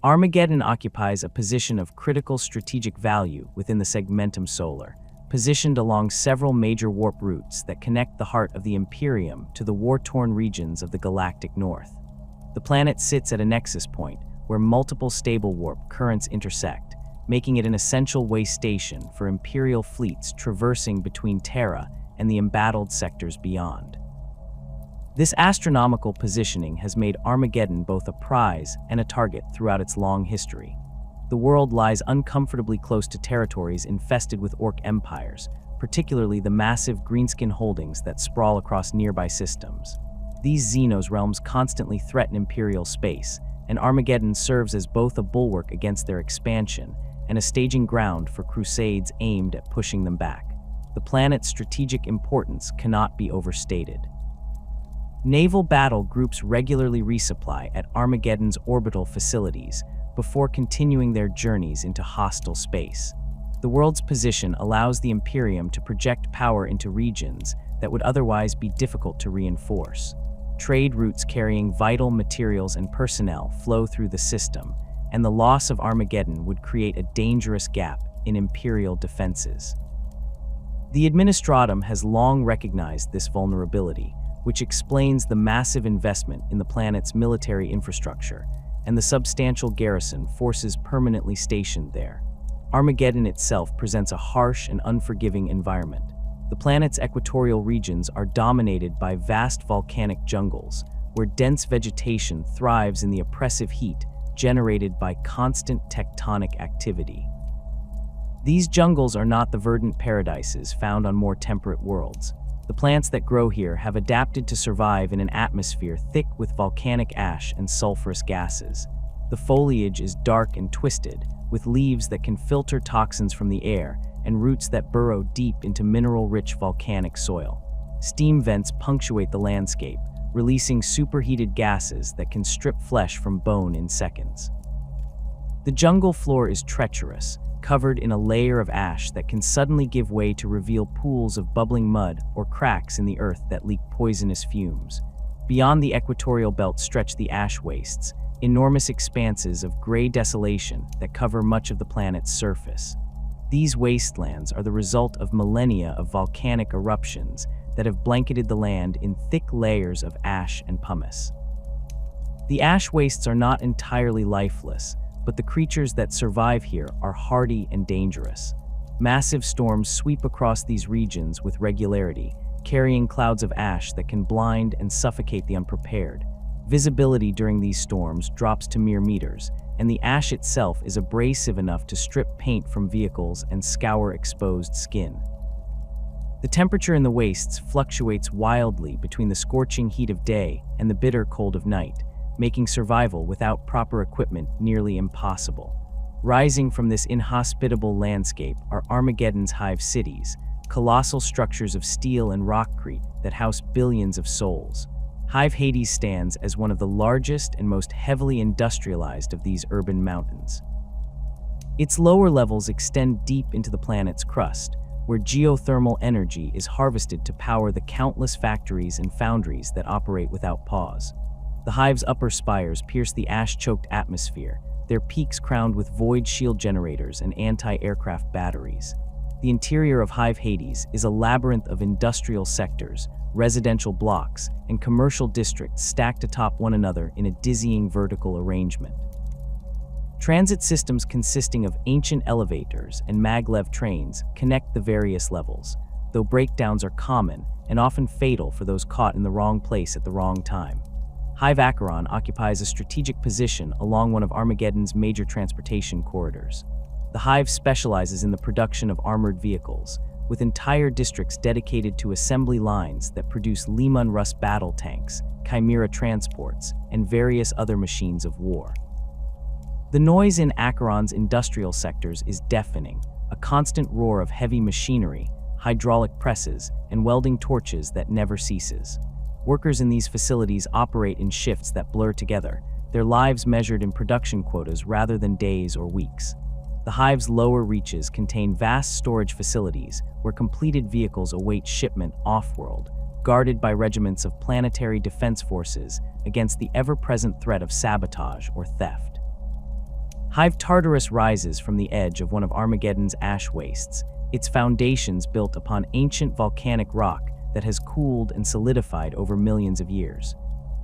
Armageddon occupies a position of critical strategic value within the segmentum solar, positioned along several major warp routes that connect the heart of the Imperium to the war-torn regions of the galactic north. The planet sits at a nexus point where multiple stable warp currents intersect, making it an essential way station for Imperial fleets traversing between Terra and the embattled sectors beyond. This astronomical positioning has made Armageddon both a prize and a target throughout its long history. The world lies uncomfortably close to territories infested with orc empires, particularly the massive greenskin holdings that sprawl across nearby systems. These Xenos realms constantly threaten Imperial space, and Armageddon serves as both a bulwark against their expansion and a staging ground for crusades aimed at pushing them back. The planet's strategic importance cannot be overstated. Naval battle groups regularly resupply at Armageddon's orbital facilities before continuing their journeys into hostile space. The world's position allows the Imperium to project power into regions that would otherwise be difficult to reinforce. Trade routes carrying vital materials and personnel flow through the system, and the loss of Armageddon would create a dangerous gap in Imperial defenses. The Administratum has long recognized this vulnerability, which explains the massive investment in the planet's military infrastructure and the substantial garrison forces permanently stationed there. Armageddon itself presents a harsh and unforgiving environment. The planet's equatorial regions are dominated by vast volcanic jungles, where dense vegetation thrives in the oppressive heat generated by constant tectonic activity. These jungles are not the verdant paradises found on more temperate worlds. The plants that grow here have adapted to survive in an atmosphere thick with volcanic ash and sulfurous gases. The foliage is dark and twisted, with leaves that can filter toxins from the air and roots that burrow deep into mineral-rich volcanic soil. Steam vents punctuate the landscape, releasing superheated gases that can strip flesh from bone in seconds. The jungle floor is treacherous, covered in a layer of ash that can suddenly give way to reveal pools of bubbling mud or cracks in the earth that leak poisonous fumes. Beyond the equatorial belt stretch the ash wastes, enormous expanses of gray desolation that cover much of the planet's surface. These wastelands are the result of millennia of volcanic eruptions that have blanketed the land in thick layers of ash and pumice. The ash wastes are not entirely lifeless, but the creatures that survive here are hardy and dangerous. Massive storms sweep across these regions with regularity, carrying clouds of ash that can blind and suffocate the unprepared. Visibility during these storms drops to mere meters, and the ash itself is abrasive enough to strip paint from vehicles and scour exposed skin. The temperature in the wastes fluctuates wildly between the scorching heat of day and the bitter cold of night, making survival without proper equipment nearly impossible. Rising from this inhospitable landscape are Armageddon's hive cities, colossal structures of steel and rockcrete that house billions of souls. Hive Hades stands as one of the largest and most heavily industrialized of these urban mountains. Its lower levels extend deep into the planet's crust, where geothermal energy is harvested to power the countless factories and foundries that operate without pause. The Hive's upper spires pierce the ash-choked atmosphere, their peaks crowned with void shield generators and anti-aircraft batteries. The interior of Hive Hades is a labyrinth of industrial sectors, residential blocks, and commercial districts stacked atop one another in a dizzying vertical arrangement. Transit systems consisting of ancient elevators and maglev trains connect the various levels, though breakdowns are common and often fatal for those caught in the wrong place at the wrong time. Hive Angron occupies a strategic position along one of Armageddon's major transportation corridors. The Hive specializes in the production of armored vehicles, with entire districts dedicated to assembly lines that produce Leman Russ battle tanks, Chimera transports, and various other machines of war. The noise in Acheron's industrial sectors is deafening, a constant roar of heavy machinery, hydraulic presses, and welding torches that never ceases. Workers in these facilities operate in shifts that blur together, their lives measured in production quotas rather than days or weeks. The Hive's lower reaches contain vast storage facilities where completed vehicles await shipment off-world, guarded by regiments of planetary defense forces against the ever-present threat of sabotage or theft. Hive Tartarus rises from the edge of one of Armageddon's ash wastes, its foundations built upon ancient volcanic rock that has cooled and solidified over millions of years.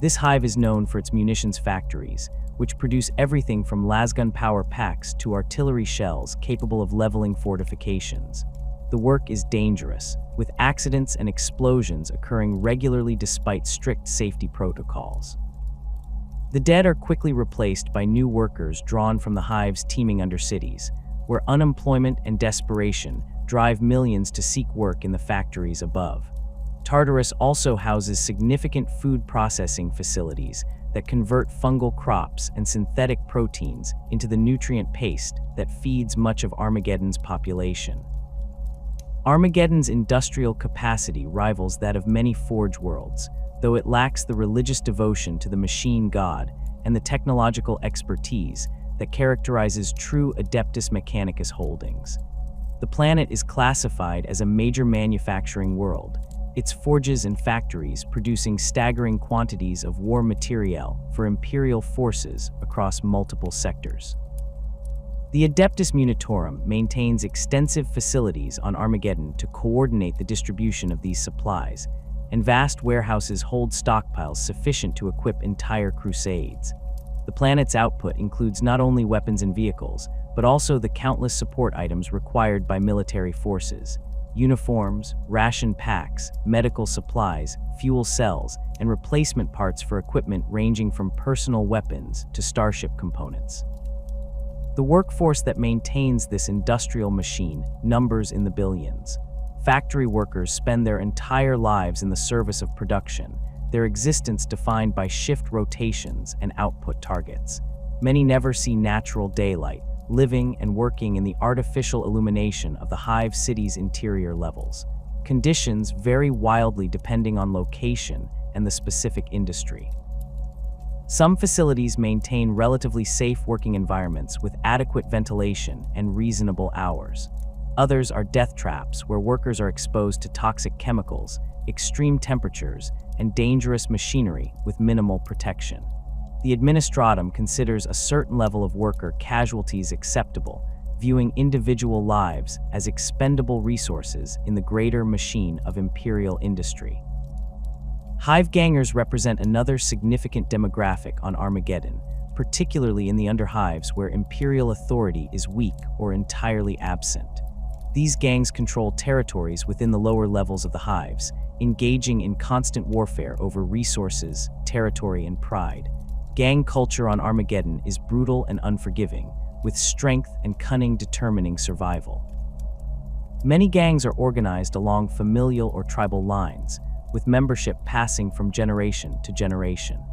This hive is known for its munitions factories, which produce everything from lasgun power packs to artillery shells capable of leveling fortifications. The work is dangerous, with accidents and explosions occurring regularly despite strict safety protocols. The dead are quickly replaced by new workers drawn from the hive's teeming undercities, where unemployment and desperation drive millions to seek work in the factories above. Tartarus also houses significant food processing facilities that convert fungal crops and synthetic proteins into the nutrient paste that feeds much of Armageddon's population. Armageddon's industrial capacity rivals that of many Forge worlds, though it lacks the religious devotion to the machine god and the technological expertise that characterizes true Adeptus Mechanicus holdings. The planet is classified as a major manufacturing world, its forges and factories producing staggering quantities of war materiel for Imperial forces across multiple sectors. The Adeptus Munitorum maintains extensive facilities on Armageddon to coordinate the distribution of these supplies, and vast warehouses hold stockpiles sufficient to equip entire crusades. The planet's output includes not only weapons and vehicles, but also the countless support items required by military forces: uniforms, ration packs, medical supplies, fuel cells, and replacement parts for equipment ranging from personal weapons to starship components. The workforce that maintains this industrial machine numbers in the billions. Factory workers spend their entire lives in the service of production, their existence defined by shift rotations and output targets. Many never see natural daylight, living and working in the artificial illumination of the hive city's interior levels. Conditions vary wildly depending on location and the specific industry. Some facilities maintain relatively safe working environments with adequate ventilation and reasonable hours. Others are death traps where workers are exposed to toxic chemicals, extreme temperatures, and dangerous machinery with minimal protection. The Administratum considers a certain level of worker casualties acceptable, viewing individual lives as expendable resources in the greater machine of imperial industry. Hive gangers represent another significant demographic on Armageddon, particularly in the underhives where imperial authority is weak or entirely absent. These gangs control territories within the lower levels of the hives, engaging in constant warfare over resources, territory, and pride. Gang culture on Armageddon is brutal and unforgiving, with strength and cunning determining survival. Many gangs are organized along familial or tribal lines, with membership passing from generation to generation.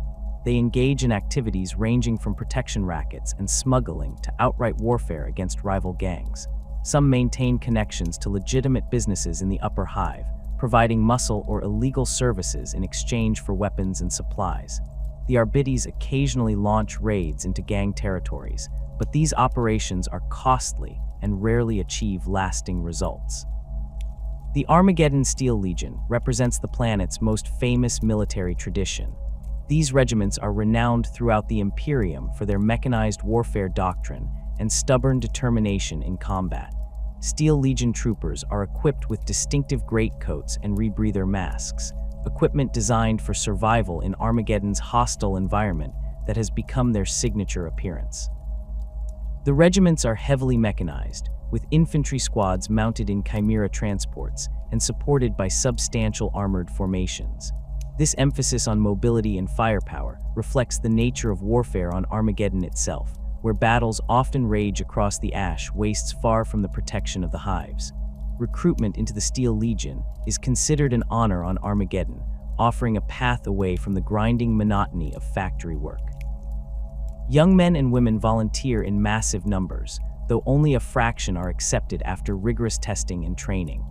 They engage in activities ranging from protection rackets and smuggling to outright warfare against rival gangs. Some maintain connections to legitimate businesses in the upper hive, providing muscle or illegal services in exchange for weapons and supplies. The Arbites occasionally launch raids into gang territories, but these operations are costly and rarely achieve lasting results. The Armageddon Steel Legion represents the planet's most famous military tradition. These regiments are renowned throughout the Imperium for their mechanized warfare doctrine and stubborn determination in combat. Steel Legion troopers are equipped with distinctive greatcoats and rebreather masks, equipment designed for survival in Armageddon's hostile environment that has become their signature appearance. The regiments are heavily mechanized, with infantry squads mounted in chimera transports and supported by substantial armored formations. This emphasis on mobility and firepower reflects the nature of warfare on Armageddon itself, where battles often rage across the ash wastes far from the protection of the hives. Recruitment into the Steel Legion is considered an honor on Armageddon, offering a path away from the grinding monotony of factory work. Young men and women volunteer in massive numbers, though only a fraction are accepted after rigorous testing and training.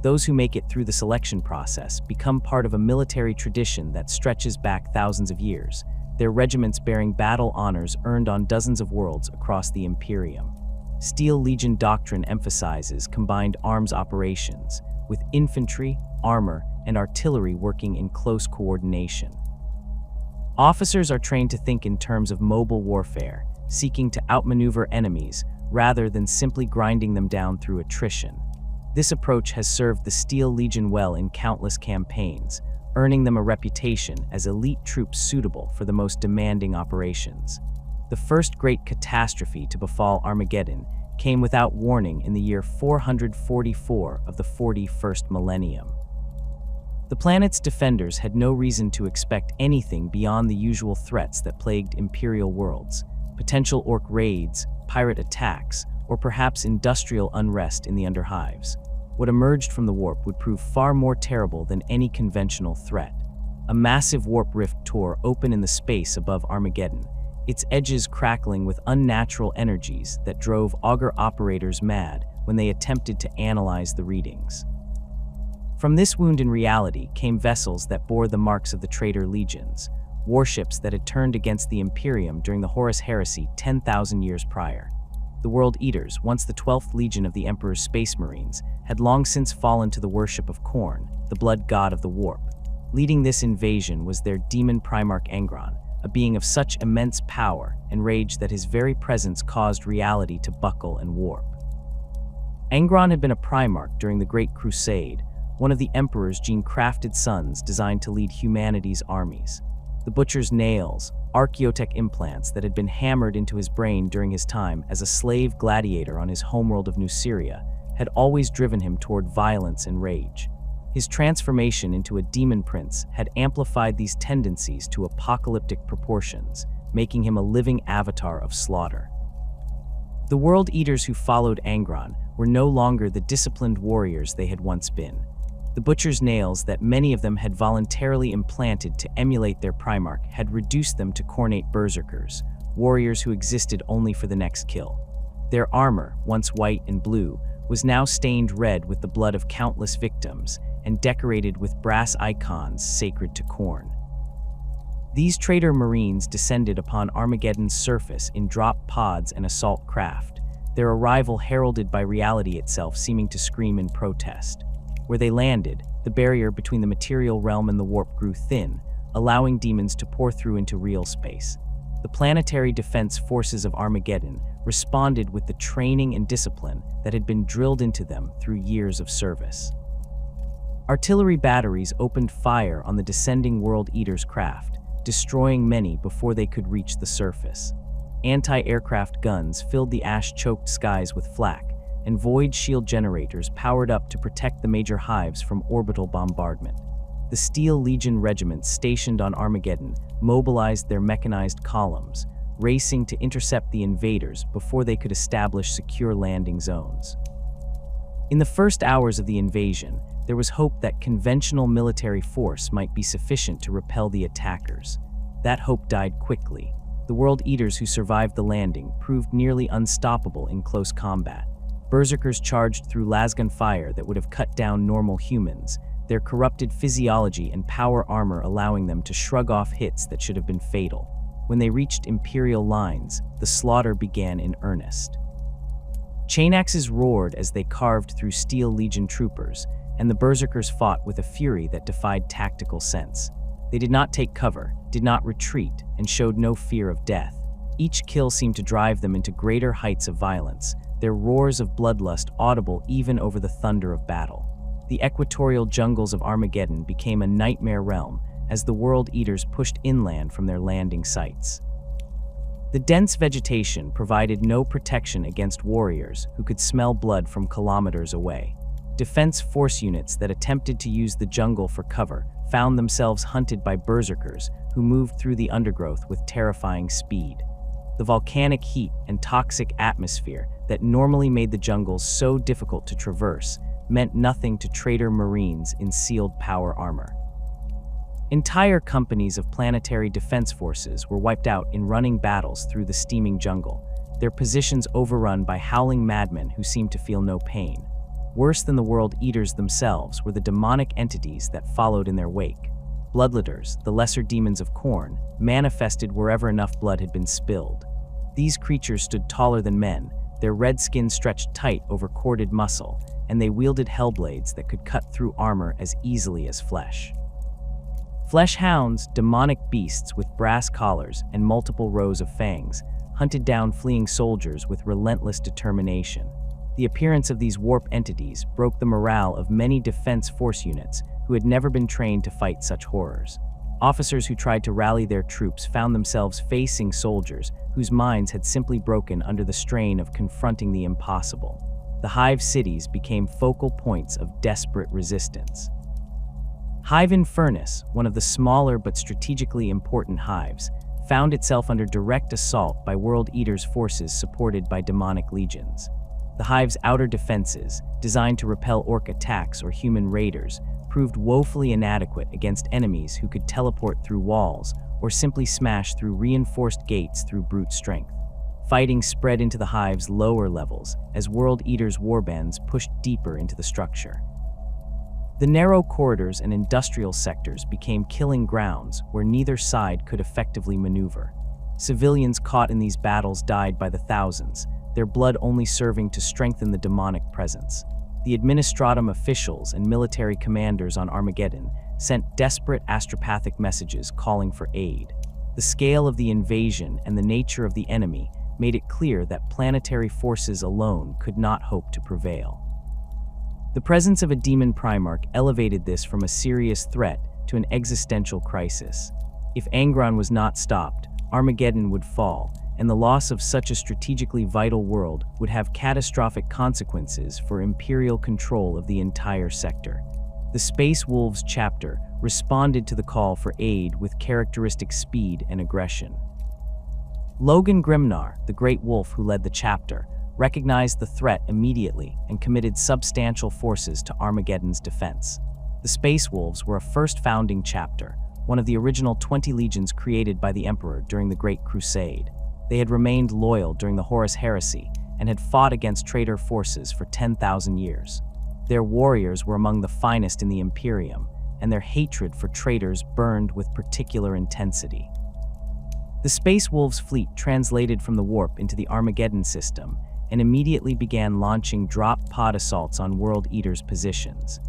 Those who make it through the selection process become part of a military tradition that stretches back thousands of years, their regiments bearing battle honors earned on dozens of worlds across the Imperium. Steel Legion doctrine emphasizes combined arms operations, with infantry, armor, and artillery working in close coordination. Officers are trained to think in terms of mobile warfare, seeking to outmaneuver enemies rather than simply grinding them down through attrition. This approach has served the Steel Legion well in countless campaigns, earning them a reputation as elite troops suitable for the most demanding operations. The first great catastrophe to befall Armageddon came without warning in the year 444 of the 41st millennium. The planet's defenders had no reason to expect anything beyond the usual threats that plagued Imperial worlds: potential Orc raids, pirate attacks, or perhaps industrial unrest in the Underhives. What emerged from the warp would prove far more terrible than any conventional threat. A massive warp rift tore open in the space above Armageddon, its edges crackling with unnatural energies that drove auger operators mad when they attempted to analyze the readings. From this wound in reality came vessels that bore the marks of the traitor legions, warships that had turned against the Imperium during the Horus Heresy 10,000 years prior. The World Eaters, once the 12th Legion of the Emperor's Space Marines, had long since fallen to the worship of Khorne, the blood god of the warp. Leading this invasion was their demon Primarch Angron, a being of such immense power and rage that his very presence caused reality to buckle and warp. Angron had been a Primarch during the Great Crusade, one of the Emperor's gene-crafted sons designed to lead humanity's armies. The Butcher's nails, archaeotech implants that had been hammered into his brain during his time as a slave gladiator on his homeworld of Nuceria, had always driven him toward violence and rage. His transformation into a demon prince had amplified these tendencies to apocalyptic proportions, making him a living avatar of slaughter. The World Eaters who followed Angron were no longer the disciplined warriors they had once been. The Butcher's nails that many of them had voluntarily implanted to emulate their Primarch had reduced them to cornate berserkers, warriors who existed only for the next kill. Their armor, once white and blue, was now stained red with the blood of countless victims and decorated with brass icons sacred to Khorne. These traitor Marines descended upon Armageddon's surface in drop pods and assault craft, their arrival heralded by reality itself seeming to scream in protest. Where they landed, the barrier between the material realm and the warp grew thin, allowing demons to pour through into real space. The planetary defense forces of Armageddon responded with the training and discipline that had been drilled into them through years of service. Artillery batteries opened fire on the descending World Eaters' craft, destroying many before they could reach the surface. Anti-aircraft guns filled the ash-choked skies with flak, and void shield generators powered up to protect the major hives from orbital bombardment. The Steel Legion regiments stationed on Armageddon mobilized their mechanized columns, racing to intercept the invaders before they could establish secure landing zones. In the first hours of the invasion, there was hope that conventional military force might be sufficient to repel the attackers. That hope died quickly. The World Eaters who survived the landing proved nearly unstoppable in close combat. Berserkers charged through lasgun fire that would have cut down normal humans, their corrupted physiology and power armor allowing them to shrug off hits that should have been fatal. When they reached Imperial lines, the slaughter began in earnest. Chain axes roared as they carved through Steel Legion troopers, and the Berserkers fought with a fury that defied tactical sense. They did not take cover, did not retreat, and showed no fear of death. Each kill seemed to drive them into greater heights of violence, their roars of bloodlust audible even over the thunder of battle. The equatorial jungles of Armageddon became a nightmare realm as the World Eaters pushed inland from their landing sites. The dense vegetation provided no protection against warriors who could smell blood from kilometers away. Defense force units that attempted to use the jungle for cover found themselves hunted by berserkers who moved through the undergrowth with terrifying speed. The volcanic heat and toxic atmosphere that normally made the jungles so difficult to traverse meant nothing to traitor Marines in sealed power armor. Entire companies of planetary defense forces were wiped out in running battles through the steaming jungle, their positions overrun by howling madmen who seemed to feel no pain. Worse than the World Eaters themselves were the demonic entities that followed in their wake. Bloodletters, the lesser demons of Khorne, manifested wherever enough blood had been spilled. These creatures stood taller than men, their red skin stretched tight over corded muscle, and they wielded hellblades that could cut through armor as easily as flesh. Flesh hounds, demonic beasts with brass collars and multiple rows of fangs, hunted down fleeing soldiers with relentless determination. The appearance of these warp entities broke the morale of many defense force units who had never been trained to fight such horrors. Officers who tried to rally their troops found themselves facing soldiers whose minds had simply broken under the strain of confronting the impossible. The hive cities became focal points of desperate resistance. Hive Infernus, one of the smaller but strategically important hives, found itself under direct assault by World Eater's forces supported by demonic legions. The hive's outer defenses, designed to repel orc attacks or human raiders, proved woefully inadequate against enemies who could teleport through walls or simply smash through reinforced gates through brute strength. Fighting spread into the hive's lower levels as World Eater's warbands pushed deeper into the structure. The narrow corridors and industrial sectors became killing grounds where neither side could effectively maneuver. Civilians caught in these battles died by the thousands, their blood only serving to strengthen the demonic presence. The administratum officials and military commanders on Armageddon sent desperate astropathic messages calling for aid. The scale of the invasion and the nature of the enemy made it clear that planetary forces alone could not hope to prevail. The presence of a demon Primarch elevated this from a serious threat to an existential crisis. If Angron was not stopped, Armageddon would fall, and the loss of such a strategically vital world would have catastrophic consequences for Imperial control of the entire sector. The Space Wolves chapter responded to the call for aid with characteristic speed and aggression. Logan Grimnar, the Great Wolf who led the chapter, recognized the threat immediately and committed substantial forces to Armageddon's defense. The Space Wolves were a first founding chapter, one of the original 20 legions created by the Emperor during the Great Crusade. They had remained loyal during the Horus Heresy and had fought against traitor forces for 10,000 years. Their warriors were among the finest in the Imperium, and their hatred for traitors burned with particular intensity. The Space Wolves fleet translated from the warp into the Armageddon system and immediately began launching drop pod assaults on World Eater's positions.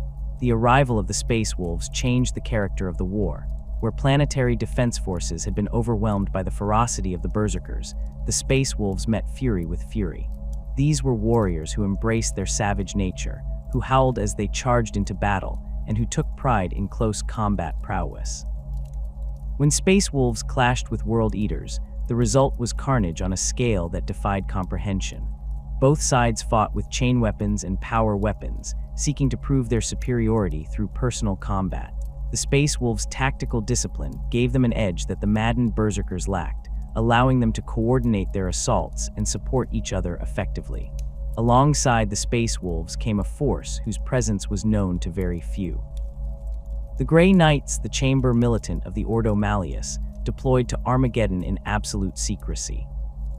The arrival of the Space Wolves changed the character of the war. Where planetary defense forces had been overwhelmed by the ferocity of the Berserkers, the Space Wolves met fury with fury. These were warriors who embraced their savage nature, who howled as they charged into battle, and who took pride in close combat prowess. When Space Wolves clashed with World Eaters, the result was carnage on a scale that defied comprehension. Both sides fought with chain weapons and power weapons, seeking to prove their superiority through personal combat. The Space Wolves' tactical discipline gave them an edge that the maddened Berserkers lacked, allowing them to coordinate their assaults and support each other effectively. Alongside the Space Wolves came a force whose presence was known to very few. The Grey Knights, the Chamber Militant of the Ordo Malleus, deployed to Armageddon in absolute secrecy.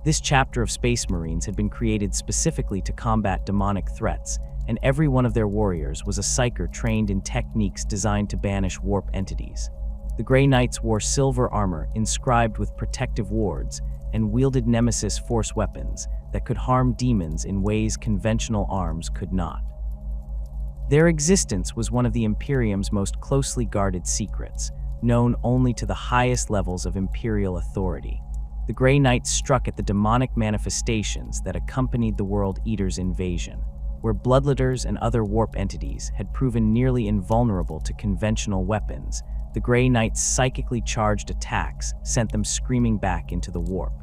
This chapter of Space Marines had been created specifically to combat demonic threats, and every one of their warriors was a psyker trained in techniques designed to banish warp entities. The Grey Knights wore silver armor inscribed with protective wards and wielded Nemesis force weapons that could harm demons in ways conventional arms could not. Their existence was one of the Imperium's most closely guarded secrets, known only to the highest levels of Imperial authority. The Grey Knights struck at the demonic manifestations that accompanied the World Eater's invasion, where bloodletters and other warp entities had proven nearly invulnerable to conventional weapons. The Grey Knights' psychically charged attacks sent them screaming back into the warp.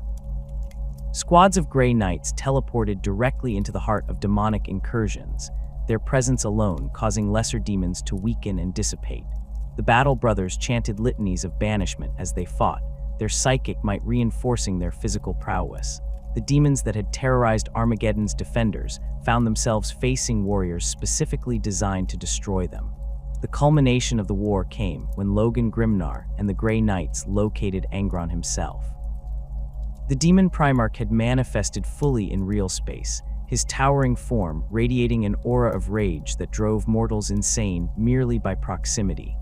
Squads of Grey Knights teleported directly into the heart of demonic incursions, their presence alone causing lesser demons to weaken and dissipate. The Battle Brothers chanted litanies of banishment as they fought, their psychic might reinforcing their physical prowess. The demons that had terrorized Armageddon's defenders found themselves facing warriors specifically designed to destroy them. The culmination of the war came when Logan Grimnar and the Grey Knights located Angron himself. The demon Primarch had manifested fully in real space, his towering form radiating an aura of rage that drove mortals insane merely by proximity.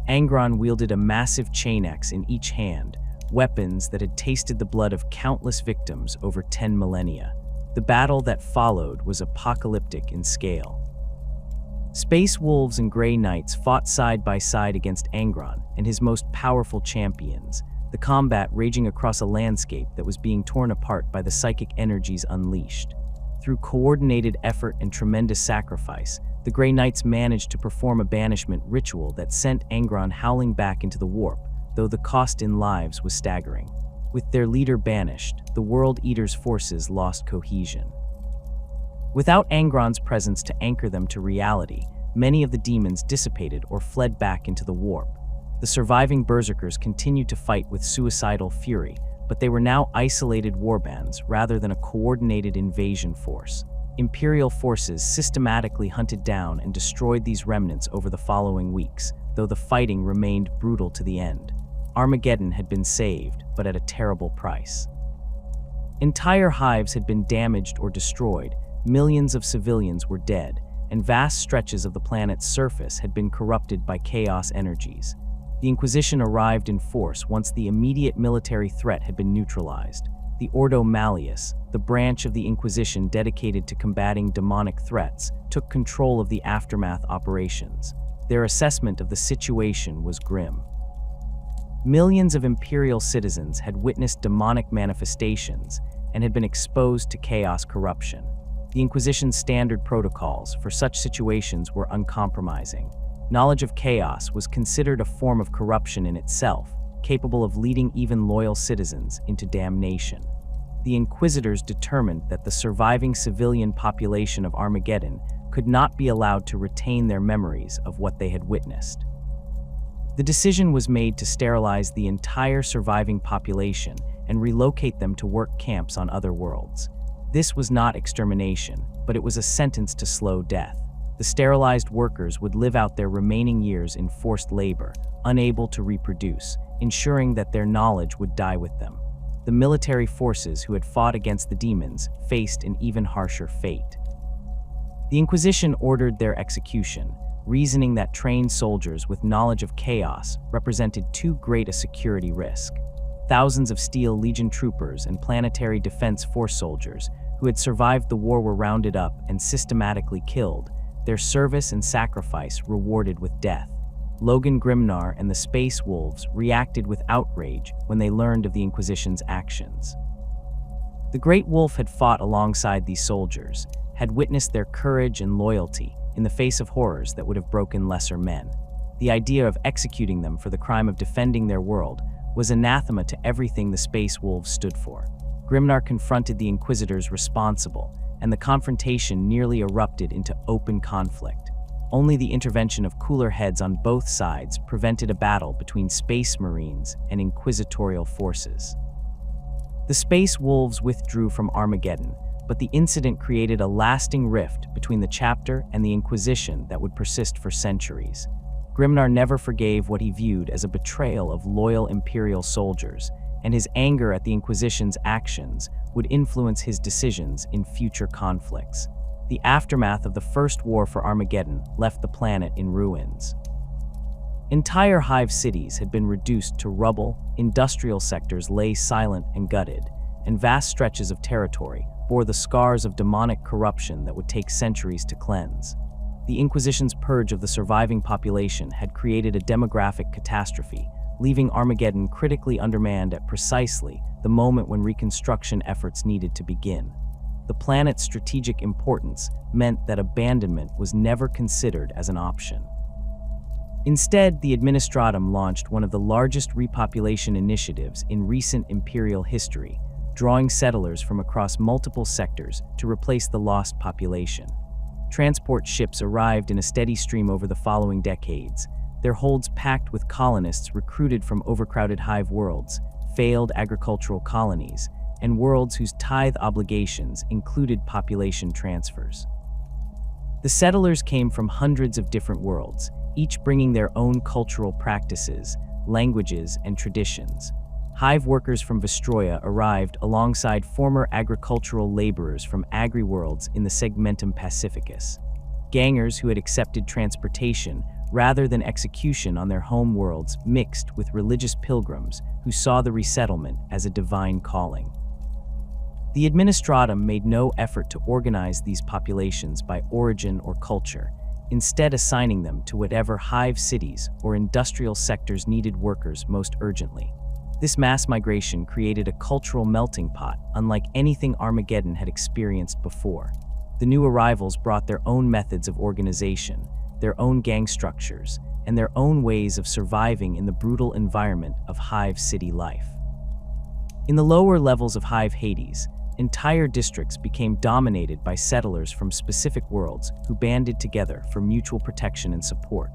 Angron wielded a massive chain axe in each hand, weapons that had tasted the blood of countless victims over 10 millennia. The battle that followed was apocalyptic in scale. Space Wolves and Grey Knights fought side by side against Angron and his most powerful champions, the combat raging across a landscape that was being torn apart by the psychic energies unleashed. Through coordinated effort and tremendous sacrifice, the Grey Knights managed to perform a banishment ritual that sent Angron howling back into the warp, though the cost in lives was staggering. With their leader banished, the World Eater's forces lost cohesion. Without Angron's presence to anchor them to reality, many of the demons dissipated or fled back into the warp. The surviving berserkers continued to fight with suicidal fury, but they were now isolated warbands rather than a coordinated invasion force. Imperial forces systematically hunted down and destroyed these remnants over the following weeks, though the fighting remained brutal to the end. Armageddon had been saved, but at a terrible price. Entire hives had been damaged or destroyed, millions of civilians were dead, and vast stretches of the planet's surface had been corrupted by chaos energies. The Inquisition arrived in force once the immediate military threat had been neutralized. The Ordo Malleus, the branch of the Inquisition dedicated to combating demonic threats, took control of the aftermath operations. Their assessment of the situation was grim. Millions of Imperial citizens had witnessed demonic manifestations and had been exposed to chaos corruption. The Inquisition's standard protocols for such situations were uncompromising. Knowledge of chaos was considered a form of corruption in itself, capable of leading even loyal citizens into damnation. The Inquisitors determined that the surviving civilian population of Armageddon could not be allowed to retain their memories of what they had witnessed. The decision was made to sterilize the entire surviving population and relocate them to work camps on other worlds. This was not extermination, but it was a sentence to slow death. The sterilized workers would live out their remaining years in forced labor, unable to reproduce, ensuring that their knowledge would die with them. The military forces who had fought against the demons faced an even harsher fate. The Inquisition ordered their execution, reasoning that trained soldiers with knowledge of chaos represented too great a security risk. Thousands of Steel Legion troopers and Planetary Defense Force soldiers who had survived the war were rounded up and systematically killed, their service and sacrifice rewarded with death. Logan Grimnar and the Space Wolves reacted with outrage when they learned of the Inquisition's actions. The Great Wolf had fought alongside these soldiers, had witnessed their courage and loyalty in the face of horrors that would have broken lesser men. The idea of executing them for the crime of defending their world was anathema to everything the Space Wolves stood for. Grimnar confronted the Inquisitors responsible, and the confrontation nearly erupted into open conflict. Only the intervention of cooler heads on both sides prevented a battle between Space Marines and Inquisitorial forces. The Space Wolves withdrew from Armageddon, but the incident created a lasting rift between the chapter and the Inquisition that would persist for centuries. Grimnar never forgave what he viewed as a betrayal of loyal Imperial soldiers, and his anger at the Inquisition's actions would influence his decisions in future conflicts. The aftermath of the First War for Armageddon left the planet in ruins. Entire hive cities had been reduced to rubble, industrial sectors lay silent and gutted, and vast stretches of territory bore the scars of demonic corruption that would take centuries to cleanse. The Inquisition's purge of the surviving population had created a demographic catastrophe, leaving Armageddon critically undermanned at precisely the moment when reconstruction efforts needed to begin. The planet's strategic importance meant that abandonment was never considered as an option. Instead, the Administratum launched one of the largest repopulation initiatives in recent Imperial history, drawing settlers from across multiple sectors to replace the lost population. Transport ships arrived in a steady stream over the following decades, their holds packed with colonists recruited from overcrowded hive worlds, failed agricultural colonies, and worlds whose tithe obligations included population transfers. The settlers came from hundreds of different worlds, each bringing their own cultural practices, languages, and traditions. Hive workers from Vestroia arrived alongside former agricultural laborers from agri-worlds in the Segmentum Pacificus. Gangers who had accepted transportation rather than execution on their home worlds mixed with religious pilgrims who saw the resettlement as a divine calling. The Administratum made no effort to organize these populations by origin or culture, instead assigning them to whatever hive cities or industrial sectors needed workers most urgently. This mass migration created a cultural melting pot unlike anything Armageddon had experienced before. The new arrivals brought their own methods of organization, their own gang structures, and their own ways of surviving in the brutal environment of Hive city life. In the lower levels of Hive Hades, entire districts became dominated by settlers from specific worlds who banded together for mutual protection and support.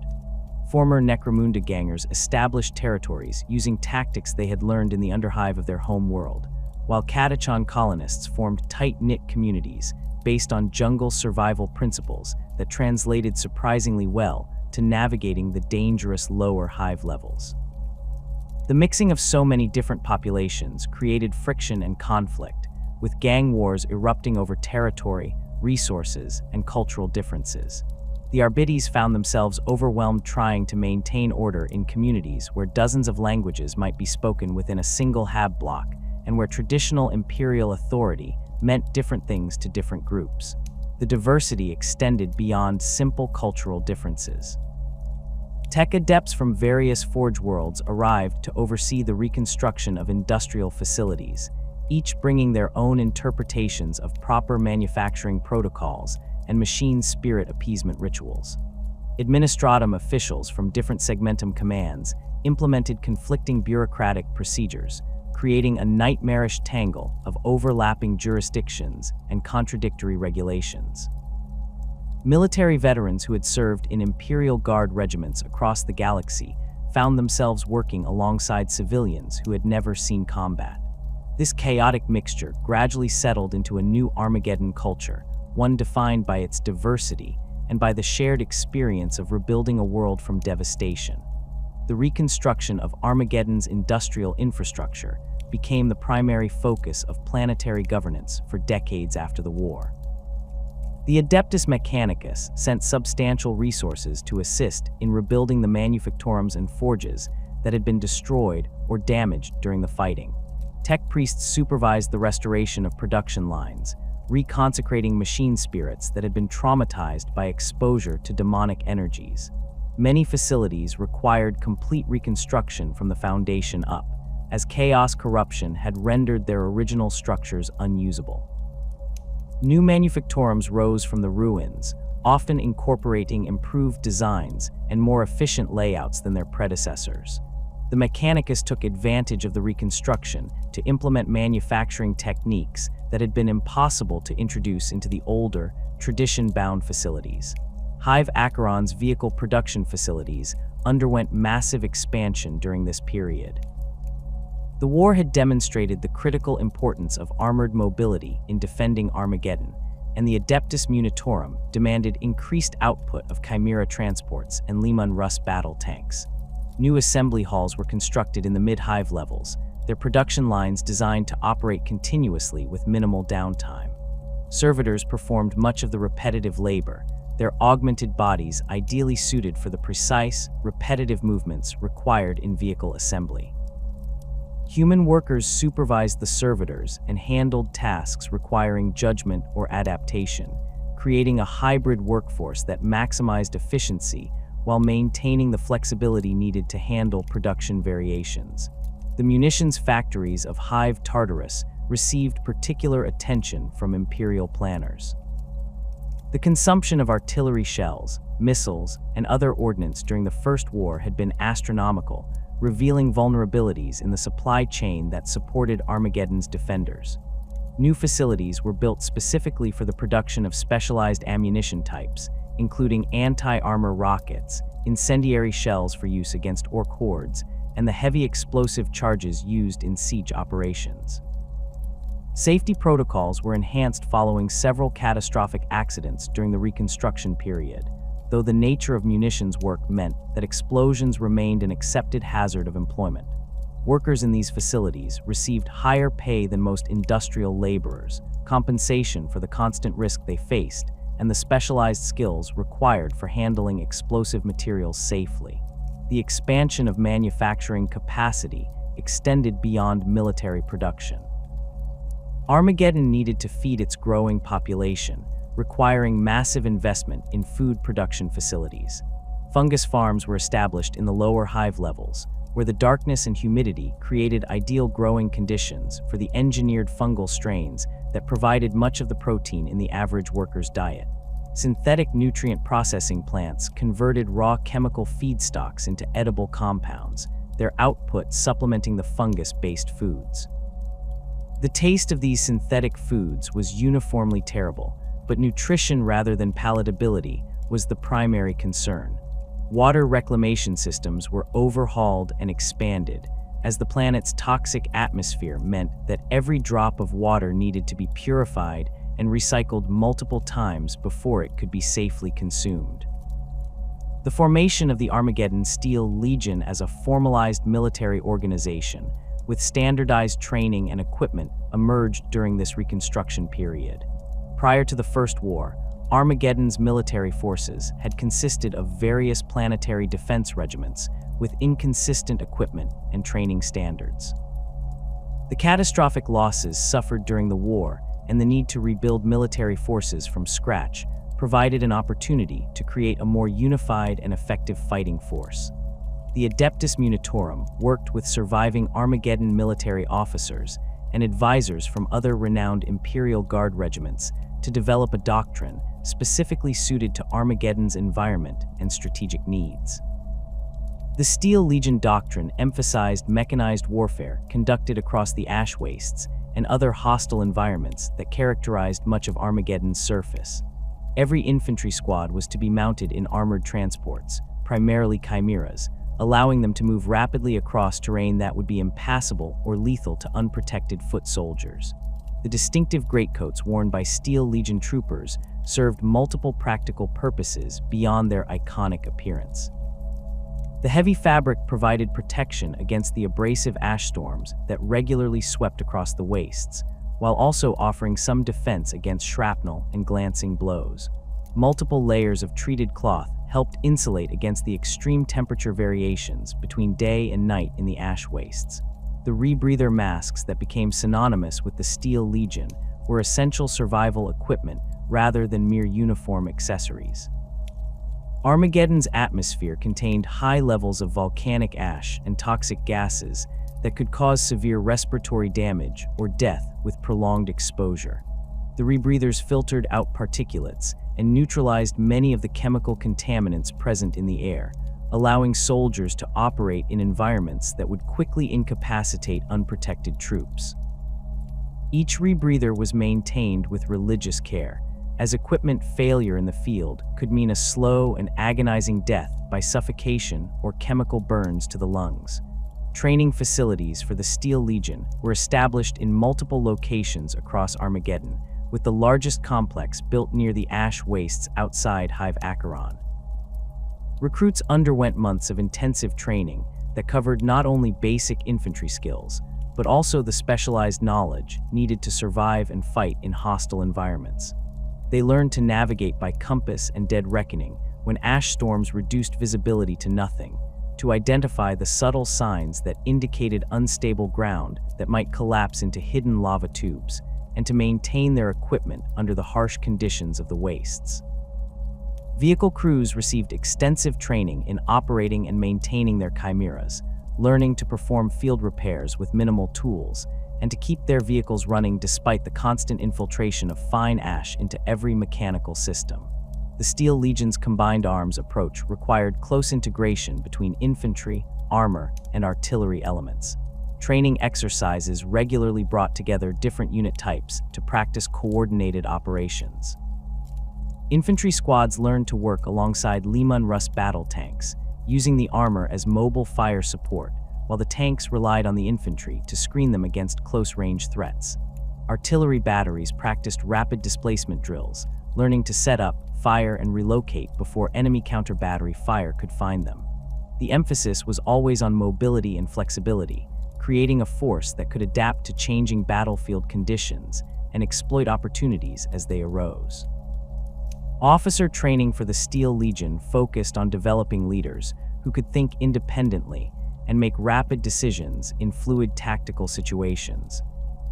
Former Necromunda gangers established territories using tactics they had learned in the underhive of their home world, while Catachan colonists formed tight-knit communities based on jungle survival principles that translated surprisingly well to navigating the dangerous lower hive levels. The mixing of so many different populations created friction and conflict, with gang wars erupting over territory, resources, and cultural differences. The Arbides found themselves overwhelmed trying to maintain order in communities where dozens of languages might be spoken within a single hab block, and where traditional imperial authority meant different things to different groups. The diversity extended beyond simple cultural differences. Tech adepts from various Forge worlds arrived to oversee the reconstruction of industrial facilities, each bringing their own interpretations of proper manufacturing protocols and machine spirit appeasement rituals. Administratum officials from different segmentum commands implemented conflicting bureaucratic procedures, creating a nightmarish tangle of overlapping jurisdictions and contradictory regulations. Military veterans who had served in Imperial Guard regiments across the galaxy found themselves working alongside civilians who had never seen combat. This chaotic mixture gradually settled into a new Armageddon culture, one defined by its diversity and by the shared experience of rebuilding a world from devastation. The reconstruction of Armageddon's industrial infrastructure became the primary focus of planetary governance for decades after the war. The Adeptus Mechanicus sent substantial resources to assist in rebuilding the manufactorums and forges that had been destroyed or damaged during the fighting. Tech priests supervised the restoration of production lines, reconsecrating machine spirits that had been traumatized by exposure to demonic energies. Many facilities required complete reconstruction from the foundation up, as chaos corruption had rendered their original structures unusable. New manufactorums rose from the ruins, often incorporating improved designs and more efficient layouts than their predecessors. The Mechanicus took advantage of the reconstruction to implement manufacturing techniques that had been impossible to introduce into the older, tradition-bound facilities. Hive Acheron's vehicle production facilities underwent massive expansion during this period. The war had demonstrated the critical importance of armored mobility in defending Armageddon, and the Adeptus Munitorum demanded increased output of Chimera transports and Leman Russ battle tanks. New assembly halls were constructed in the mid-hive levels, their production lines designed to operate continuously with minimal downtime. Servitors performed much of the repetitive labor, their augmented bodies ideally suited for the precise, repetitive movements required in vehicle assembly. Human workers supervised the servitors and handled tasks requiring judgment or adaptation, creating a hybrid workforce that maximized efficiency while maintaining the flexibility needed to handle production variations. The munitions factories of Hive Tartarus received particular attention from Imperial planners. The consumption of artillery shells, missiles, and other ordnance during the First War had been astronomical, revealing vulnerabilities in the supply chain that supported Armageddon's defenders. New facilities were built specifically for the production of specialized ammunition types, including anti-armor rockets, incendiary shells for use against orc hordes, and the heavy explosive charges used in siege operations. Safety protocols were enhanced following several catastrophic accidents during the reconstruction period, though the nature of munitions work meant that explosions remained an accepted hazard of employment. Workers in these facilities received higher pay than most industrial laborers, compensation for the constant risk they faced, and the specialized skills required for handling explosive materials safely. The expansion of manufacturing capacity extended beyond military production. Armageddon needed to feed its growing population, requiring massive investment in food production facilities. Fungus farms were established in the lower hive levels, where the darkness and humidity created ideal growing conditions for the engineered fungal strains that provided much of the protein in the average worker's diet. Synthetic nutrient processing plants converted raw chemical feedstocks into edible compounds, their output supplementing the fungus-based foods. The taste of these synthetic foods was uniformly terrible, but nutrition rather than palatability was the primary concern. Water reclamation systems were overhauled and expanded, as the planet's toxic atmosphere meant that every drop of water needed to be purified and recycled multiple times before it could be safely consumed. The formation of the Armageddon Steel Legion as a formalized military organization, with standardized training and equipment, emerged during this reconstruction period. Prior to the First War, Armageddon's military forces had consisted of various planetary defense regiments with inconsistent equipment and training standards. The catastrophic losses suffered during the war and the need to rebuild military forces from scratch provided an opportunity to create a more unified and effective fighting force. The Adeptus Munitorum worked with surviving Armageddon military officers and advisors from other renowned Imperial Guard regiments to develop a doctrine specifically suited to Armageddon's environment and strategic needs. The Steel Legion doctrine emphasized mechanized warfare conducted across the ash wastes and other hostile environments that characterized much of Armageddon's surface. Every infantry squad was to be mounted in armored transports, primarily chimeras, allowing them to move rapidly across terrain that would be impassable or lethal to unprotected foot soldiers. The distinctive greatcoats worn by Steel Legion troopers served multiple practical purposes beyond their iconic appearance. The heavy fabric provided protection against the abrasive ash storms that regularly swept across the wastes, while also offering some defense against shrapnel and glancing blows. Multiple layers of treated cloth helped insulate against the extreme temperature variations between day and night in the ash wastes. The rebreather masks that became synonymous with the Steel Legion were essential survival equipment rather than mere uniform accessories. Armageddon's atmosphere contained high levels of volcanic ash and toxic gases that could cause severe respiratory damage or death with prolonged exposure. The rebreathers filtered out particulates and neutralized many of the chemical contaminants present in the air, allowing soldiers to operate in environments that would quickly incapacitate unprotected troops. Each rebreather was maintained with religious care, as equipment failure in the field could mean a slow and agonizing death by suffocation or chemical burns to the lungs. Training facilities for the Steel Legion were established in multiple locations across Armageddon, with the largest complex built near the ash wastes outside Hive Angron. Recruits underwent months of intensive training that covered not only basic infantry skills, but also the specialized knowledge needed to survive and fight in hostile environments. They learned to navigate by compass and dead reckoning when ash storms reduced visibility to nothing, to identify the subtle signs that indicated unstable ground that might collapse into hidden lava tubes, and to maintain their equipment under the harsh conditions of the wastes. Vehicle crews received extensive training in operating and maintaining their chimeras, learning to perform field repairs with minimal tools, and to keep their vehicles running despite the constant infiltration of fine ash into every mechanical system. The Steel Legion's combined arms approach required close integration between infantry, armor, and artillery elements. Training exercises regularly brought together different unit types to practice coordinated operations. Infantry squads learned to work alongside Leman Russ battle tanks, using the armor as mobile fire support, while the tanks relied on the infantry to screen them against close-range threats. Artillery batteries practiced rapid displacement drills, learning to set up, fire, and relocate before enemy counter-battery fire could find them. The emphasis was always on mobility and flexibility, creating a force that could adapt to changing battlefield conditions and exploit opportunities as they arose. Officer training for the Steel Legion focused on developing leaders who could think independently and make rapid decisions in fluid tactical situations.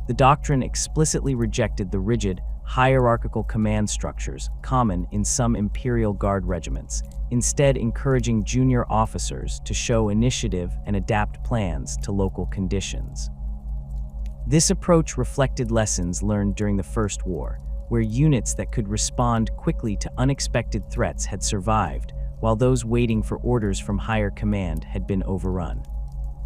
The doctrine explicitly rejected the rigid, hierarchical command structures common in some Imperial Guard regiments, instead encouraging junior officers to show initiative and adapt plans to local conditions. This approach reflected lessons learned during the First War, where units that could respond quickly to unexpected threats had survived, while those waiting for orders from higher command had been overrun.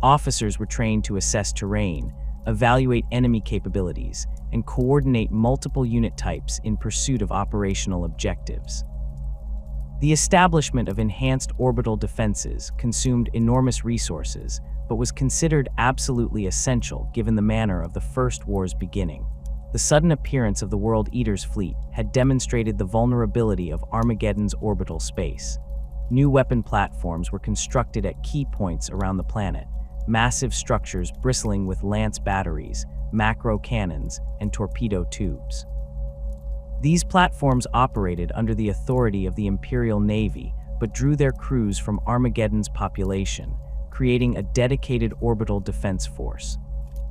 Officers were trained to assess terrain, evaluate enemy capabilities, and coordinate multiple unit types in pursuit of operational objectives. The establishment of enhanced orbital defenses consumed enormous resources, but was considered absolutely essential given the manner of the First War's beginning. The sudden appearance of the World Eater's fleet had demonstrated the vulnerability of Armageddon's orbital space. New weapon platforms were constructed at key points around the planet, massive structures bristling with lance batteries, macro cannons, and torpedo tubes. These platforms operated under the authority of the Imperial Navy, but drew their crews from Armageddon's population, creating a dedicated orbital defense force.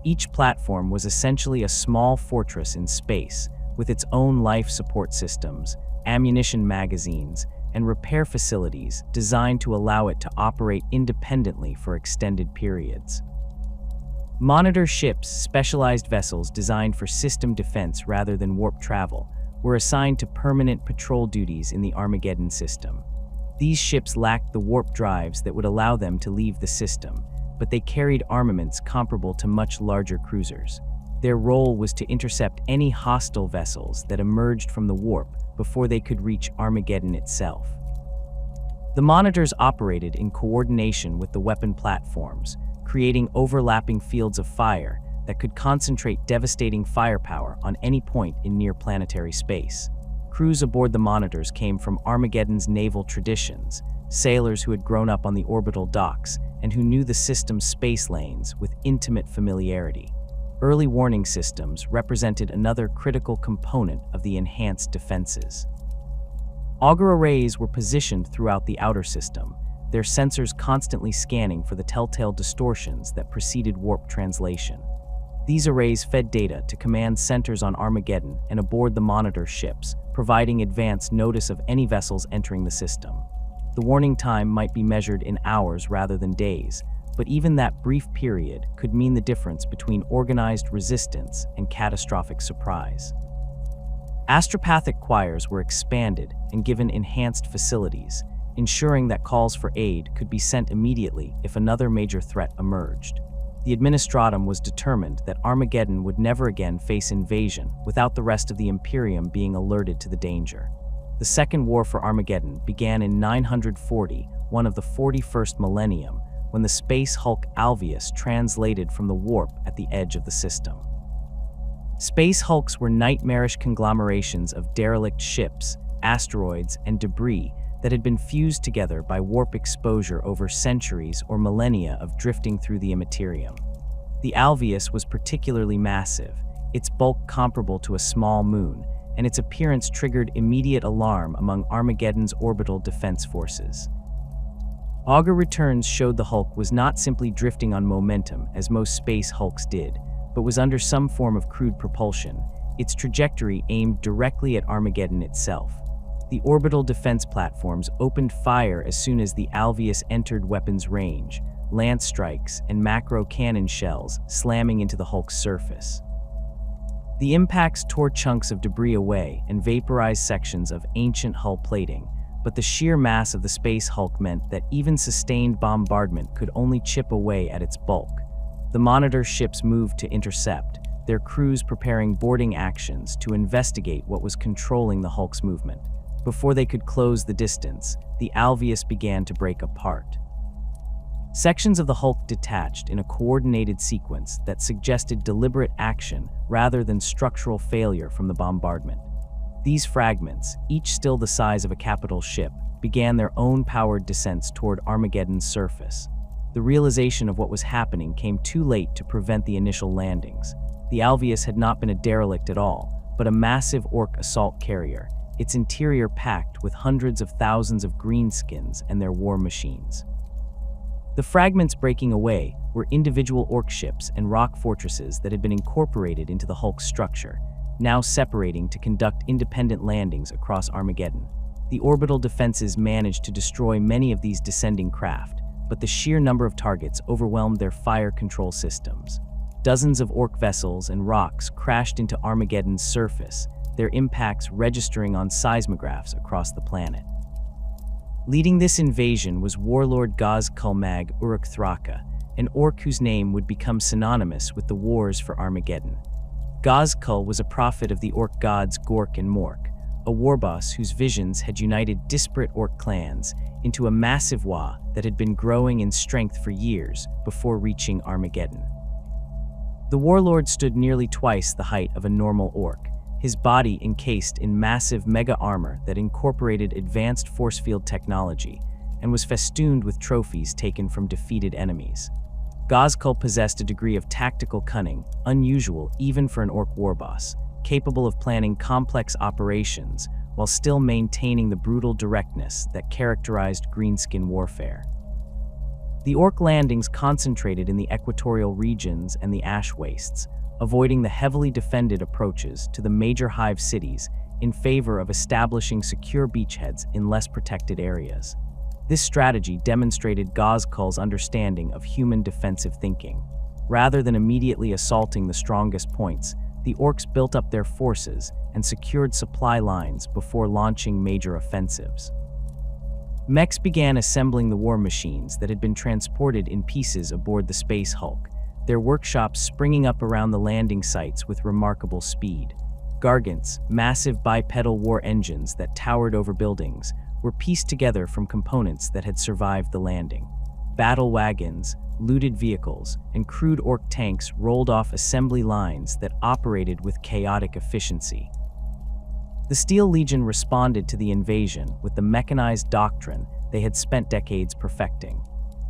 Each platform was essentially a small fortress in space, with its own life support systems, ammunition magazines, and repair facilities designed to allow it to operate independently for extended periods. Monitor ships, specialized vessels designed for system defense rather than warp travel, were assigned to permanent patrol duties in the Armageddon system. These ships lacked the warp drives that would allow them to leave the system, but they carried armaments comparable to much larger cruisers. Their role was to intercept any hostile vessels that emerged from the warp before they could reach Armageddon itself. The monitors operated in coordination with the weapon platforms, creating overlapping fields of fire that could concentrate devastating firepower on any point in near-planetary space. Crews aboard the monitors came from Armageddon's naval traditions, sailors who had grown up on the orbital docks and who knew the system's space lanes with intimate familiarity. Early warning systems represented another critical component of the enhanced defenses. Auger arrays were positioned throughout the outer system, their sensors constantly scanning for the telltale distortions that preceded warp translation. These arrays fed data to command centers on Armageddon and aboard the monitor ships, providing advance notice of any vessels entering the system. The warning time might be measured in hours rather than days, but even that brief period could mean the difference between organized resistance and catastrophic surprise. Astropathic choirs were expanded and given enhanced facilities, ensuring that calls for aid could be sent immediately if another major threat emerged. The Administratum was determined that Armageddon would never again face invasion without the rest of the Imperium being alerted to the danger. The Second War for Armageddon began in 940, one of the 41st millennium, when the space hulk Alvius translated from the warp at the edge of the system. Space hulks were nightmarish conglomerations of derelict ships, asteroids, and debris that had been fused together by warp exposure over centuries or millennia of drifting through the immaterium. The Alvius was particularly massive, its bulk comparable to a small moon, and its appearance triggered immediate alarm among Armageddon's orbital defense forces. Auger returns showed the Hulk was not simply drifting on momentum, as most space hulks did, but was under some form of crude propulsion, its trajectory aimed directly at Armageddon itself. The orbital defense platforms opened fire as soon as the Alvius entered weapons range, lance strikes and macro cannon shells slamming into the Hulk's surface. The impacts tore chunks of debris away and vaporized sections of ancient hull plating, but the sheer mass of the space hulk meant that even sustained bombardment could only chip away at its bulk. The monitor ships moved to intercept, their crews preparing boarding actions to investigate what was controlling the Hulk's movement. Before they could close the distance, the Alvius began to break apart. Sections of the Hulk detached in a coordinated sequence that suggested deliberate action rather than structural failure from the bombardment. These fragments, each still the size of a capital ship, began their own powered descents toward Armageddon's surface. The realization of what was happening came too late to prevent the initial landings. The Alvius had not been a derelict at all, but a massive orc assault carrier, its interior packed with hundreds of thousands of greenskins and their war machines. The fragments breaking away were individual orc ships and rock fortresses that had been incorporated into the Hulk's structure, now separating to conduct independent landings across Armageddon. The orbital defenses managed to destroy many of these descending craft, but the sheer number of targets overwhelmed their fire control systems. Dozens of Orc vessels and rocks crashed into Armageddon's surface, their impacts registering on seismographs across the planet. Leading this invasion was warlord Ghazghkull Thraka, an Orc whose name would become synonymous with the wars for Armageddon. Ghazghkull was a prophet of the Orc gods Gork and Mork, a warboss whose visions had united disparate Orc clans into a massive war that had been growing in strength for years before reaching Armageddon. The warlord stood nearly twice the height of a normal Orc, his body encased in massive mega armor that incorporated advanced force field technology and was festooned with trophies taken from defeated enemies. Ghazghkull possessed a degree of tactical cunning, unusual even for an Orc warboss, capable of planning complex operations while still maintaining the brutal directness that characterized greenskin warfare. The Orc landings concentrated in the equatorial regions and the ash wastes, avoiding the heavily defended approaches to the major hive cities in favor of establishing secure beachheads in less protected areas. This strategy demonstrated Ghazghkull's understanding of human defensive thinking. Rather than immediately assaulting the strongest points, the Orcs built up their forces and secured supply lines before launching major offensives. Mechs began assembling the war machines that had been transported in pieces aboard the Space Hulk, their workshops springing up around the landing sites with remarkable speed. Gargants, massive bipedal war engines that towered over buildings, were pieced together from components that had survived the landing. Battle wagons, looted vehicles, and crude Orc tanks rolled off assembly lines that operated with chaotic efficiency. The Steel Legion responded to the invasion with the mechanized doctrine they had spent decades perfecting.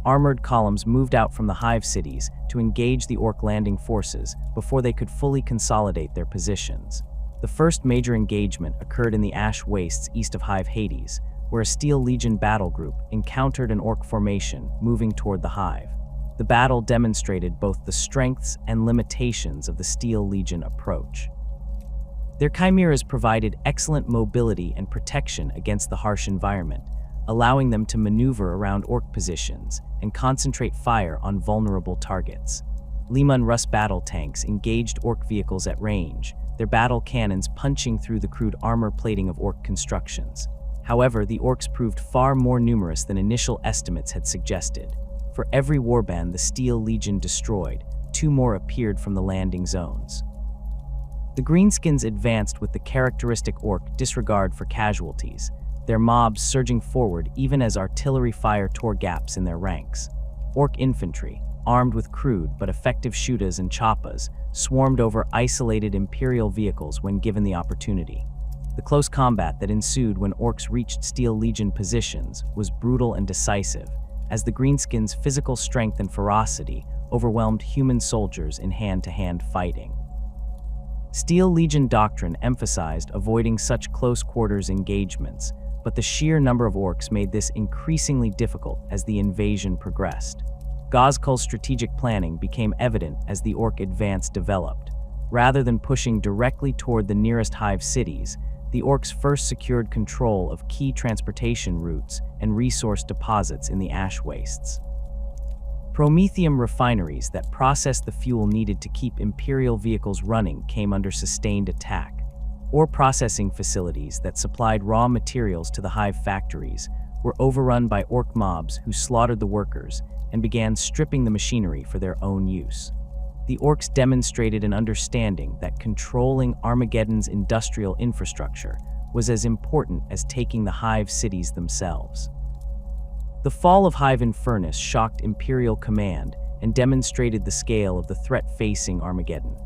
Armored columns moved out from the hive cities to engage the Orc landing forces before they could fully consolidate their positions. The first major engagement occurred in the ash wastes east of Hive Hades, where a Steel Legion battle group encountered an Orc formation moving toward the hive. The battle demonstrated both the strengths and limitations of the Steel Legion approach. Their chimeras provided excellent mobility and protection against the harsh environment, allowing them to maneuver around Orc positions and concentrate fire on vulnerable targets. Leman Russ battle tanks engaged Orc vehicles at range, their battle cannons punching through the crude armor plating of Orc constructions. However, the Orcs proved far more numerous than initial estimates had suggested. For every warband the Steel Legion destroyed, 2 more appeared from the landing zones. The Greenskins advanced with the characteristic Orc disregard for casualties, their mobs surging forward even as artillery fire tore gaps in their ranks. Orc infantry, armed with crude but effective shooters and choppas, swarmed over isolated Imperial vehicles when given the opportunity. The close combat that ensued when Orcs reached Steel Legion positions was brutal and decisive, as the Greenskins' physical strength and ferocity overwhelmed human soldiers in hand-to-hand fighting. Steel Legion doctrine emphasized avoiding such close-quarters engagements, but the sheer number of Orcs made this increasingly difficult as the invasion progressed. Ghazghkull's strategic planning became evident as the Orc advance developed. Rather than pushing directly toward the nearest hive cities, the Orcs first secured control of key transportation routes and resource deposits in the ash wastes. Promethium refineries that processed the fuel needed to keep Imperial vehicles running came under sustained attack. Ore processing facilities that supplied raw materials to the hive factories were overrun by Orc mobs who slaughtered the workers and began stripping the machinery for their own use. The Orcs demonstrated an understanding that controlling Armageddon's industrial infrastructure was as important as taking the hive cities themselves. The fall of Hive Infernus shocked Imperial command and demonstrated the scale of the threat facing Armageddon.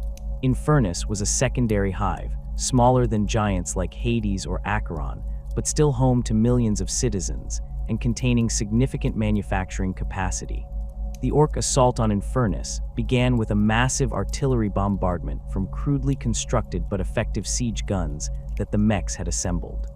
Infernus was a secondary hive, smaller than giants like Hades or Acheron, but still home to millions of citizens and containing significant manufacturing capacity. The Orc assault on Infernus began with a massive artillery bombardment from crudely constructed but effective siege guns that the mechs had assembled.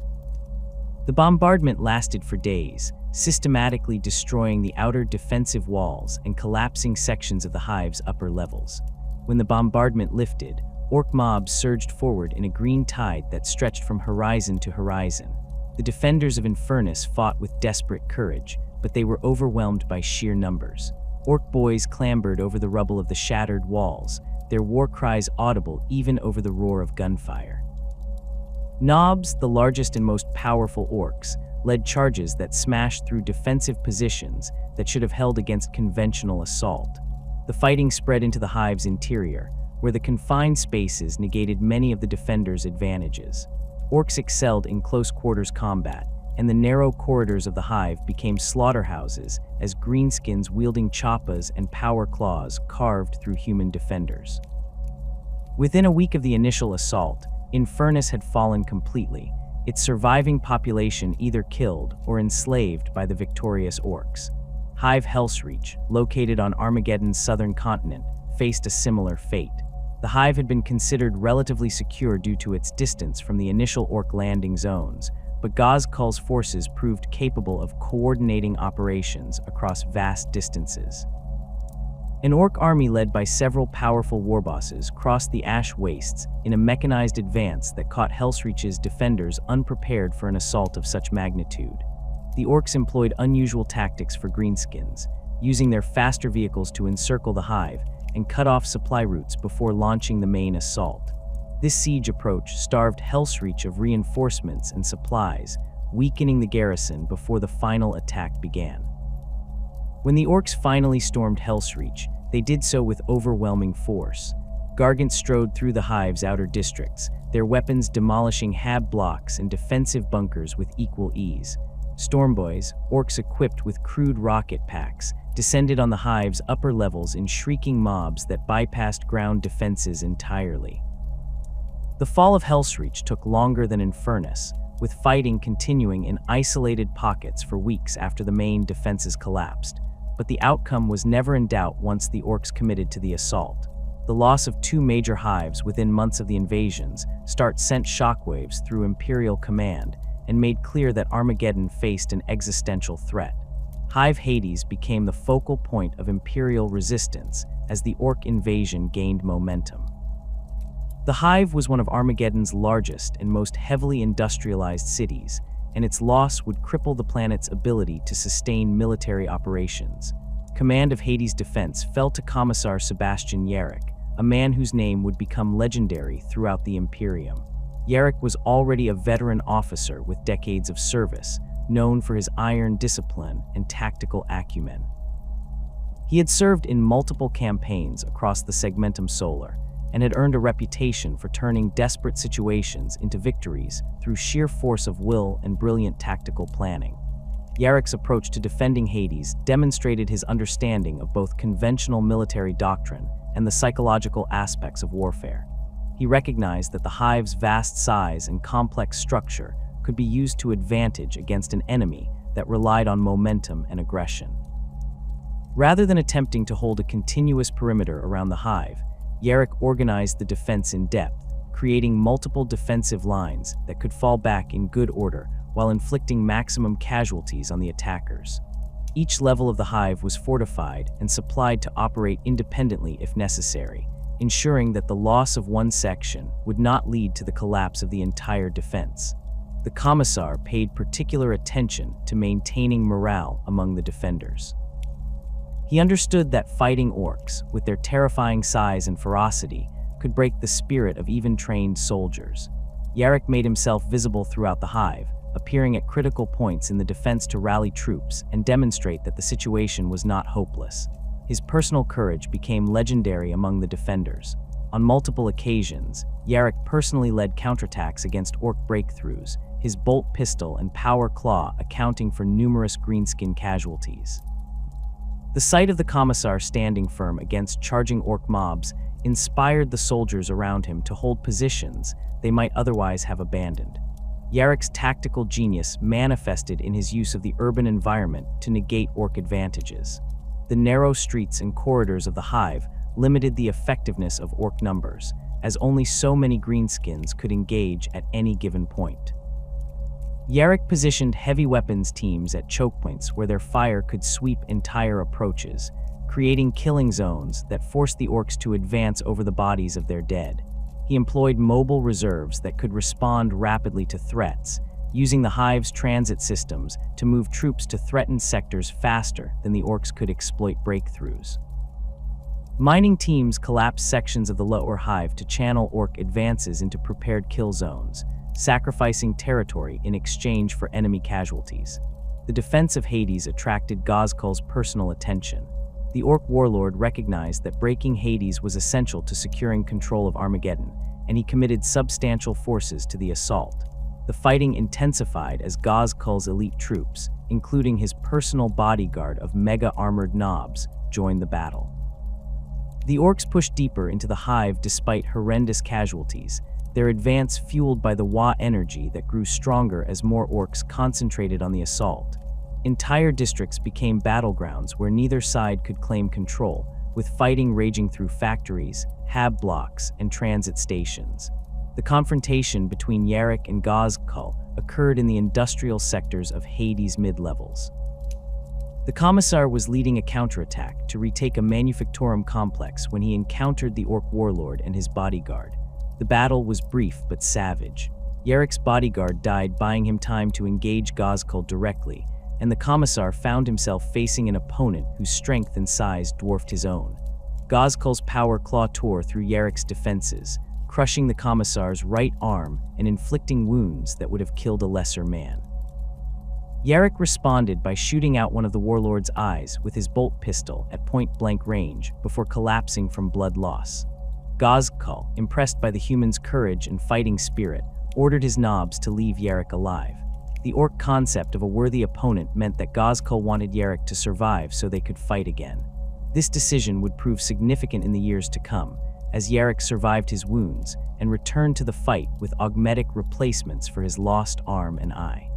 The bombardment lasted for days, systematically destroying the outer defensive walls and collapsing sections of the hive's upper levels. When the bombardment lifted, Orc mobs surged forward in a green tide that stretched from horizon to horizon. The defenders of Infernus fought with desperate courage, but they were overwhelmed by sheer numbers. Orc boys clambered over the rubble of the shattered walls, their war cries audible even over the roar of gunfire. Knobs, the largest and most powerful orcs, led charges that smashed through defensive positions that should have held against conventional assault. The fighting spread into the hive's interior, where the confined spaces negated many of the defenders' advantages. Orcs excelled in close-quarters combat, and the narrow corridors of the hive became slaughterhouses as greenskins wielding choppas and power claws carved through human defenders. Within a week of the initial assault, Infernus had fallen completely, its surviving population either killed or enslaved by the victorious orcs. Hive Hellsreach, located on Armageddon's southern continent, faced a similar fate. The hive had been considered relatively secure due to its distance from the initial orc landing zones, but Ghazghkull's forces proved capable of coordinating operations across vast distances. An orc army led by several powerful warbosses crossed the ash wastes in a mechanized advance that caught Hellsreach's defenders unprepared for an assault of such magnitude. The orcs employed unusual tactics for greenskins, using their faster vehicles to encircle the hive and cut off supply routes before launching the main assault. This siege approach starved Hellsreach of reinforcements and supplies, weakening the garrison before the final attack began. When the orcs finally stormed Hellsreach, they did so with overwhelming force. Gargants strode through the hive's outer districts, their weapons demolishing hab blocks and defensive bunkers with equal ease. Stormboys, orcs equipped with crude rocket packs, descended on the hive's upper levels in shrieking mobs that bypassed ground defenses entirely. The fall of Hellsreach took longer than Infernus, with fighting continuing in isolated pockets for weeks after the main defenses collapsed. But the outcome was never in doubt once the orcs committed to the assault. The loss of two major hives within months of the invasions sent shockwaves through Imperial command and made clear that Armageddon faced an existential threat. Hive Hades became the focal point of Imperial resistance as the orc invasion gained momentum. The hive was one of Armageddon's largest and most heavily industrialized cities, and its loss would cripple the planet's ability to sustain military operations. Command of Hades' defense fell to Commissar Yarrick, a man whose name would become legendary throughout the Imperium. Yarrick was already a veteran officer with decades of service, known for his iron discipline and tactical acumen. He had served in multiple campaigns across the Segmentum Solar, and had earned a reputation for turning desperate situations into victories through sheer force of will and brilliant tactical planning. Yarrick's approach to defending Hades demonstrated his understanding of both conventional military doctrine and the psychological aspects of warfare. He recognized that the hive's vast size and complex structure could be used to advantage against an enemy that relied on momentum and aggression. Rather than attempting to hold a continuous perimeter around the hive, Yarrick organized the defense in depth, creating multiple defensive lines that could fall back in good order while inflicting maximum casualties on the attackers. Each level of the hive was fortified and supplied to operate independently if necessary, ensuring that the loss of one section would not lead to the collapse of the entire defense. The Commissar paid particular attention to maintaining morale among the defenders. He understood that fighting orcs, with their terrifying size and ferocity, could break the spirit of even trained soldiers. Yarrick made himself visible throughout the hive, appearing at critical points in the defense to rally troops and demonstrate that the situation was not hopeless. His personal courage became legendary among the defenders. On multiple occasions, Yarrick personally led counterattacks against orc breakthroughs, his bolt pistol and power claw accounting for numerous greenskin casualties. The sight of the Commissar standing firm against charging orc mobs inspired the soldiers around him to hold positions they might otherwise have abandoned. Yarrick's tactical genius manifested in his use of the urban environment to negate orc advantages. The narrow streets and corridors of the hive limited the effectiveness of orc numbers, as only so many greenskins could engage at any given point. Yarrick positioned heavy weapons teams at choke points where their fire could sweep entire approaches, creating killing zones that forced the orcs to advance over the bodies of their dead. He He employed mobile reserves that could respond rapidly to threats, using the hive's transit systems to move troops to threatened sectors faster than the orcs could exploit breakthroughs. Mining teams collapsed sections of the lower hive to channel orc advances into prepared kill zones, sacrificing territory in exchange for enemy casualties. The defense of Hades attracted Ghazghkull's personal attention. The orc warlord recognized that breaking Hades was essential to securing control of Armageddon, and he committed substantial forces to the assault. The fighting intensified as Ghazghkull's elite troops, including his personal bodyguard of mega-armored knobs, joined the battle. The orcs pushed deeper into the hive despite horrendous casualties, their advance fueled by the Wa energy that grew stronger as more orcs concentrated on the assault. Entire districts became battlegrounds where neither side could claim control, with fighting raging through factories, hab blocks, and transit stations. The confrontation between Yarrick and Ghazghkull occurred in the industrial sectors of Hades' mid-levels. The Commissar was leading a counterattack to retake a manufactorum complex when he encountered the orc warlord and his bodyguard. The battle was brief but savage. Yarrick's bodyguard died, buying him time to engage Ghazghkull directly, and the Commissar found himself facing an opponent whose strength and size dwarfed his own. Ghazghkull's power claw tore through Yarrick's defenses, crushing the Commissar's right arm and inflicting wounds that would have killed a lesser man. Yarrick responded by shooting out one of the warlord's eyes with his bolt pistol at point-blank range before collapsing from blood loss. Ghazghkull, impressed by the human's courage and fighting spirit, ordered his knobs to leave Yarrick alive. The orc concept of a worthy opponent meant that Ghazghkull wanted Yarrick to survive so they could fight again. This decision would prove significant in the years to come, as Yarrick survived his wounds and returned to the fight with augmetic replacements for his lost arm and eye.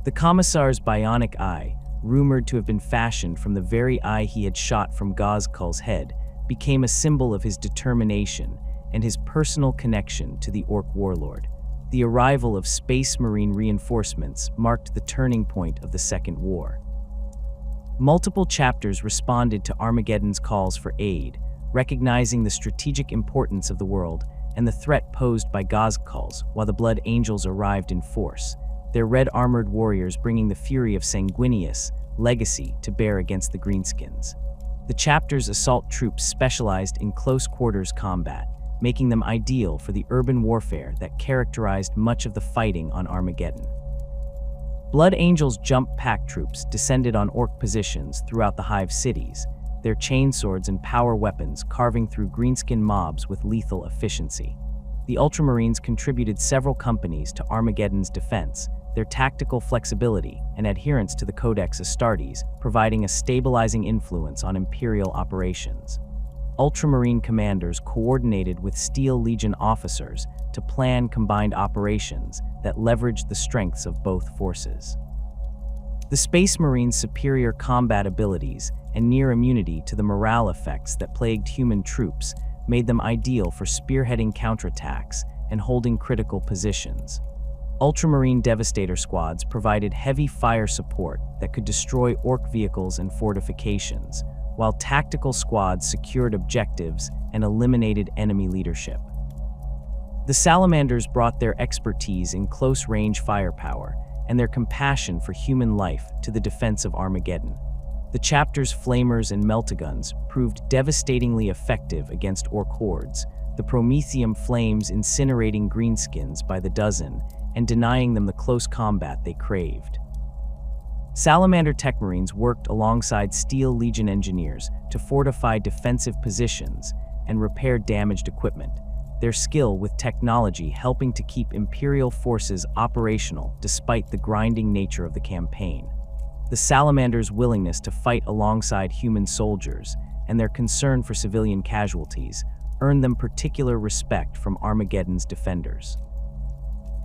The Commissar's bionic eye, rumored to have been fashioned from the very eye he had shot from Ghazghkull's head, became a symbol of his determination and his personal connection to the orc warlord. The arrival of Space Marine reinforcements marked the turning point of the Second War. Multiple chapters responded to Armageddon's calls for aid, recognizing the strategic importance of the world and the threat posed by Ghazghkulls, while the Blood Angels arrived in force, their red-armored warriors bringing the fury of Sanguinius' legacy to bear against the Greenskins. The chapter's assault troops specialized in close-quarters combat, making them ideal for the urban warfare that characterized much of the fighting on Armageddon. Blood Angels' jump pack troops descended on orc positions throughout the hive cities, their chainswords and power weapons carving through greenskin mobs with lethal efficiency. The Ultramarines contributed several companies to Armageddon's defense, their tactical flexibility and adherence to the Codex Astartes providing a stabilizing influence on Imperial operations. Ultramarine commanders coordinated with Steel Legion officers to plan combined operations that leveraged the strengths of both forces. The Space Marines' superior combat abilities and near immunity to the morale effects that plagued human troops made them ideal for spearheading counterattacks and holding critical positions. Ultramarine Devastator squads provided heavy fire support that could destroy orc vehicles and fortifications, while tactical squads secured objectives and eliminated enemy leadership. The Salamanders brought their expertise in close-range firepower and their compassion for human life to the defense of Armageddon. The chapter's flamers and meltaguns proved devastatingly effective against orc hordes, the Prometheum flames incinerating greenskins by the dozen and denying them the close combat they craved. Salamander Tech Marines worked alongside Steel Legion engineers to fortify defensive positions and repair damaged equipment, their skill with technology helping to keep Imperial forces operational despite the grinding nature of the campaign. The Salamanders' willingness to fight alongside human soldiers and their concern for civilian casualties earned them particular respect from Armageddon's defenders.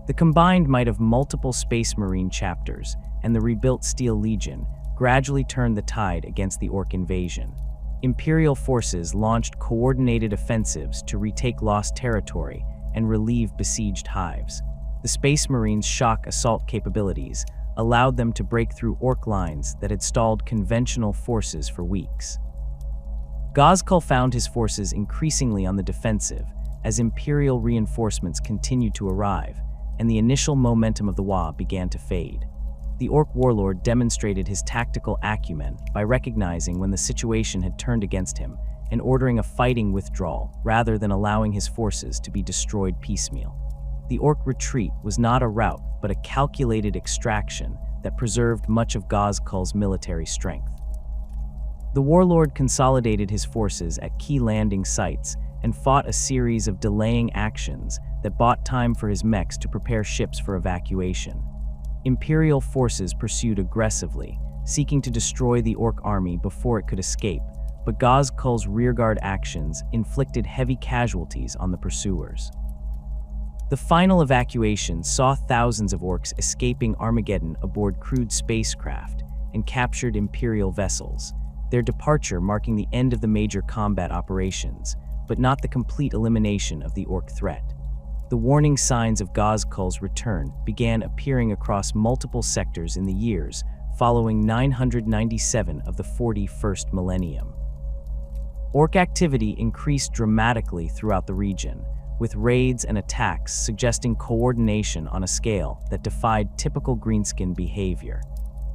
The combined might of multiple Space Marine chapters and the rebuilt Steel Legion gradually turned the tide against the orc invasion. Imperial forces launched coordinated offensives to retake lost territory and relieve besieged hives. The Space Marines' shock assault capabilities allowed them to break through orc lines that had stalled conventional forces for weeks. Ghazghkull found his forces increasingly on the defensive as Imperial reinforcements continued to arrive, and the initial momentum of the war began to fade. The Orc warlord demonstrated his tactical acumen by recognizing when the situation had turned against him and ordering a fighting withdrawal rather than allowing his forces to be destroyed piecemeal. The Orc retreat was not a rout, but a calculated extraction that preserved much of Ghazghkull's military strength. The warlord consolidated his forces at key landing sites and fought a series of delaying actions that bought time for his mechs to prepare ships for evacuation. Imperial forces pursued aggressively, seeking to destroy the Orc army before it could escape, but Ghazghkull's rearguard actions inflicted heavy casualties on the pursuers. The final evacuation saw thousands of Orcs escaping Armageddon aboard crewed spacecraft and captured Imperial vessels, their departure marking the end of the major combat operations, but not the complete elimination of the Orc threat. The warning signs of Ghazghkull's return began appearing across multiple sectors in the years following 997 of the 41st millennium. Orc activity increased dramatically throughout the region, with raids and attacks suggesting coordination on a scale that defied typical greenskin behavior.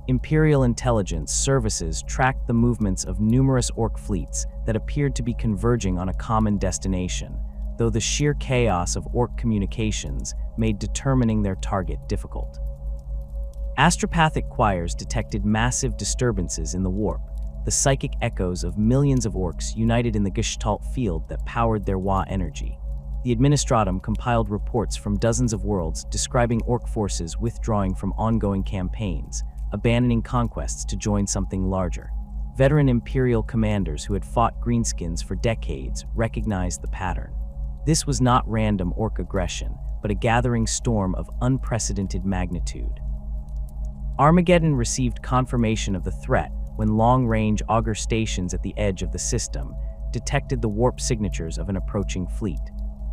Imperial intelligence services tracked the movements of numerous Orc fleets that appeared to be converging on a common destination, though the sheer chaos of Orc communications made determining their target difficult. Astropathic choirs detected massive disturbances in the warp, the psychic echoes of millions of Orcs united in the Gestalt field that powered their Wa energy. The Administratum compiled reports from dozens of worlds describing Orc forces withdrawing from ongoing campaigns, abandoning conquests to join something larger. Veteran Imperial commanders who had fought greenskins for decades recognized the pattern. This was not random Orc aggression, but a gathering storm of unprecedented magnitude. Armageddon received confirmation of the threat when long-range auger stations at the edge of the system detected the warp signatures of an approaching fleet.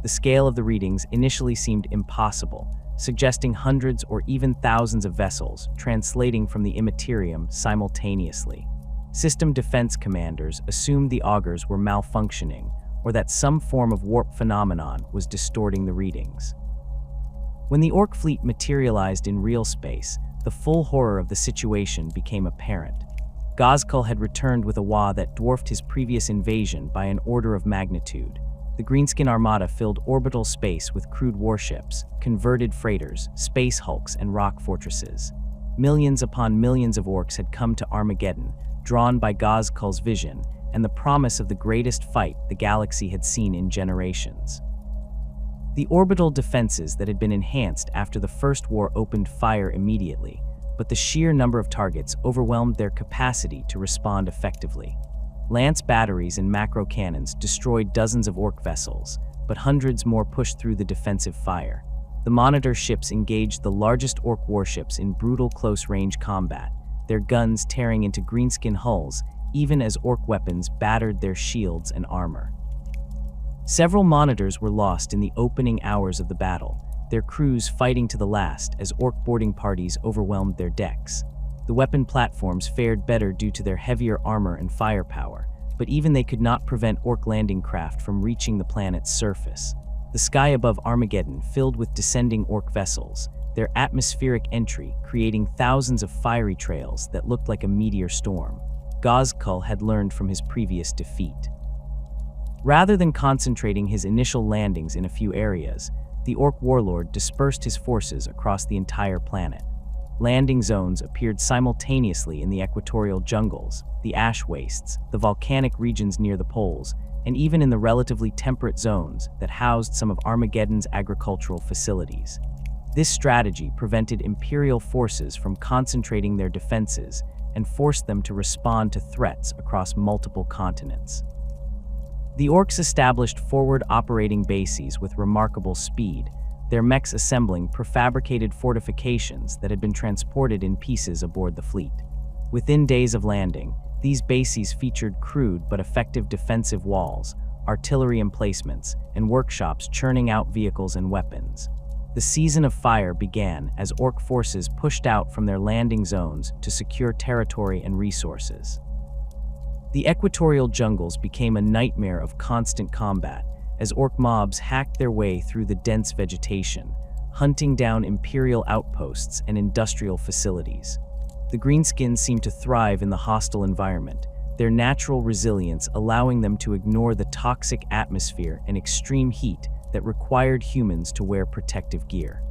The scale of the readings initially seemed impossible, suggesting hundreds or even thousands of vessels translating from the Imperium simultaneously. System defense commanders assumed the augers were malfunctioning or that some form of warp phenomenon was distorting the readings. When the Orc fleet materialized in real space, the full horror of the situation became apparent. Ghazghkull had returned with a Wa that dwarfed his previous invasion by an order of magnitude. The Greenskin Armada filled orbital space with crewed warships, converted freighters, space hulks, and rock fortresses. Millions upon millions of Orcs had come to Armageddon, drawn by Ghazghkull's vision and the promise of the greatest fight the galaxy had seen in generations. The orbital defenses that had been enhanced after the First War opened fire immediately, but the sheer number of targets overwhelmed their capacity to respond effectively. Lance batteries and macro cannons destroyed dozens of Orc vessels, but hundreds more pushed through the defensive fire. The Monitor ships engaged the largest Orc warships in brutal close-range combat, their guns tearing into greenskin hulls even as Orc weapons battered their shields and armor. Several Monitors were lost in the opening hours of the battle, their crews fighting to the last as Orc boarding parties overwhelmed their decks. The weapon platforms fared better due to their heavier armor and firepower, but even they could not prevent Orc landing craft from reaching the planet's surface. The sky above Armageddon filled with descending Orc vessels, their atmospheric entry creating thousands of fiery trails that looked like a meteor storm. Ghazghkull had learned from his previous defeat. Rather than concentrating his initial landings in a few areas, the Orc warlord dispersed his forces across the entire planet. Landing zones appeared simultaneously in the equatorial jungles, the ash wastes, the volcanic regions near the poles, and even in the relatively temperate zones that housed some of Armageddon's agricultural facilities. This strategy prevented Imperial forces from concentrating their defenses and forced them to respond to threats across multiple continents. The Orcs established forward operating bases with remarkable speed, their mechs assembling prefabricated fortifications that had been transported in pieces aboard the fleet. Within days of landing, these bases featured crude but effective defensive walls, artillery emplacements, and workshops churning out vehicles and weapons. The season of fire began as Orc forces pushed out from their landing zones to secure territory and resources. The equatorial jungles became a nightmare of constant combat as orc mobs hacked their way through the dense vegetation, hunting down Imperial outposts and industrial facilities. The greenskins seemed to thrive in the hostile environment, their natural resilience allowing them to ignore the toxic atmosphere and extreme heat that required humans to wear protective gear.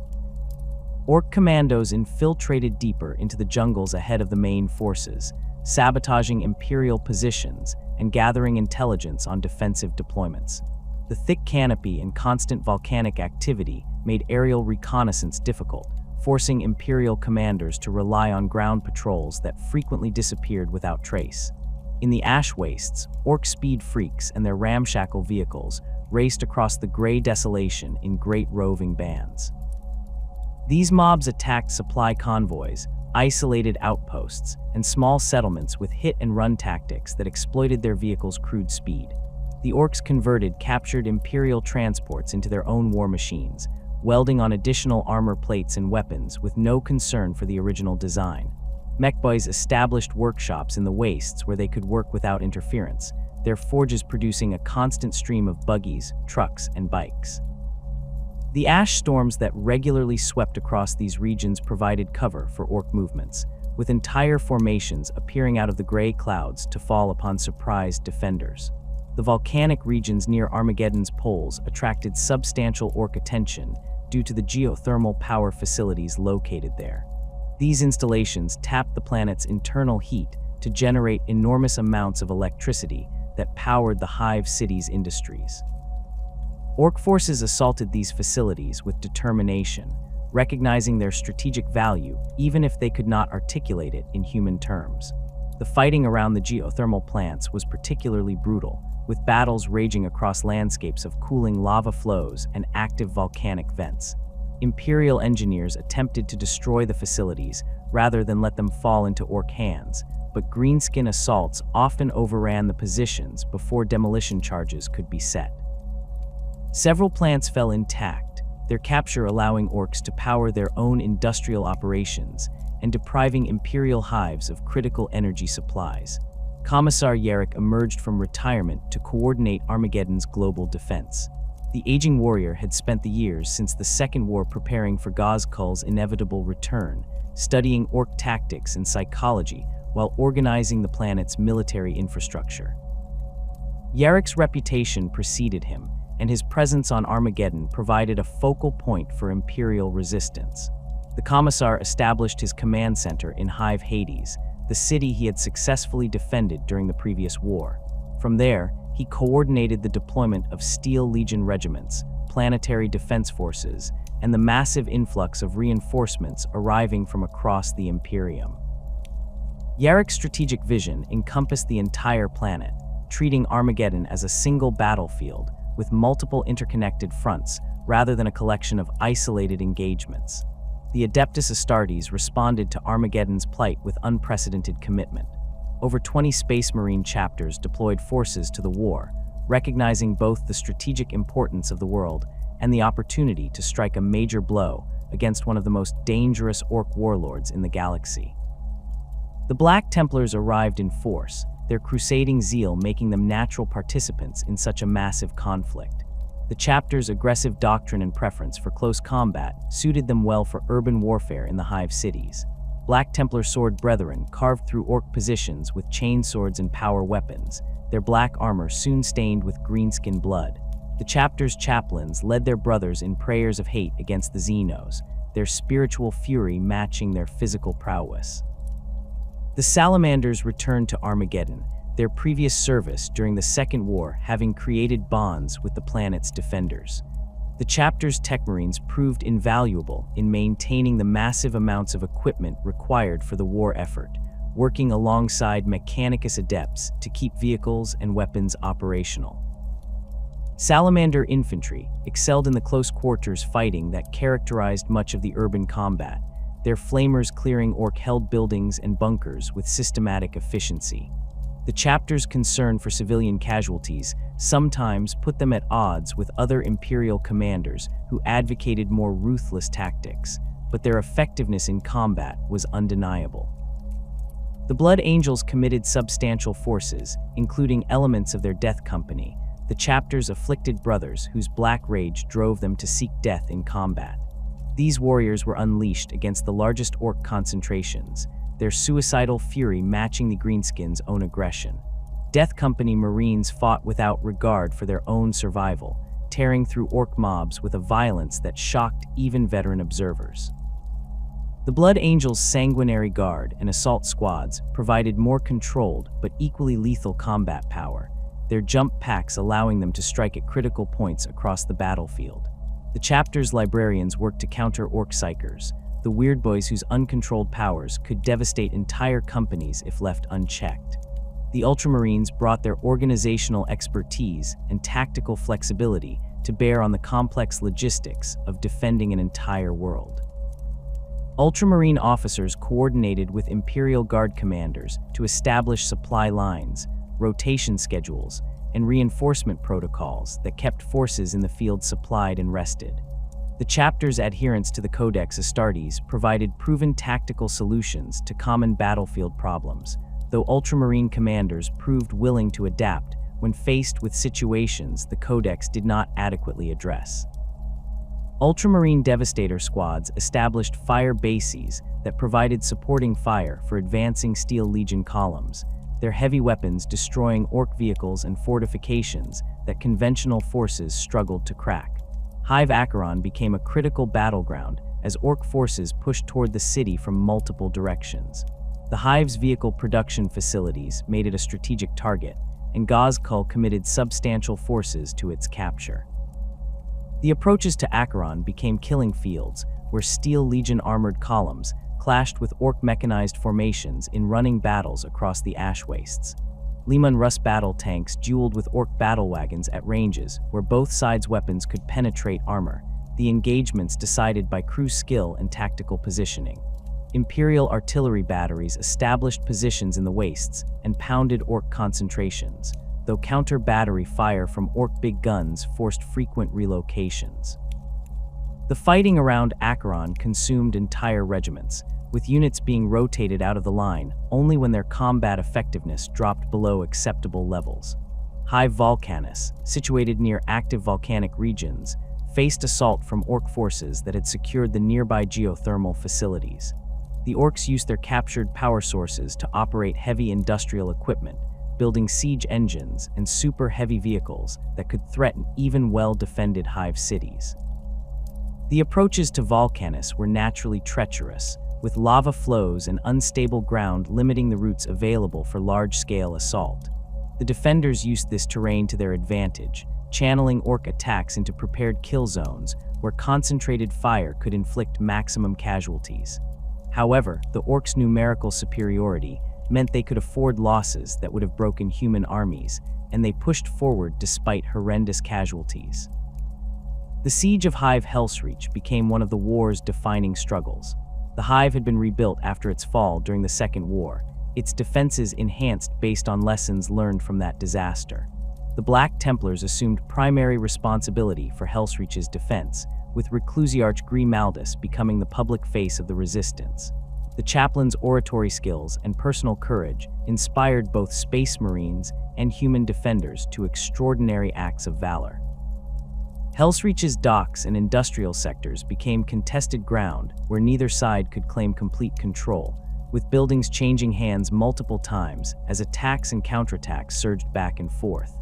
Orc commandos infiltrated deeper into the jungles ahead of the main forces, sabotaging Imperial positions and gathering intelligence on defensive deployments. The thick canopy and constant volcanic activity made aerial reconnaissance difficult, forcing Imperial commanders to rely on ground patrols that frequently disappeared without trace. In the ash wastes, orc speed freaks and their ramshackle vehicles raced across the gray desolation in great roving bands. These mobs attacked supply convoys, isolated outposts, and small settlements with hit-and-run tactics that exploited their vehicles' crude speed. The orcs converted captured Imperial transports into their own war machines, welding on additional armor plates and weapons with no concern for the original design. Mechboys established workshops in the wastes where they could work without interference, their forges producing a constant stream of buggies, trucks, and bikes. The ash storms that regularly swept across these regions provided cover for orc movements, with entire formations appearing out of the gray clouds to fall upon surprised defenders. The volcanic regions near Armageddon's poles attracted substantial orc attention due to the geothermal power facilities located there. These installations tapped the planet's internal heat to generate enormous amounts of electricity that powered the hive city's industries. Orc forces assaulted these facilities with determination, recognizing their strategic value even if they could not articulate it in human terms. The fighting around the geothermal plants was particularly brutal, with battles raging across landscapes of cooling lava flows and active volcanic vents. Imperial engineers attempted to destroy the facilities rather than let them fall into orc hands, but greenskin assaults often overran the positions before demolition charges could be set. Several plants fell intact, their capture allowing orcs to power their own industrial operations and depriving Imperial hives of critical energy supplies. Commissar Yarrick emerged from retirement to coordinate Armageddon's global defense. The aging warrior had spent the years since the Second War preparing for Ghazghkull's inevitable return, studying orc tactics and psychology while organizing the planet's military infrastructure. Yarrick's reputation preceded him, and his presence on Armageddon provided a focal point for Imperial resistance. The Commissar established his command center in Hive Hades, the city he had successfully defended during the previous war. From there, he coordinated the deployment of Steel Legion regiments, planetary defense forces, and the massive influx of reinforcements arriving from across the Imperium. Yarrick's strategic vision encompassed the entire planet, treating Armageddon as a single battlefield with multiple interconnected fronts rather than a collection of isolated engagements. The Adeptus Astartes responded to Armageddon's plight with unprecedented commitment. Over 20 Space Marine chapters deployed forces to the war, recognizing both the strategic importance of the world and the opportunity to strike a major blow against one of the most dangerous orc warlords in the galaxy. The Black Templars arrived in force, their crusading zeal making them natural participants in such a massive conflict. The chapter's aggressive doctrine and preference for close combat suited them well for urban warfare in the hive cities. Black Templar sword brethren carved through orc positions with chainswords and power weapons, their black armor soon stained with greenskin blood. The chapter's chaplains led their brothers in prayers of hate against the Xenos, their spiritual fury matching their physical prowess. The Salamanders returned to Armageddon, their previous service during the Second War having created bonds with the planet's defenders. The chapter's tech marines proved invaluable in maintaining the massive amounts of equipment required for the war effort, working alongside Mechanicus adepts to keep vehicles and weapons operational. Salamander infantry excelled in the close quarters fighting that characterized much of the urban combat, their flamers clearing orc-held buildings and bunkers with systematic efficiency. The chapter's concern for civilian casualties sometimes put them at odds with other Imperial commanders who advocated more ruthless tactics, but their effectiveness in combat was undeniable. The Blood Angels committed substantial forces, including elements of their Death Company, the chapter's afflicted brothers whose black rage drove them to seek death in combat. These warriors were unleashed against the largest orc concentrations, their suicidal fury matching the greenskins' own aggression. Death Company Marines fought without regard for their own survival, tearing through orc mobs with a violence that shocked even veteran observers. The Blood Angels' sanguinary guard and assault squads provided more controlled but equally lethal combat power, their jump packs allowing them to strike at critical points across the battlefield. The chapter's librarians worked to counter orc psychers, the weird boys whose uncontrolled powers could devastate entire companies if left unchecked. The Ultramarines brought their organizational expertise and tactical flexibility to bear on the complex logistics of defending an entire world. Ultramarine officers coordinated with Imperial Guard commanders to establish supply lines, rotation schedules, and reinforcement protocols that kept forces in the field supplied and rested. The chapter's adherence to the Codex Astartes provided proven tactical solutions to common battlefield problems, though Ultramarine commanders proved willing to adapt when faced with situations the Codex did not adequately address. Ultramarine Devastator squads established fire bases that provided supporting fire for advancing Steel Legion columns, their heavy weapons destroying orc vehicles and fortifications that conventional forces struggled to crack. Hive Acheron became a critical battleground as orc forces pushed toward the city from multiple directions. The Hive's vehicle production facilities made it a strategic target, and Ghazghkull committed substantial forces to its capture. The approaches to Acheron became killing fields, where Steel Legion armored columns clashed with orc mechanized formations in running battles across the ash wastes. Leman Russ battle tanks dueled with orc battle wagons at ranges where both sides' weapons could penetrate armor, the engagements decided by crew skill and tactical positioning. Imperial artillery batteries established positions in the wastes and pounded orc concentrations, though counter-battery fire from orc big guns forced frequent relocations. The fighting around Acheron consumed entire regiments, with units being rotated out of the line only when their combat effectiveness dropped below acceptable levels. Hive Volcanus, situated near active volcanic regions, faced assault from orc forces that had secured the nearby geothermal facilities. The orcs used their captured power sources to operate heavy industrial equipment, building siege engines and super heavy vehicles that could threaten even well-defended Hive cities. The approaches to Volcanus were naturally treacherous, with lava flows and unstable ground limiting the routes available for large-scale assault. The defenders used this terrain to their advantage, channeling orc attacks into prepared kill zones where concentrated fire could inflict maximum casualties. However, the orcs' numerical superiority meant they could afford losses that would have broken human armies, and they pushed forward despite horrendous casualties. The siege of Hive Hellsreach became one of the war's defining struggles. The Hive had been rebuilt after its fall during the Second War, its defenses enhanced based on lessons learned from that disaster. The Black Templars assumed primary responsibility for Hellsreach's defense, with Reclusiarch Grimaldus becoming the public face of the resistance. The chaplain's oratory skills and personal courage inspired both Space Marines and human defenders to extraordinary acts of valor. Hellsreach's docks and industrial sectors became contested ground where neither side could claim complete control, with buildings changing hands multiple times as attacks and counterattacks surged back and forth.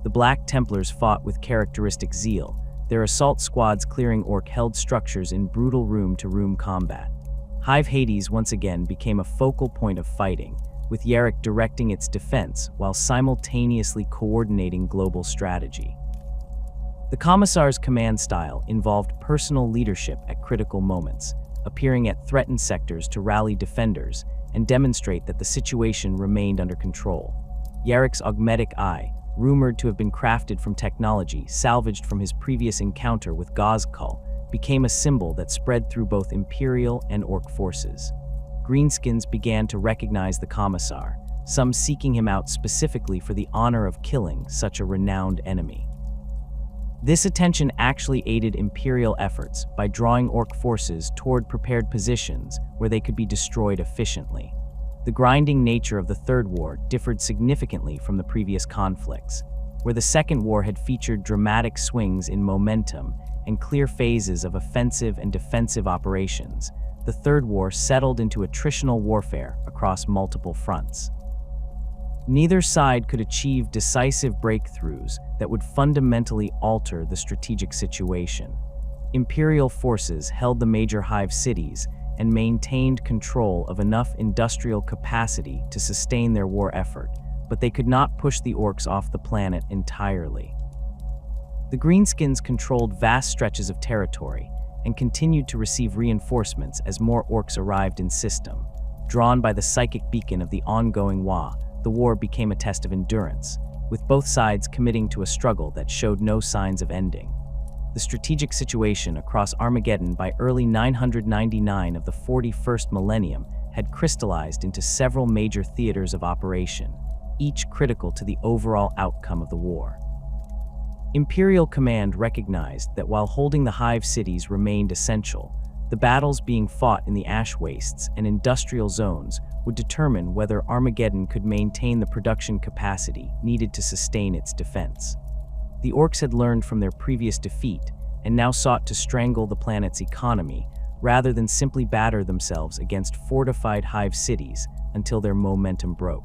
The Black Templars fought with characteristic zeal, their assault squads clearing orc-held structures in brutal room-to-room combat. Hive Hades once again became a focal point of fighting, with Yarrick directing its defense while simultaneously coordinating global strategy. The Commissar's command style involved personal leadership at critical moments, appearing at threatened sectors to rally defenders and demonstrate that the situation remained under control. Yarrick's augmetic eye, rumored to have been crafted from technology salvaged from his previous encounter with Ghazghkull, became a symbol that spread through both Imperial and Orc forces. Greenskins began to recognize the Commissar, some seeking him out specifically for the honor of killing such a renowned enemy. This attention actually aided Imperial efforts by drawing Orc forces toward prepared positions where they could be destroyed efficiently. The grinding nature of the Third War differed significantly from the previous conflicts. Where the Second War had featured dramatic swings in momentum and clear phases of offensive and defensive operations, the Third War settled into attritional warfare across multiple fronts. Neither side could achieve decisive breakthroughs that would fundamentally alter the strategic situation. Imperial forces held the major hive cities and maintained control of enough industrial capacity to sustain their war effort, but they could not push the orcs off the planet entirely. The Greenskins controlled vast stretches of territory and continued to receive reinforcements as more orcs arrived in system. Drawn by the psychic beacon of the ongoing the war became a test of endurance, with both sides committing to a struggle that showed no signs of ending. The strategic situation across Armageddon by early 999 of the 41st millennium had crystallized into several major theaters of operation, each critical to the overall outcome of the war. Imperial command recognized that while holding the hive cities remained essential, the battles being fought in the ash wastes and industrial zones would determine whether Armageddon could maintain the production capacity needed to sustain its defense. The orcs had learned from their previous defeat and now sought to strangle the planet's economy rather than simply batter themselves against fortified hive cities until their momentum broke.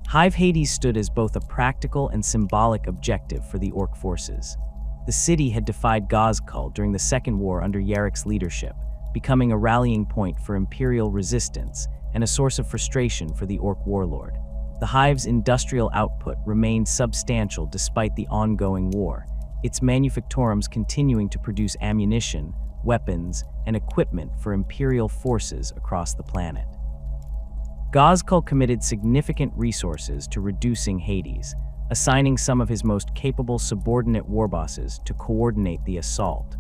Hive Hades stood as both a practical and symbolic objective for the orc forces. The city had defied Ghazghkull during the Second War under Yarrick's leadership, becoming a rallying point for Imperial resistance and a source of frustration for the orc warlord. The hive's industrial output remained substantial despite the ongoing war, its manufactorums continuing to produce ammunition, weapons, and equipment for Imperial forces across the planet. Ghazghkull committed significant resources to reducing Hades, assigning some of his most capable subordinate warbosses to coordinate the assault.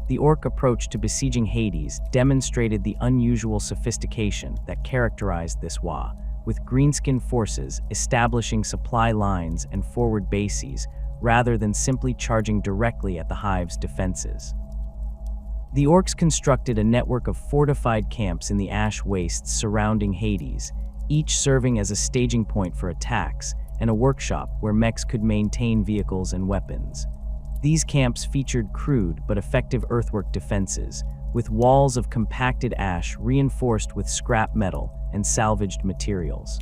The orc approach to besieging Hades demonstrated the unusual sophistication that characterized this war, with greenskin forces establishing supply lines and forward bases rather than simply charging directly at the hive's defenses. The orcs constructed a network of fortified camps in the ash wastes surrounding Hades, each serving as a staging point for attacks and a workshop where mechs could maintain vehicles and weapons. These camps featured crude but effective earthwork defenses, with walls of compacted ash reinforced with scrap metal and salvaged materials.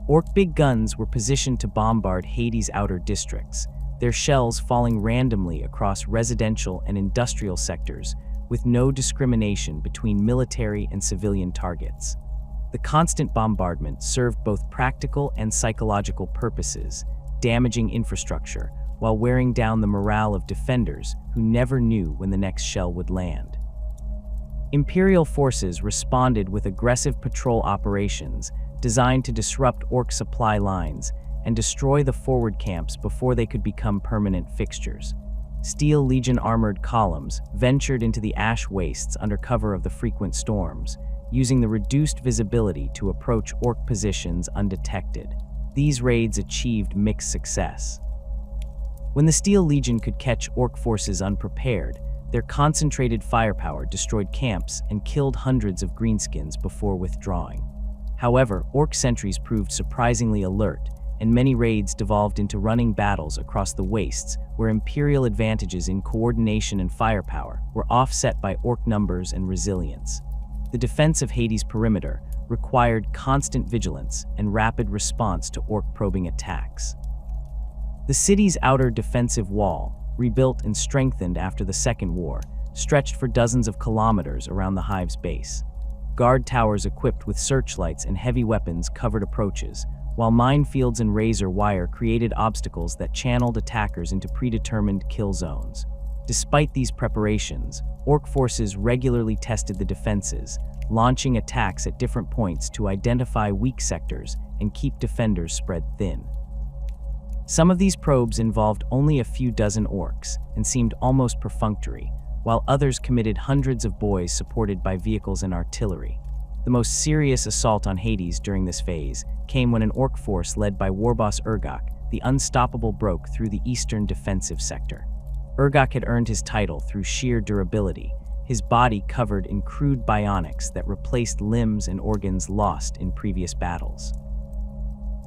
Orc big guns were positioned to bombard Hades' outer districts, their shells falling randomly across residential and industrial sectors, with no discrimination between military and civilian targets. The constant bombardment served both practical and psychological purposes, damaging infrastructure while wearing down the morale of defenders who never knew when the next shell would land. Imperial forces responded with aggressive patrol operations designed to disrupt orc supply lines and destroy the forward camps before they could become permanent fixtures. Steel Legion armored columns ventured into the ash wastes under cover of the frequent storms, using the reduced visibility to approach orc positions undetected. These raids achieved mixed success. When the Steel Legion could catch orc forces unprepared, their concentrated firepower destroyed camps and killed hundreds of greenskins before withdrawing. However, orc sentries proved surprisingly alert, and many raids devolved into running battles across the wastes, where Imperial advantages in coordination and firepower were offset by orc numbers and resilience. The defense of Hades' perimeter required constant vigilance and rapid response to orc probing attacks. The city's outer defensive wall, rebuilt and strengthened after the Second War, stretched for dozens of kilometers around the hive's base. Guard towers equipped with searchlights and heavy weapons covered approaches, while minefields and razor wire created obstacles that channeled attackers into predetermined kill zones. Despite these preparations, orc forces regularly tested the defenses, launching attacks at different points to identify weak sectors and keep defenders spread thin. Some of these probes involved only a few dozen orcs and seemed almost perfunctory, while others committed hundreds of boys supported by vehicles and artillery. The most serious assault on Hades during this phase came when an orc force led by warboss Urgok, the Unstoppable, broke through the eastern defensive sector. Urgok had earned his title through sheer durability, his body covered in crude bionics that replaced limbs and organs lost in previous battles.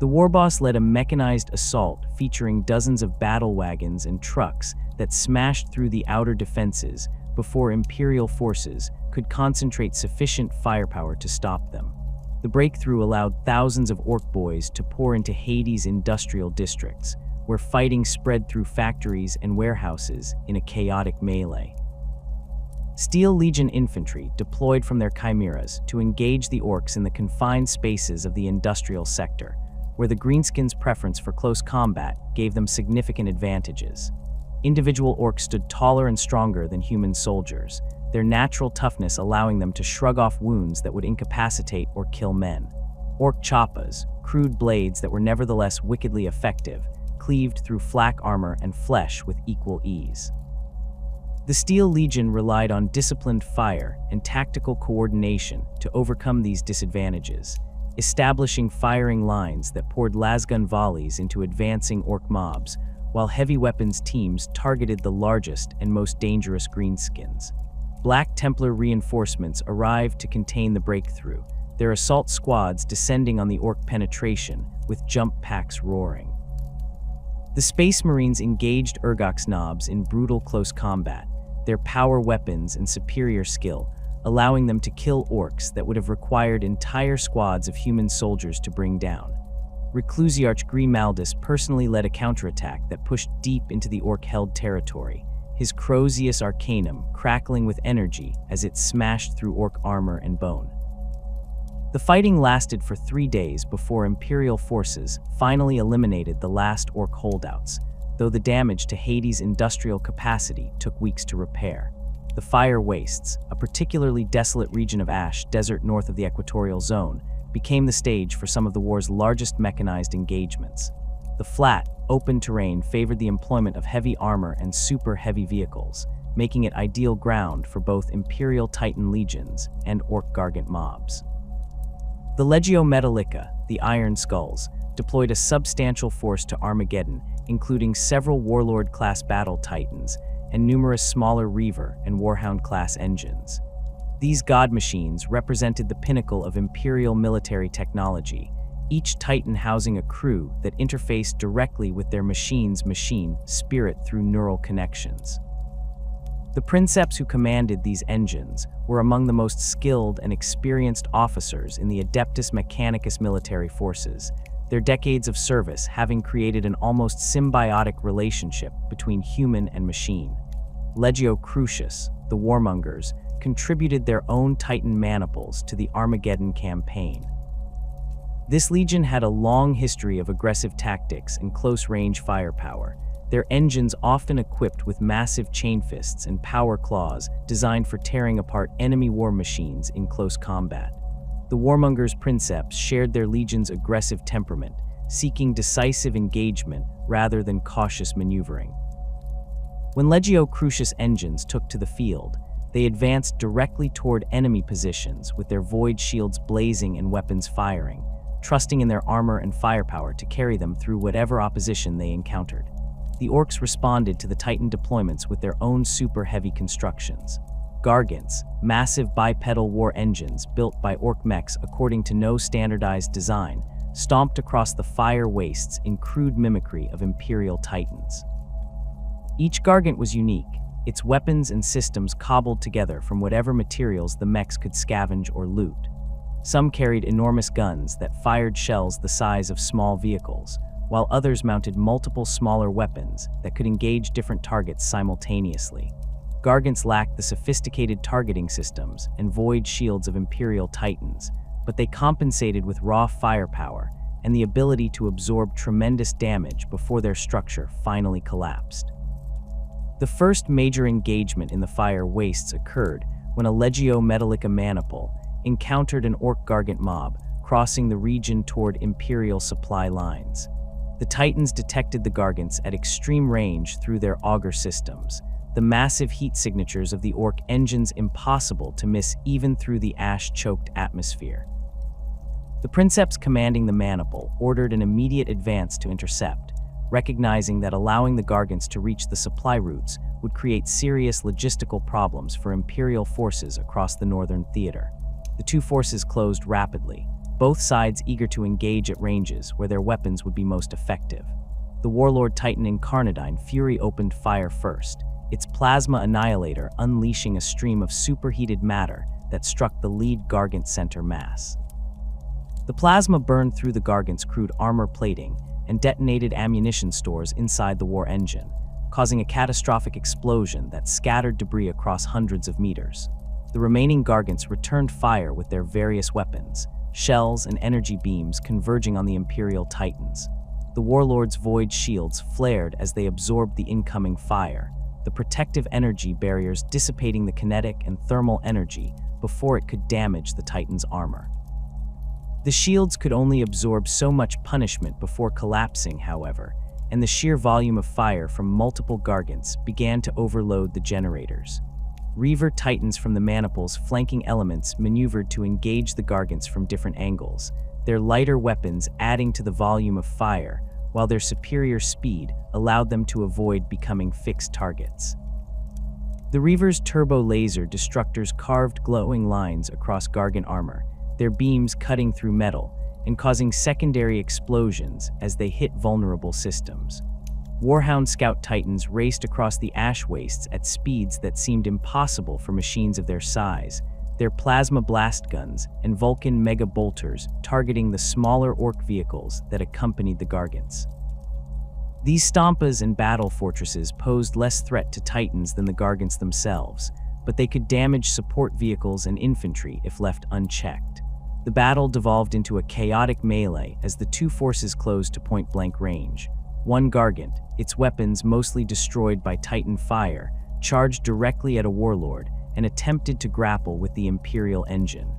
The warboss led a mechanized assault featuring dozens of battle wagons and trucks that smashed through the outer defenses before Imperial forces could concentrate sufficient firepower to stop them. The breakthrough allowed thousands of orc boys to pour into Hades' industrial districts, where fighting spread through factories and warehouses in a chaotic melee. Steel Legion infantry deployed from their chimeras to engage the orcs in the confined spaces of the industrial sector, where the greenskins' preference for close combat gave them significant advantages. Individual orcs stood taller and stronger than human soldiers, their natural toughness allowing them to shrug off wounds that would incapacitate or kill men. Orc choppas, crude blades that were nevertheless wickedly effective, cleaved through flak armor and flesh with equal ease. The Steel Legion relied on disciplined fire and tactical coordination to overcome these disadvantages, establishing firing lines that poured lasgun volleys into advancing orc mobs, while heavy weapons teams targeted the largest and most dangerous greenskins. Black Templar reinforcements arrived to contain the breakthrough, their assault squads descending on the orc penetration with jump packs roaring. The Space Marines engaged Urgok's knobs in brutal close combat, their power weapons and superior skill, allowing them to kill orcs that would have required entire squads of human soldiers to bring down. Reclusiarch Grimaldus personally led a counterattack that pushed deep into the orc-held territory, his Crozius Arcanum crackling with energy as it smashed through orc armor and bone. The fighting lasted for 3 days before Imperial forces finally eliminated the last orc holdouts, though the damage to Hades' industrial capacity took weeks to repair. The Fire Wastes, a particularly desolate region of ash desert north of the equatorial zone, became the stage for some of the war's largest mechanized engagements. The flat, open terrain favored the employment of heavy armor and super heavy vehicles, making it ideal ground for both Imperial Titan legions and orc gargant mobs. The Legio Metallica, the Iron Skulls, deployed a substantial force to Armageddon, including several Warlord-class battle titans and numerous smaller Reaver and Warhound-class engines. These god machines represented the pinnacle of Imperial military technology, each Titan housing a crew that interfaced directly with their machine's machine spirit through neural connections. The princeps who commanded these engines were among the most skilled and experienced officers in the Adeptus Mechanicus military forces, their decades of service having created an almost symbiotic relationship between human and machine. Legio Crucius, the Warmongers, contributed their own Titan maniples to the Armageddon campaign. This legion had a long history of aggressive tactics and close-range firepower, their engines often equipped with massive chain fists and power claws designed for tearing apart enemy war machines in close combat. The Warmongers' princeps shared their legion's aggressive temperament, seeking decisive engagement rather than cautious maneuvering. When Legio Crucius engines took to the field, they advanced directly toward enemy positions with their void shields blazing and weapons firing, trusting in their armor and firepower to carry them through whatever opposition they encountered. The orcs responded to the Titan deployments with their own super heavy constructions. Gargants, massive bipedal war engines built by orc mechs according to no standardized design, stomped across the fire wastes in crude mimicry of Imperial Titans. Each Gargant was unique, its weapons and systems cobbled together from whatever materials the mechs could scavenge or loot. Some carried enormous guns that fired shells the size of small vehicles, while others mounted multiple smaller weapons that could engage different targets simultaneously. Gargants lacked the sophisticated targeting systems and void shields of Imperial Titans, but they compensated with raw firepower and the ability to absorb tremendous damage before their structure finally collapsed. The first major engagement in the Fire Wastes occurred when a Legio Metallica maniple encountered an orc Gargant mob crossing the region toward Imperial supply lines. The Titans detected the Gargants at extreme range through their auger systems, the massive heat signatures of the orc engines impossible to miss even through the ash-choked atmosphere. The princeps commanding the maniple ordered an immediate advance to intercept, recognizing that allowing the Gargants to reach the supply routes would create serious logistical problems for Imperial forces across the northern theater. The two forces closed rapidly, both sides eager to engage at ranges where their weapons would be most effective. The warlord titan Incarnadine Fury opened fire first, its plasma annihilator unleashing a stream of superheated matter that struck the lead Gargant center mass. The plasma burned through the Gargant's crude armor plating and detonated ammunition stores inside the war engine, causing a catastrophic explosion that scattered debris across hundreds of meters. The remaining Gargants returned fire with their various weapons, shells and energy beams converging on the Imperial Titans. The warlord's void shields flared as they absorbed the incoming fire, the protective energy barriers dissipating the kinetic and thermal energy before it could damage the Titan's armor. The shields could only absorb so much punishment before collapsing, however, and the sheer volume of fire from multiple Gargants began to overload the generators. Reaver Titans from the Maniple's flanking elements maneuvered to engage the Gargants from different angles, their lighter weapons adding to the volume of fire, while their superior speed allowed them to avoid becoming fixed targets. The Reaver's turbo laser destructors carved glowing lines across Gargant armor, their beams cutting through metal and causing secondary explosions as they hit vulnerable systems. Warhound Scout Titans raced across the ash wastes at speeds that seemed impossible for machines of their size, their plasma blast guns and Vulcan mega bolters targeting the smaller orc vehicles that accompanied the Gargants. These Stompas and battle fortresses posed less threat to Titans than the Gargants themselves, but they could damage support vehicles and infantry if left unchecked. The battle devolved into a chaotic melee as the two forces closed to point-blank range. One Gargant, its weapons mostly destroyed by Titan fire, charged directly at a warlord and attempted to grapple with the Imperial engine.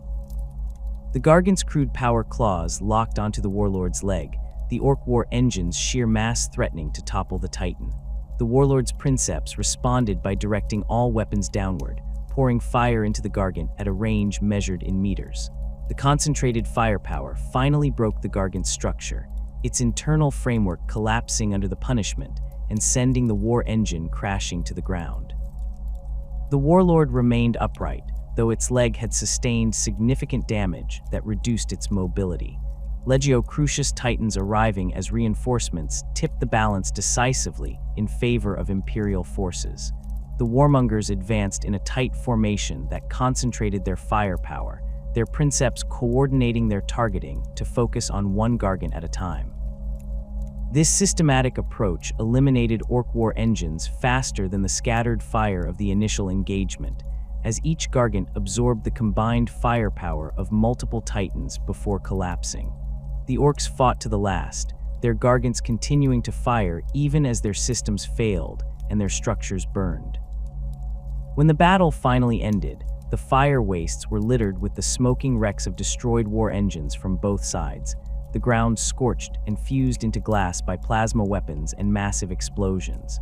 The Gargant's crude power claws locked onto the warlord's leg, the Orc war engine's sheer mass threatening to topple the Titan. The warlord's princeps responded by directing all weapons downward, pouring fire into the Gargant at a range measured in meters. The concentrated firepower finally broke the Gargant's structure, its internal framework collapsing under the punishment and sending the war engine crashing to the ground. The warlord remained upright, though its leg had sustained significant damage that reduced its mobility. Legio Crucius Titans arriving as reinforcements tipped the balance decisively in favor of Imperial forces. The warmongers advanced in a tight formation that concentrated their firepower, their princeps coordinating their targeting to focus on one Gargant at a time. This systematic approach eliminated Orc war engines faster than the scattered fire of the initial engagement, as each Gargant absorbed the combined firepower of multiple Titans before collapsing. The Orcs fought to the last, their Gargants continuing to fire even as their systems failed and their structures burned. When the battle finally ended, the fire wastes were littered with the smoking wrecks of destroyed war engines from both sides, the ground scorched and fused into glass by plasma weapons and massive explosions.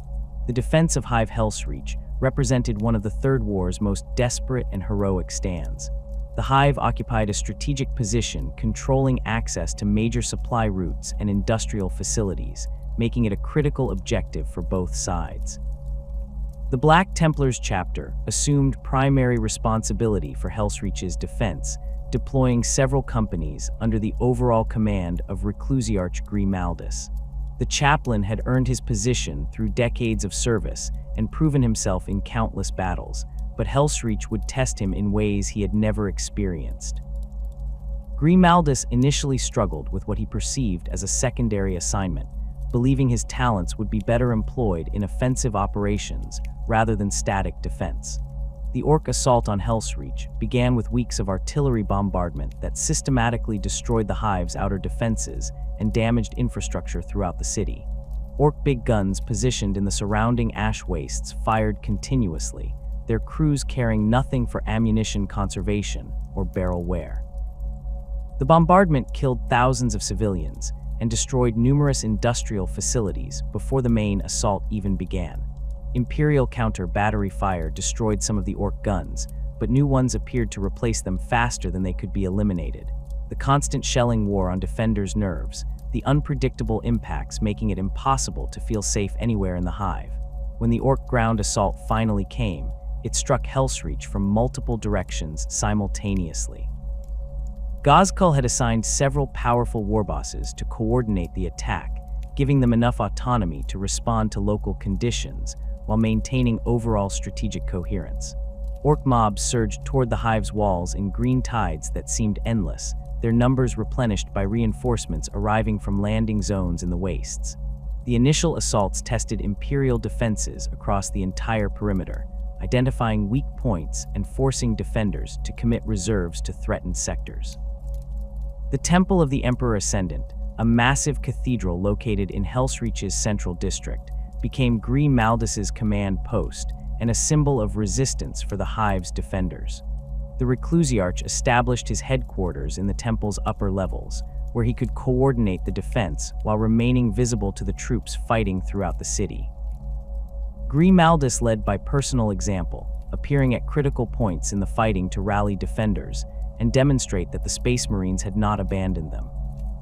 The defense of Hive Hellsreach represented one of the Third War's most desperate and heroic stands. The Hive occupied a strategic position controlling access to major supply routes and industrial facilities, making it a critical objective for both sides. The Black Templars chapter assumed primary responsibility for Hellsreach's defense, deploying several companies under the overall command of Reclusiarch Grimaldus. The chaplain had earned his position through decades of service and proven himself in countless battles, but Hellsreach would test him in ways he had never experienced. Grimaldus initially struggled with what he perceived as a secondary assignment, believing his talents would be better employed in offensive operations rather than static defense. The Orc assault on Hellsreach began with weeks of artillery bombardment that systematically destroyed the Hive's outer defenses and damaged infrastructure throughout the city. Orc big guns positioned in the surrounding ash wastes fired continuously, their crews caring nothing for ammunition conservation or barrel wear. The bombardment killed thousands of civilians and destroyed numerous industrial facilities before the main assault even began. Imperial counter-battery fire destroyed some of the Orc guns, but new ones appeared to replace them faster than they could be eliminated. The constant shelling wore on defenders' nerves, the unpredictable impacts making it impossible to feel safe anywhere in the Hive. When the Orc ground assault finally came, it struck Hellsreach from multiple directions simultaneously. Ghazghkull had assigned several powerful warbosses to coordinate the attack, giving them enough autonomy to respond to local conditions while maintaining overall strategic coherence. Orc mobs surged toward the hive's walls in green tides that seemed endless, their numbers replenished by reinforcements arriving from landing zones in the wastes. The initial assaults tested Imperial defenses across the entire perimeter, identifying weak points and forcing defenders to commit reserves to threatened sectors. The Temple of the Emperor Ascendant, a massive cathedral located in Hellsreach's central district, became Gree Maldus's command post and a symbol of resistance for the hive's defenders. The Reclusiarch established his headquarters in the temple's upper levels, where he could coordinate the defense while remaining visible to the troops fighting throughout the city. Gree Maldus led by personal example, appearing at critical points in the fighting to rally defenders and demonstrate that the Space Marines had not abandoned them.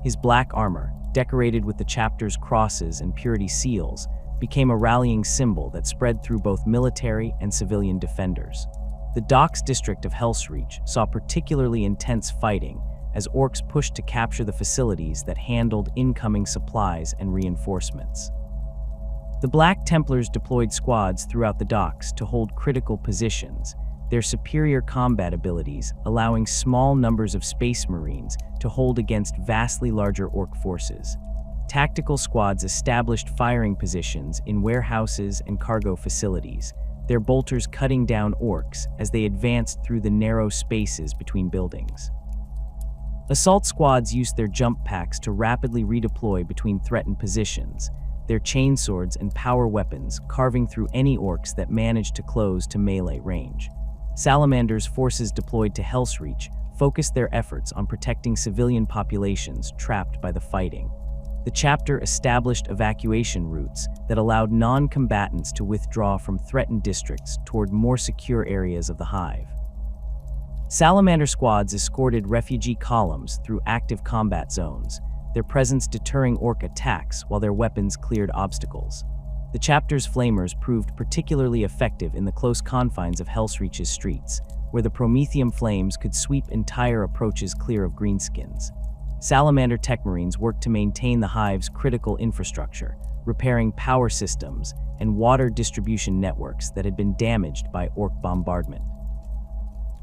His black armor, decorated with the chapter's crosses and purity seals, became a rallying symbol that spread through both military and civilian defenders. The Docks district of Hellsreach saw particularly intense fighting as orcs pushed to capture the facilities that handled incoming supplies and reinforcements. The Black Templars deployed squads throughout the docks to hold critical positions, their superior combat abilities allowing small numbers of Space Marines to hold against vastly larger orc forces. Tactical squads established firing positions in warehouses and cargo facilities, their bolters cutting down orcs as they advanced through the narrow spaces between buildings. Assault squads used their jump packs to rapidly redeploy between threatened positions, their chainswords and power weapons carving through any orcs that managed to close to melee range. Salamander's forces deployed to Hellsreach focused their efforts on protecting civilian populations trapped by the fighting. The chapter established evacuation routes that allowed non-combatants to withdraw from threatened districts toward more secure areas of the hive. Salamander squads escorted refugee columns through active combat zones, their presence deterring orc attacks while their weapons cleared obstacles. The chapter's flamers proved particularly effective in the close confines of Hellsreach's streets, where the Prometheum flames could sweep entire approaches clear of greenskins. Salamander Tech Marines worked to maintain the hive's critical infrastructure, repairing power systems and water distribution networks that had been damaged by orc bombardment.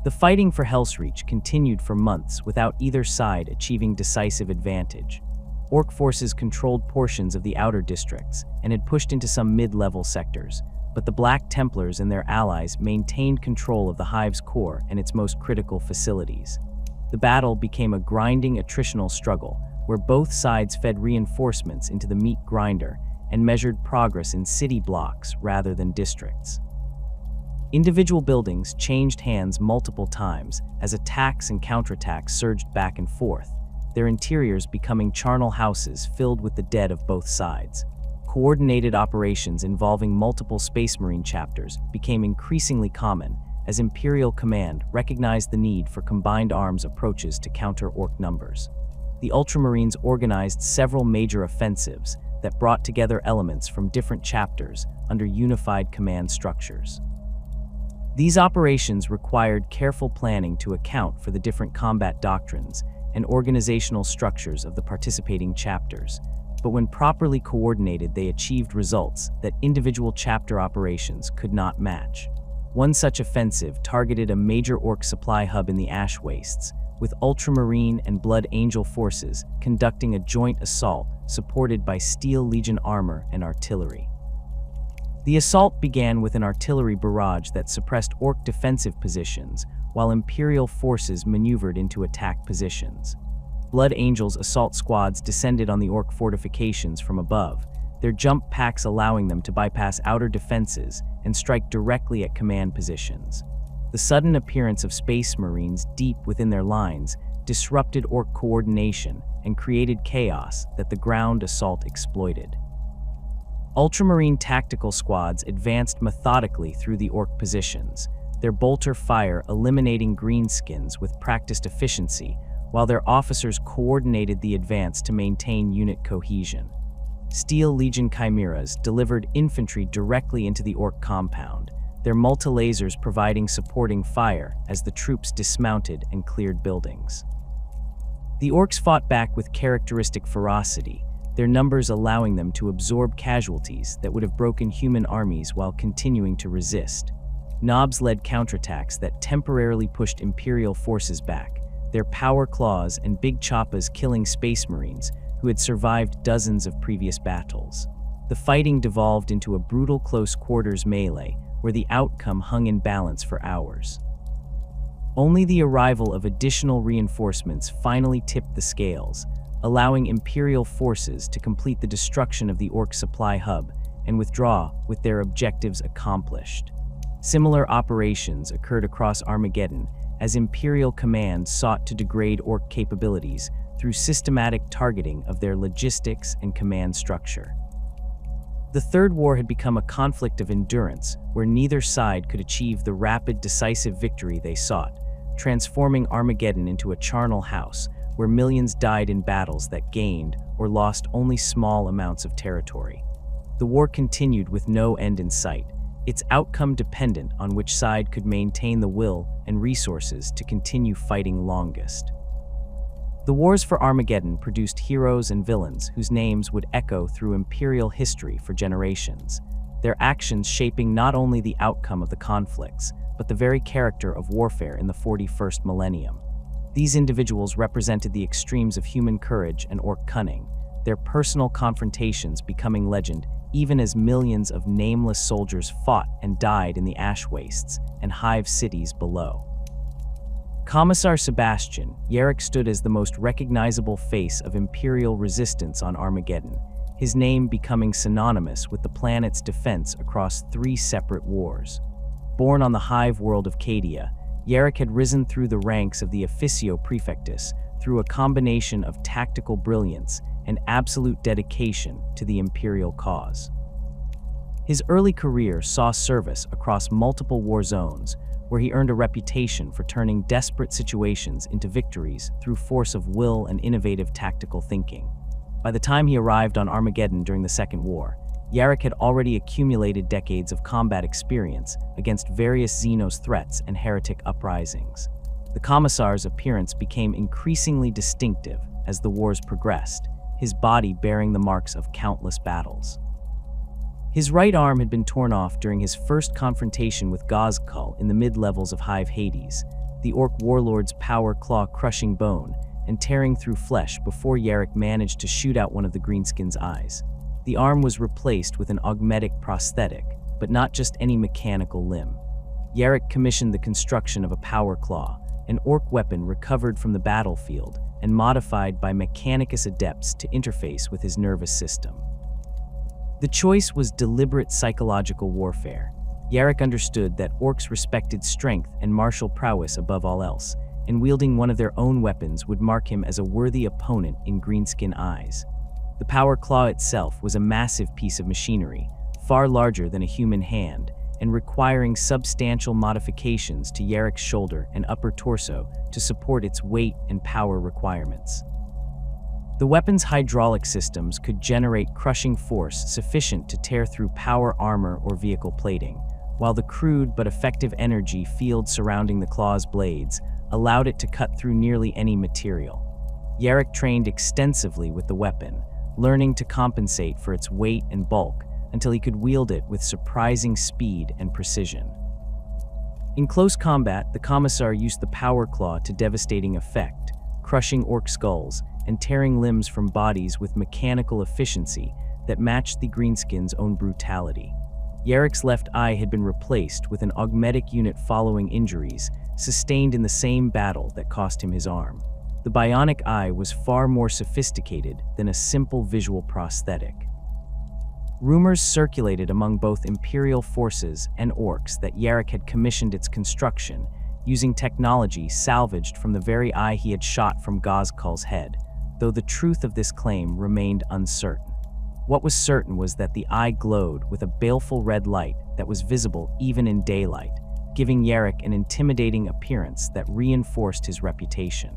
The fighting for Hellsreach continued for months without either side achieving decisive advantage. Orc forces controlled portions of the outer districts and had pushed into some mid-level sectors, but the Black Templars and their allies maintained control of the hive's core and its most critical facilities. The battle became a grinding attritional struggle, where both sides fed reinforcements into the meat grinder and measured progress in city blocks rather than districts. Individual buildings changed hands multiple times as attacks and counterattacks surged back and forth, their interiors becoming charnel houses filled with the dead of both sides. Coordinated operations involving multiple Space Marine chapters became increasingly common as Imperial Command recognized the need for combined arms approaches to counter orc numbers. The Ultramarines organized several major offensives that brought together elements from different chapters under unified command structures. These operations required careful planning to account for the different combat doctrines and organizational structures of the participating chapters, but when properly coordinated, they achieved results that individual chapter operations could not match. One such offensive targeted a major orc supply hub in the Ash Wastes, with Ultramarine and Blood Angel forces conducting a joint assault supported by Steel Legion armor and artillery. The assault began with an artillery barrage that suppressed orc defensive positions, while Imperial forces maneuvered into attack positions. Blood Angel's assault squads descended on the orc fortifications from above, their jump packs allowing them to bypass outer defenses and strike directly at command positions. The sudden appearance of Space Marines deep within their lines disrupted orc coordination and created chaos that the ground assault exploited. Ultramarine tactical squads advanced methodically through the orc positions, their bolter fire eliminating greenskins with practiced efficiency, while their officers coordinated the advance to maintain unit cohesion. Steel Legion Chimeras delivered infantry directly into the orc compound, their multi-lasers providing supporting fire as the troops dismounted and cleared buildings. The orcs fought back with characteristic ferocity, their numbers allowing them to absorb casualties that would have broken human armies while continuing to resist. Knobs led counterattacks that temporarily pushed Imperial forces back, their power claws and big choppas killing space marines who had survived dozens of previous battles. The fighting devolved into a brutal close-quarters melee where the outcome hung in balance for hours. Only the arrival of additional reinforcements finally tipped the scales, allowing Imperial forces to complete the destruction of the Orc supply hub and withdraw with their objectives accomplished. Similar operations occurred across Armageddon as Imperial command sought to degrade Orc capabilities through systematic targeting of their logistics and command structure. The Third War had become a conflict of endurance where neither side could achieve the rapid, decisive victory they sought, transforming Armageddon into a charnel house where millions died in battles that gained or lost only small amounts of territory. The war continued with no end in sight, its outcome dependent on which side could maintain the will and resources to continue fighting longest. The wars for Armageddon produced heroes and villains whose names would echo through Imperial history for generations, their actions shaping not only the outcome of the conflicts, but the very character of warfare in the 41st millennium. These individuals represented the extremes of human courage and orc cunning, their personal confrontations becoming legend even as millions of nameless soldiers fought and died in the ash wastes and hive cities below. Commissar Sebastian, Yarrick stood as the most recognizable face of Imperial resistance on Armageddon, his name becoming synonymous with the planet's defense across 3 separate wars. Born on the hive world of Cadia, Yarrick had risen through the ranks of the Officio Prefectus through a combination of tactical brilliance and absolute dedication to the Imperial cause. His early career saw service across multiple war zones, where he earned a reputation for turning desperate situations into victories through force of will and innovative tactical thinking. By the time he arrived on Armageddon during the Second War, Yarrick had already accumulated decades of combat experience against various Xenos threats and heretic uprisings. The Commissar's appearance became increasingly distinctive as the wars progressed, his body bearing the marks of countless battles. His right arm had been torn off during his first confrontation with Ghazghkull in the mid-levels of Hive Hades, the Orc warlord's power claw crushing bone and tearing through flesh before Yarrick managed to shoot out one of the greenskin's eyes. The arm was replaced with an augmetic prosthetic, but not just any mechanical limb. Yarrick commissioned the construction of a power claw, an orc weapon recovered from the battlefield and modified by Mechanicus adepts to interface with his nervous system. The choice was deliberate psychological warfare. Yarrick understood that orcs respected strength and martial prowess above all else, and wielding one of their own weapons would mark him as a worthy opponent in greenskin eyes. The power claw itself was a massive piece of machinery, far larger than a human hand, and requiring substantial modifications to Yarrick's shoulder and upper torso to support its weight and power requirements. The weapon's hydraulic systems could generate crushing force sufficient to tear through power armor or vehicle plating, while the crude but effective energy field surrounding the claw's blades allowed it to cut through nearly any material. Yarrick trained extensively with the weapon, learning to compensate for its weight and bulk until he could wield it with surprising speed and precision. In close combat, the Commissar used the power claw to devastating effect, crushing orc skulls and tearing limbs from bodies with mechanical efficiency that matched the greenskin's own brutality. Yarrick's left eye had been replaced with an augmetic unit following injuries sustained in the same battle that cost him his arm. The bionic eye was far more sophisticated than a simple visual prosthetic. Rumors circulated among both Imperial forces and orcs that Yarrick had commissioned its construction using technology salvaged from the very eye he had shot from Ghazghkull's head, though the truth of this claim remained uncertain. What was certain was that the eye glowed with a baleful red light that was visible even in daylight, giving Yarrick an intimidating appearance that reinforced his reputation.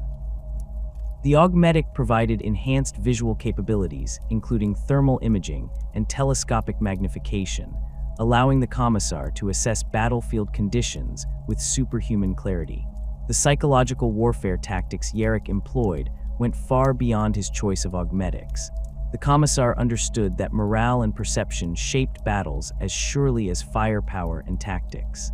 The augmetic provided enhanced visual capabilities, including thermal imaging and telescopic magnification, allowing the Commissar to assess battlefield conditions with superhuman clarity. The psychological warfare tactics Yarrick employed went far beyond his choice of augmetics. The Commissar understood that morale and perception shaped battles as surely as firepower and tactics.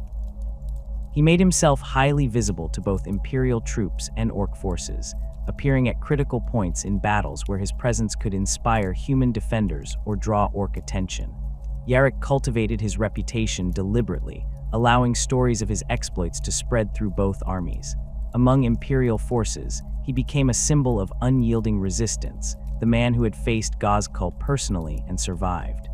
He made himself highly visible to both Imperial troops and Orc forces, appearing at critical points in battles where his presence could inspire human defenders or draw Orc attention. Yarrick cultivated his reputation deliberately, allowing stories of his exploits to spread through both armies. Among Imperial forces, he became a symbol of unyielding resistance, the man who had faced Ghazghkull personally and survived.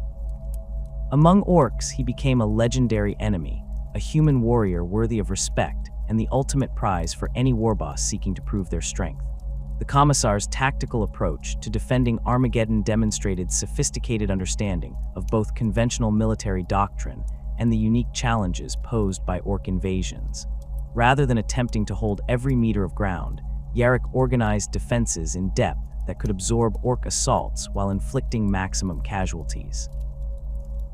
Among Orcs, he became a legendary enemy, a human warrior worthy of respect and the ultimate prize for any warboss seeking to prove their strength. The Commissar's tactical approach to defending Armageddon demonstrated sophisticated understanding of both conventional military doctrine and the unique challenges posed by Orc invasions. Rather than attempting to hold every meter of ground, Yarrick organized defenses in depth that could absorb Orc assaults while inflicting maximum casualties.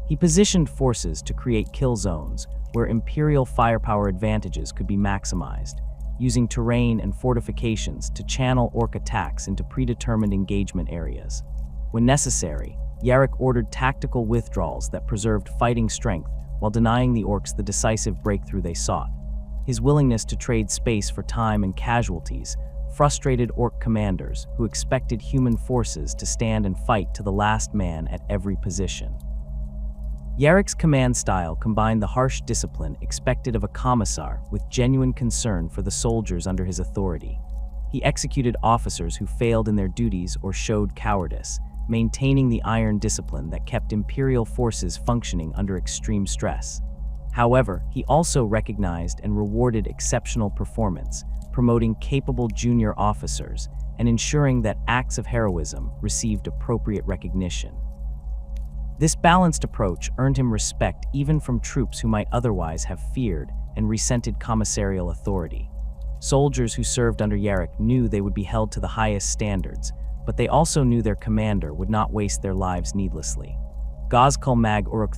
He positioned forces to create kill zones where Imperial firepower advantages could be maximized, using terrain and fortifications to channel Orc attacks into predetermined engagement areas. When necessary, Yarrick ordered tactical withdrawals that preserved fighting strength while denying the Orcs the decisive breakthrough they sought. His willingness to trade space for time and casualties frustrated Orc commanders who expected human forces to stand and fight to the last man at every position. Yarrick's command style combined the harsh discipline expected of a commissar with genuine concern for the soldiers under his authority. He executed officers who failed in their duties or showed cowardice, maintaining the iron discipline that kept Imperial forces functioning under extreme stress. However, he also recognized and rewarded exceptional performance, promoting capable junior officers and ensuring that acts of heroism received appropriate recognition. This balanced approach earned him respect even from troops who might otherwise have feared and resented commissarial authority. Soldiers who served under Yarrick knew they would be held to the highest standards, but they also knew their commander would not waste their lives needlessly. Ghazghkull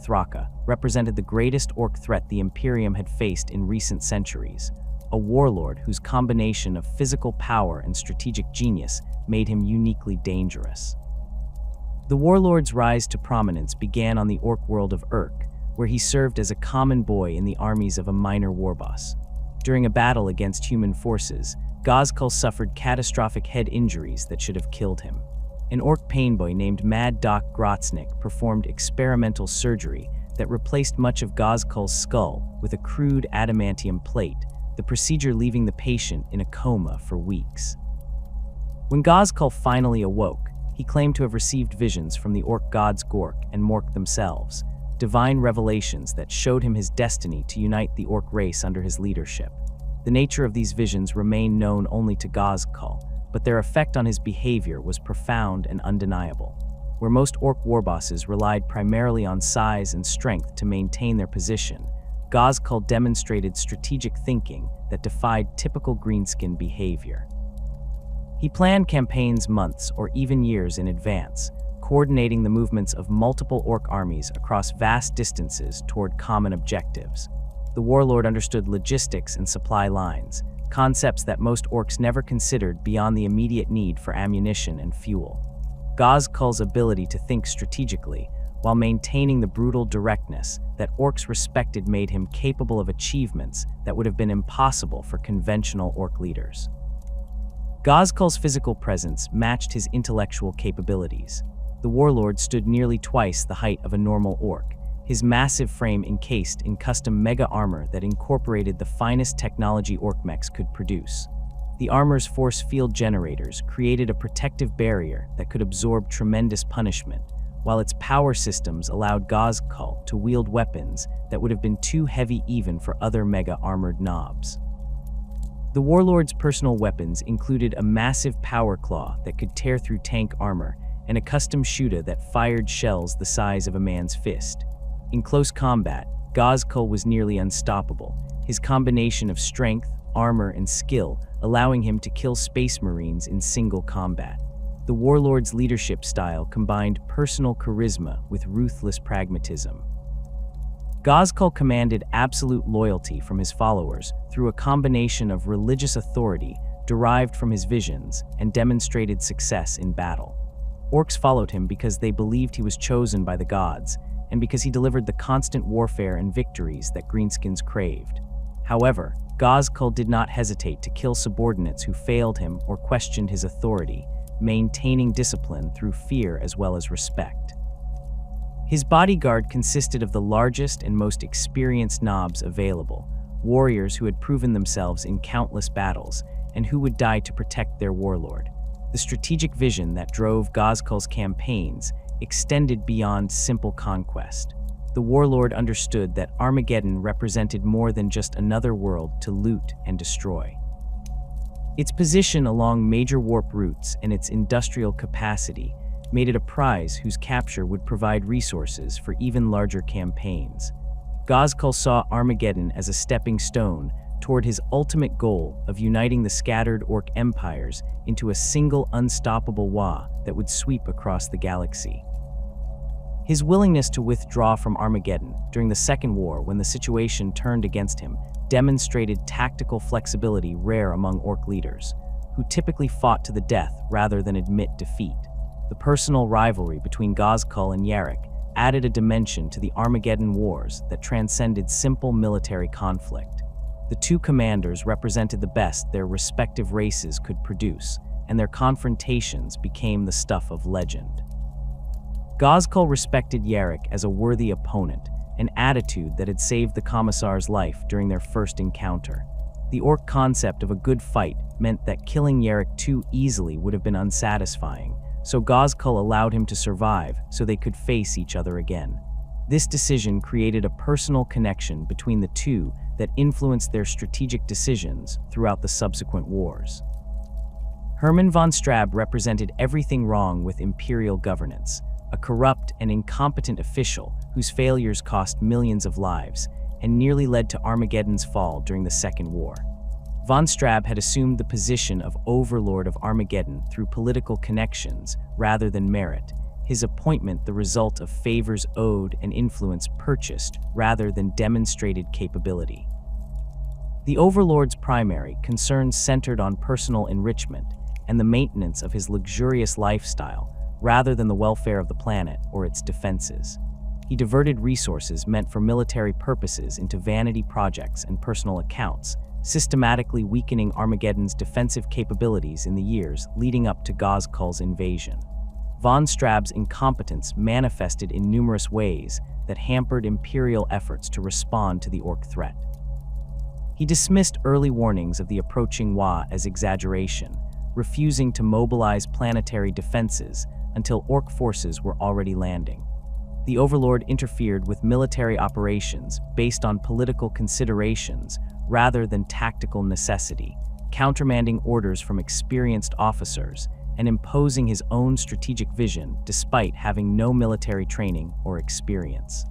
Thraka represented the greatest Orc threat the Imperium had faced in recent centuries, a warlord whose combination of physical power and strategic genius made him uniquely dangerous. The warlord's rise to prominence began on the Orc world of Urk, where he served as a common boy in the armies of a minor warboss. During a battle against human forces, Ghazghkull suffered catastrophic head injuries that should have killed him. An Orc painboy named Mad Doc Grotznik performed experimental surgery that replaced much of Ghazghkull's skull with a crude adamantium plate, the procedure leaving the patient in a coma for weeks. When Ghazghkull finally awoke, he claimed to have received visions from the Orc gods Gork and Mork themselves, divine revelations that showed him his destiny to unite the Orc race under his leadership. The nature of these visions remained known only to Ghazghkull, but their effect on his behavior was profound and undeniable. Where most Orc warbosses relied primarily on size and strength to maintain their position, Ghazghkull demonstrated strategic thinking that defied typical greenskin behavior. He planned campaigns months or even years in advance, coordinating the movements of multiple Orc armies across vast distances toward common objectives. The warlord understood logistics and supply lines, concepts that most Orcs never considered beyond the immediate need for ammunition and fuel. Ghazghkull's ability to think strategically, while maintaining the brutal directness that Orcs respected, made him capable of achievements that would have been impossible for conventional Orc leaders. Ghazghkull's physical presence matched his intellectual capabilities. The warlord stood nearly twice the height of a normal Orc, his massive frame encased in custom mega armor that incorporated the finest technology Orc mechs could produce. The armor's force field generators created a protective barrier that could absorb tremendous punishment, while its power systems allowed Ghazghkull to wield weapons that would have been too heavy even for other mega armored knobs. The warlord's personal weapons included a massive power claw that could tear through tank armor and a custom shooter that fired shells the size of a man's fist. In close combat, Ghazghkull was nearly unstoppable, his combination of strength, armor, and skill allowing him to kill space marines in single combat. The warlord's leadership style combined personal charisma with ruthless pragmatism. Ghazghkull commanded absolute loyalty from his followers through a combination of religious authority, derived from his visions and demonstrated success in battle. Orcs followed him because they believed he was chosen by the gods, and because he delivered the constant warfare and victories that greenskins craved. However, Ghazghkull did not hesitate to kill subordinates who failed him or questioned his authority, maintaining discipline through fear as well as respect. His bodyguard consisted of the largest and most experienced knobs available, warriors who had proven themselves in countless battles and who would die to protect their warlord. The strategic vision that drove Ghazghkull's campaigns extended beyond simple conquest. The warlord understood that Armageddon represented more than just another world to loot and destroy. Its position along major warp routes and its industrial capacity made it a prize whose capture would provide resources for even larger campaigns. Ghazghkull saw Armageddon as a stepping stone toward his ultimate goal of uniting the scattered Orc empires into a single unstoppable Wa that would sweep across the galaxy. His willingness to withdraw from Armageddon during the Second War when the situation turned against him demonstrated tactical flexibility rare among Orc leaders, who typically fought to the death rather than admit defeat. The personal rivalry between Ghazghkull and Yarrick added a dimension to the Armageddon Wars that transcended simple military conflict. The two commanders represented the best their respective races could produce, and their confrontations became the stuff of legend. Ghazghkull respected Yarrick as a worthy opponent, an attitude that had saved the Commissar's life during their first encounter. The Orc concept of a good fight meant that killing Yarrick too easily would have been unsatisfying, so Ghazghkull allowed him to survive so they could face each other again. This decision created a personal connection between the two that influenced their strategic decisions throughout the subsequent wars. Hermann von Straub represented everything wrong with Imperial governance, a corrupt and incompetent official whose failures cost millions of lives and nearly led to Armageddon's fall during the Second War. Von Straub had assumed the position of overlord of Armageddon through political connections rather than merit, his appointment the result of favors owed and influence purchased rather than demonstrated capability. The overlord's primary concerns centered on personal enrichment and the maintenance of his luxurious lifestyle rather than the welfare of the planet or its defenses. He diverted resources meant for military purposes into vanity projects and personal accounts, systematically weakening Armageddon's defensive capabilities in the years leading up to Ghazghkull's invasion. Von Straub's incompetence manifested in numerous ways that hampered Imperial efforts to respond to the Orc threat. He dismissed early warnings of the approaching Wa as exaggeration, refusing to mobilize planetary defenses until Orc forces were already landing. The Overlord interfered with military operations based on political considerations rather than tactical necessity, countermanding orders from experienced officers and imposing his own strategic vision despite having no military training or experience.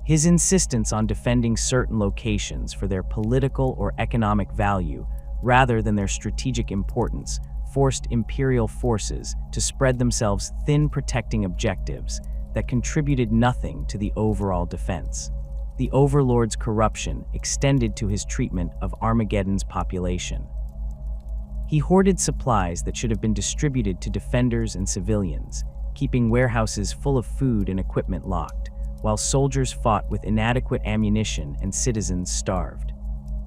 His insistence on defending certain locations for their political or economic value rather than their strategic importance forced Imperial forces to spread themselves thin, protecting objectives that contributed nothing to the overall defense. The Overlord's corruption extended to his treatment of Armageddon's population. He hoarded supplies that should have been distributed to defenders and civilians, keeping warehouses full of food and equipment locked, while soldiers fought with inadequate ammunition and citizens starved.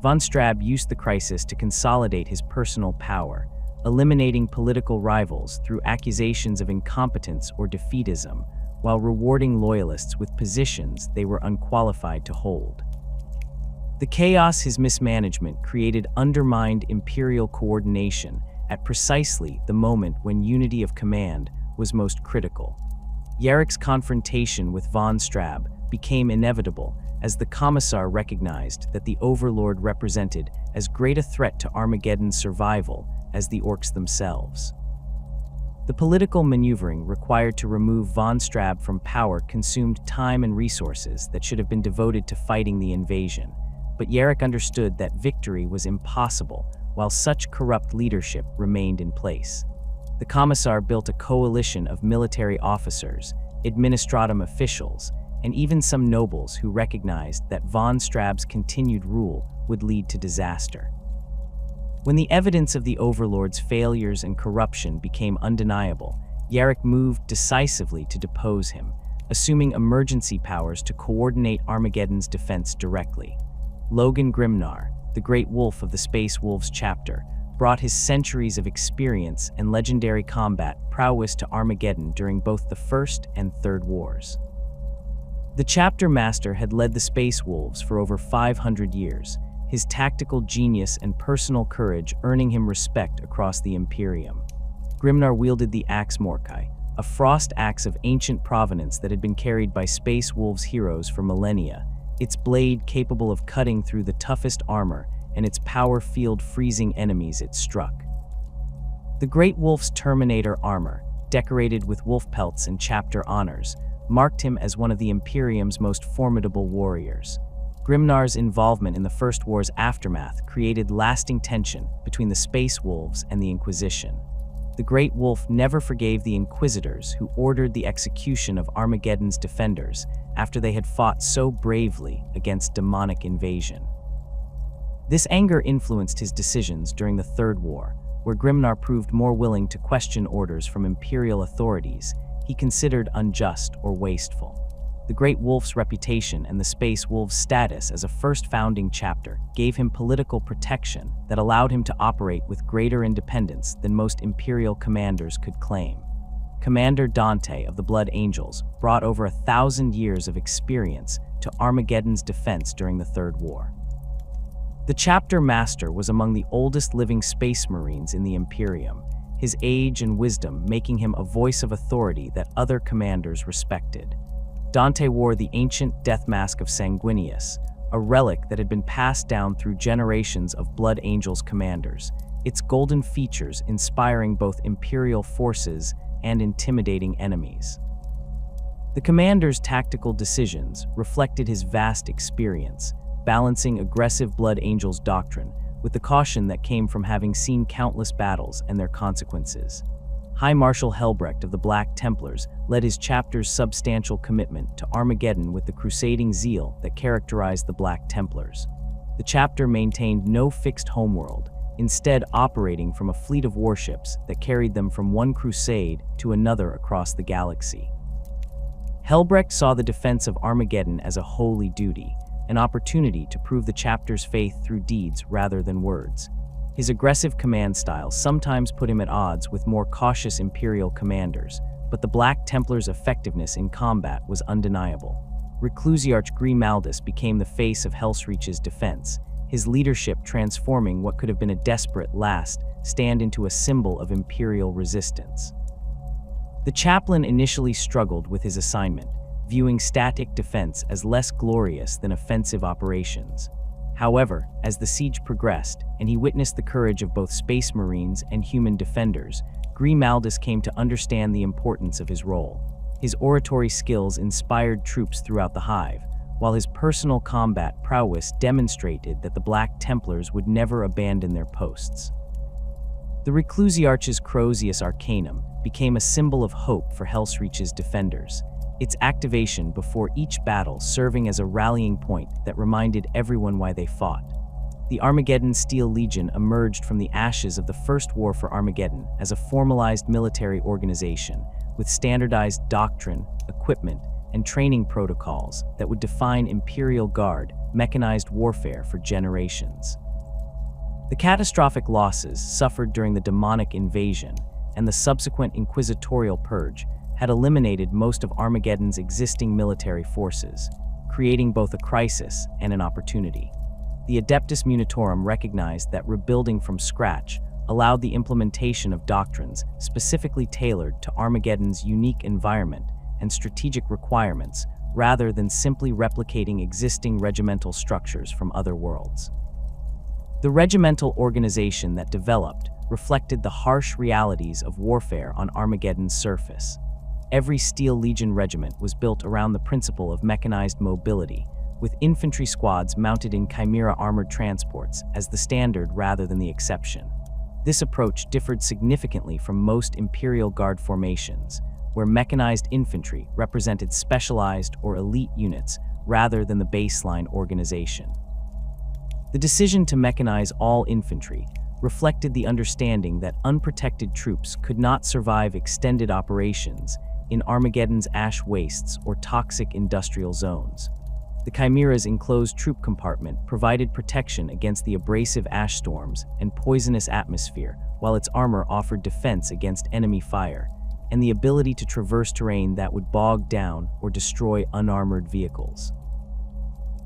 Von Straub used the crisis to consolidate his personal power, eliminating political rivals through accusations of incompetence or defeatism, while rewarding loyalists with positions they were unqualified to hold. The chaos his mismanagement created undermined Imperial coordination at precisely the moment when unity of command was most critical. Yarrick's confrontation with von Straub became inevitable as the Commissar recognized that the Overlord represented as great a threat to Armageddon's survival as the Orcs themselves. The political maneuvering required to remove von Straub from power consumed time and resources that should have been devoted to fighting the invasion, but Yarrick understood that victory was impossible while such corrupt leadership remained in place. The Commissar built a coalition of military officers, administratum officials, and even some nobles who recognized that von Straub's continued rule would lead to disaster. When the evidence of the overlord's failures and corruption became undeniable, Yarrick moved decisively to depose him, assuming emergency powers to coordinate Armageddon's defense directly. Logan Grimnar, the Great Wolf of the Space Wolves chapter, brought his centuries of experience and legendary combat prowess to Armageddon during both the First and Third Wars. The chapter master had led the Space Wolves for over 500 years, his tactical genius and personal courage earning him respect across the Imperium. Grimnar wielded the Axe Morkai, a frost axe of ancient provenance that had been carried by Space Wolves heroes for millennia, its blade capable of cutting through the toughest armor and its power field freezing enemies it struck. The Great Wolf's Terminator armor, decorated with wolf pelts and chapter honors, marked him as one of the Imperium's most formidable warriors. Grimnar's involvement in the First War's aftermath created lasting tension between the Space Wolves and the Inquisition. The Great Wolf never forgave the Inquisitors who ordered the execution of Armageddon's defenders after they had fought so bravely against demonic invasion. This anger influenced his decisions during the Third War, where Grimnar proved more willing to question orders from Imperial authorities he considered unjust or wasteful. The Great Wolf's reputation and the Space Wolves' status as a first founding chapter gave him political protection that allowed him to operate with greater independence than most Imperial commanders could claim. Commander Dante of the Blood Angels brought over 1,000 years of experience to Armageddon's defense during the Third War. The chapter master was among the oldest living space marines in the Imperium, his age and wisdom making him a voice of authority that other commanders respected. Dante wore the ancient death mask of Sanguinius, a relic that had been passed down through generations of Blood Angels commanders, its golden features inspiring both Imperial forces and intimidating enemies. The commander's tactical decisions reflected his vast experience, balancing aggressive Blood Angels doctrine with the caution that came from having seen countless battles and their consequences. High Marshal Helbrecht of the Black Templars led his chapter's substantial commitment to Armageddon with the crusading zeal that characterized the Black Templars. The chapter maintained no fixed homeworld, instead operating from a fleet of warships that carried them from one crusade to another across the galaxy. Helbrecht saw the defense of Armageddon as a holy duty, an opportunity to prove the chapter's faith through deeds rather than words. His aggressive command style sometimes put him at odds with more cautious Imperial commanders, but the Black Templars' effectiveness in combat was undeniable. Reclusiarch Grimaldus became the face of Helsreach's defense, his leadership transforming what could have been a desperate last stand into a symbol of Imperial resistance. The chaplain initially struggled with his assignment, viewing static defense as less glorious than offensive operations. However, as the siege progressed and he witnessed the courage of both Space Marines and human defenders, Grimaldus came to understand the importance of his role. His oratory skills inspired troops throughout the Hive, while his personal combat prowess demonstrated that the Black Templars would never abandon their posts. The Reclusiarch's Crozius Arcanum became a symbol of hope for Helsreach's defenders, its activation before each battle serving as a rallying point that reminded everyone why they fought. The Armageddon Steel Legion emerged from the ashes of the First War for Armageddon as a formalized military organization with standardized doctrine, equipment, and training protocols that would define Imperial Guard mechanized warfare for generations. The catastrophic losses suffered during the demonic invasion and the subsequent inquisitorial purge had eliminated most of Armageddon's existing military forces, creating both a crisis and an opportunity. The Adeptus Munitorum recognized that rebuilding from scratch allowed the implementation of doctrines specifically tailored to Armageddon's unique environment and strategic requirements, rather than simply replicating existing regimental structures from other worlds. The regimental organization that developed reflected the harsh realities of warfare on Armageddon's surface. Every Steel Legion regiment was built around the principle of mechanized mobility, with infantry squads mounted in Chimera armored transports as the standard rather than the exception. This approach differed significantly from most Imperial Guard formations, where mechanized infantry represented specialized or elite units rather than the baseline organization. The decision to mechanize all infantry reflected the understanding that unprotected troops could not survive extended operations in Armageddon's ash wastes or toxic industrial zones. The Chimera's enclosed troop compartment provided protection against the abrasive ash storms and poisonous atmosphere, while its armor offered defense against enemy fire, and the ability to traverse terrain that would bog down or destroy unarmored vehicles.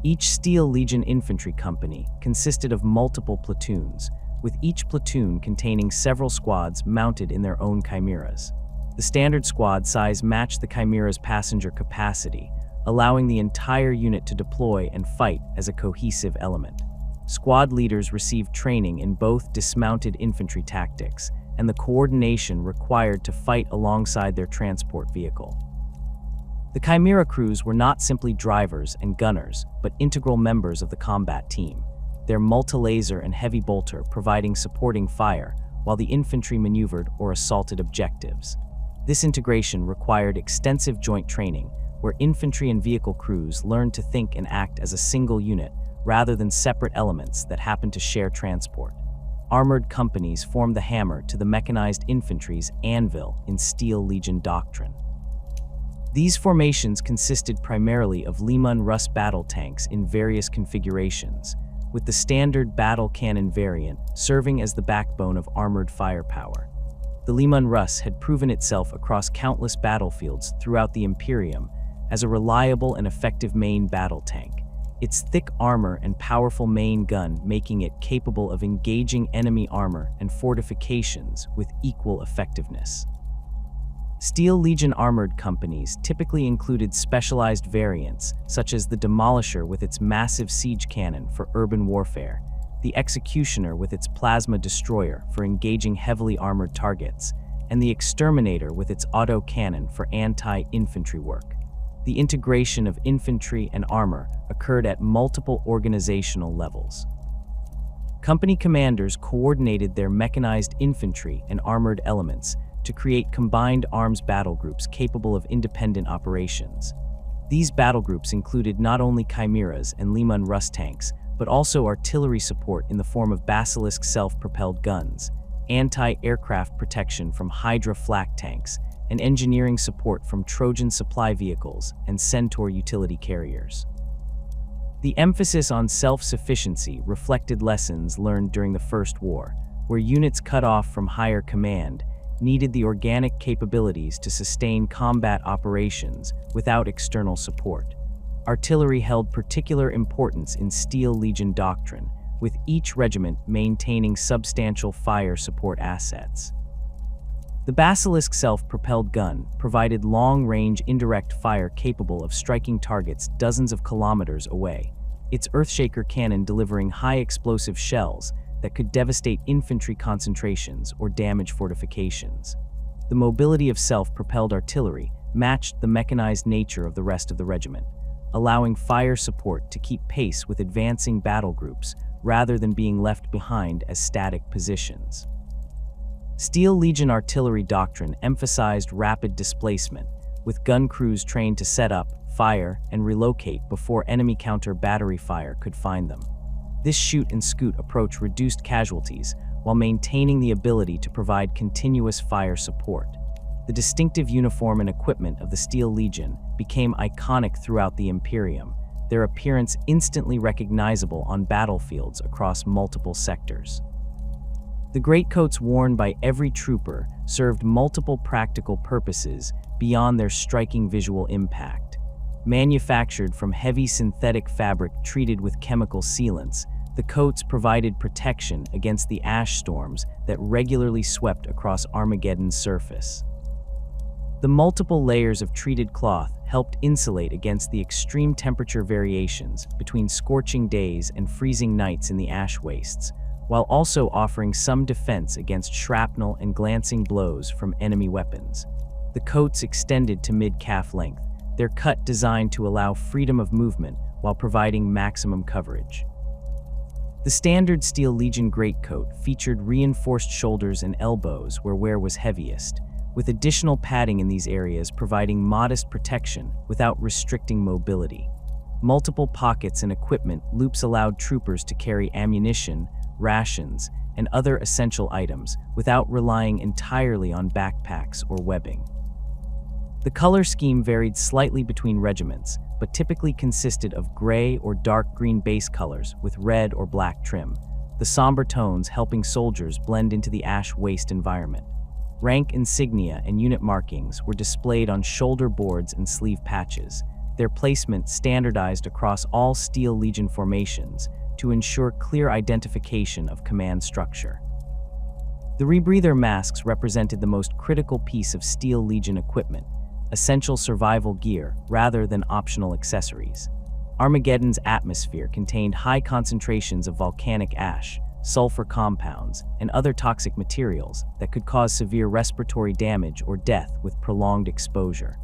Each Steel Legion infantry company consisted of multiple platoons, with each platoon containing several squads mounted in their own chimeras. The standard squad size matched the Chimera's passenger capacity, allowing the entire unit to deploy and fight as a cohesive element. Squad leaders received training in both dismounted infantry tactics and the coordination required to fight alongside their transport vehicle. The Chimera crews were not simply drivers and gunners, but integral members of the combat team, their multi-laser and heavy bolter providing supporting fire, while the infantry maneuvered or assaulted objectives. This integration required extensive joint training, where infantry and vehicle crews learned to think and act as a single unit, rather than separate elements that happened to share transport. Armored companies formed the hammer to the mechanized infantry's anvil in Steel Legion doctrine. These formations consisted primarily of Leman Russ battle tanks in various configurations, with the standard battle cannon variant serving as the backbone of armored firepower. The Leman Russ had proven itself across countless battlefields throughout the Imperium as a reliable and effective main battle tank, its thick armor and powerful main gun making it capable of engaging enemy armor and fortifications with equal effectiveness. Steel Legion armored companies typically included specialized variants, such as the Demolisher with its massive siege cannon for urban warfare, the Executioner with its plasma destroyer for engaging heavily armored targets, and the Exterminator with its auto cannon for anti-infantry work. The integration of infantry and armor occurred at multiple organizational levels. Company commanders coordinated their mechanized infantry and armored elements to create combined arms battle groups capable of independent operations. These battle groups included not only chimeras and Leman Russ tanks, but also artillery support in the form of Basilisk self-propelled guns, anti-aircraft protection from Hydra flak tanks, and engineering support from Trojan supply vehicles and Centaur utility carriers. The emphasis on self-sufficiency reflected lessons learned during the First War, where units cut off from higher command needed the organic capabilities to sustain combat operations without external support. Artillery held particular importance in Steel Legion doctrine, with each regiment maintaining substantial fire support assets. The Basilisk self-propelled gun provided long-range indirect fire capable of striking targets dozens of kilometers away, its Earthshaker cannon delivering high-explosive shells that could devastate infantry concentrations or damage fortifications. The mobility of self-propelled artillery matched the mechanized nature of the rest of the regiment, allowing fire support to keep pace with advancing battle groups rather than being left behind as static positions. Steel Legion artillery doctrine emphasized rapid displacement, with gun crews trained to set up, fire, and relocate before enemy counter-battery fire could find them. This shoot-and-scoot approach reduced casualties while maintaining the ability to provide continuous fire support. The distinctive uniform and equipment of the Steel Legion became iconic throughout the Imperium, their appearance instantly recognizable on battlefields across multiple sectors. The greatcoats worn by every trooper served multiple practical purposes beyond their striking visual impact. Manufactured from heavy synthetic fabric treated with chemical sealants, the coats provided protection against the ash storms that regularly swept across Armageddon's surface. The multiple layers of treated cloth helped insulate against the extreme temperature variations between scorching days and freezing nights in the ash wastes, while also offering some defense against shrapnel and glancing blows from enemy weapons. The coats extended to mid-calf length, their cut designed to allow freedom of movement while providing maximum coverage. The standard Steel Legion greatcoat featured reinforced shoulders and elbows where wear was heaviest, with additional padding in these areas providing modest protection without restricting mobility. Multiple pockets and equipment loops allowed troopers to carry ammunition, rations, and other essential items without relying entirely on backpacks or webbing. The color scheme varied slightly between regiments, but typically consisted of gray or dark green base colors with red or black trim, the somber tones helping soldiers blend into the ash waste environment. Rank insignia and unit markings were displayed on shoulder boards and sleeve patches, their placement standardized across all Steel Legion formations to ensure clear identification of command structure. The rebreather masks represented the most critical piece of Steel Legion equipment, essential survival gear rather than optional accessories. Armageddon's atmosphere contained high concentrations of volcanic ash, sulfur compounds, and other toxic materials that could cause severe respiratory damage or death with prolonged exposure.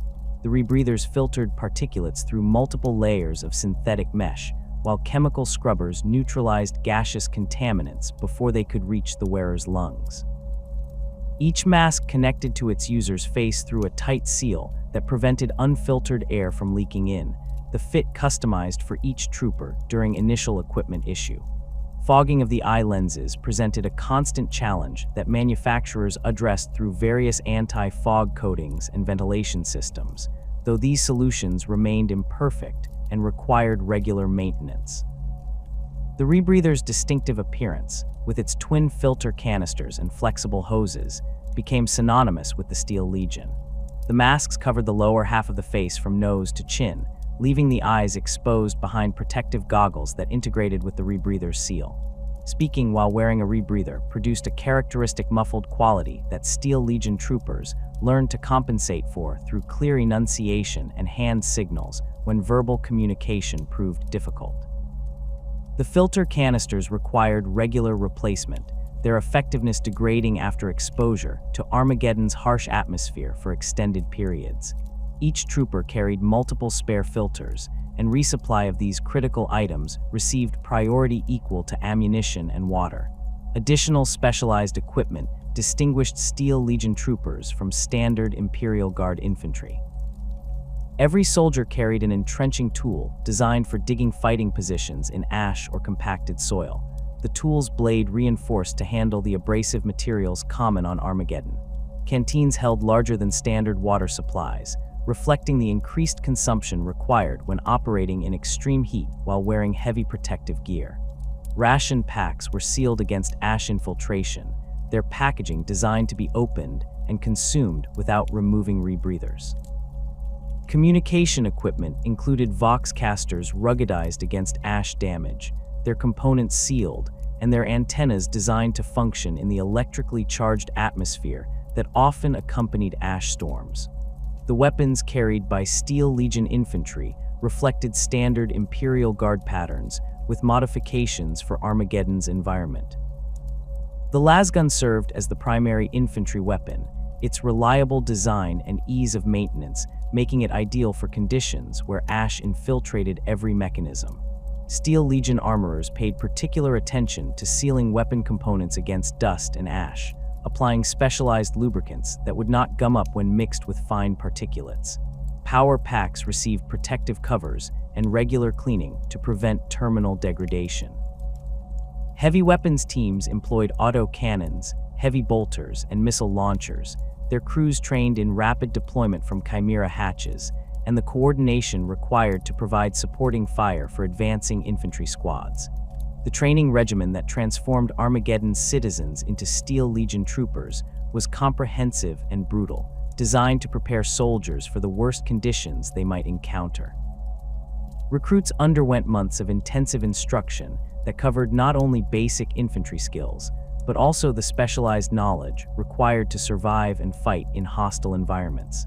The rebreathers filtered particulates through multiple layers of synthetic mesh, while chemical scrubbers neutralized gaseous contaminants before they could reach the wearer's lungs. Each mask connected to its user's face through a tight seal that prevented unfiltered air from leaking in, the fit customized for each trooper during initial equipment issue. Fogging of the eye lenses presented a constant challenge that manufacturers addressed through various anti-fog coatings and ventilation systems, though these solutions remained imperfect and required regular maintenance. The rebreather's distinctive appearance, with its twin filter canisters and flexible hoses, became synonymous with the Steel Legion. The masks covered the lower half of the face from nose to chin, leaving the eyes exposed behind protective goggles that integrated with the rebreather's seal. Speaking while wearing a rebreather produced a characteristic muffled quality that Steel Legion troopers learned to compensate for through clear enunciation and hand signals when verbal communication proved difficult. The filter canisters required regular replacement, their effectiveness degrading after exposure to Armageddon's harsh atmosphere for extended periods. Each trooper carried multiple spare filters, and resupply of these critical items received priority equal to ammunition and water. Additional specialized equipment distinguished Steel Legion troopers from standard Imperial Guard infantry. Every soldier carried an entrenching tool designed for digging fighting positions in ash or compacted soil, the tool's blade reinforced to handle the abrasive materials common on Armageddon. Canteens held larger than standard water supplies, reflecting the increased consumption required when operating in extreme heat while wearing heavy protective gear. Ration packs were sealed against ash infiltration, their packaging designed to be opened and consumed without removing rebreathers. Communication equipment included voxcasters ruggedized against ash damage, their components sealed, and their antennas designed to function in the electrically charged atmosphere that often accompanied ash storms. The weapons carried by Steel Legion infantry reflected standard Imperial Guard patterns with modifications for Armageddon's environment. The lasgun served as the primary infantry weapon, its reliable design and ease of maintenance making it ideal for conditions where ash infiltrated every mechanism. Steel Legion armorers paid particular attention to sealing weapon components against dust and ash, applying specialized lubricants that would not gum up when mixed with fine particulates. Power packs received protective covers and regular cleaning to prevent terminal degradation. Heavy weapons teams employed auto-cannons, heavy bolters, and missile launchers, their crews trained in rapid deployment from Chimera hatches, and the coordination required to provide supporting fire for advancing infantry squads. The training regimen that transformed Armageddon's citizens into Steel Legion troopers was comprehensive and brutal, designed to prepare soldiers for the worst conditions they might encounter. Recruits underwent months of intensive instruction that covered not only basic infantry skills, but also the specialized knowledge required to survive and fight in hostile environments.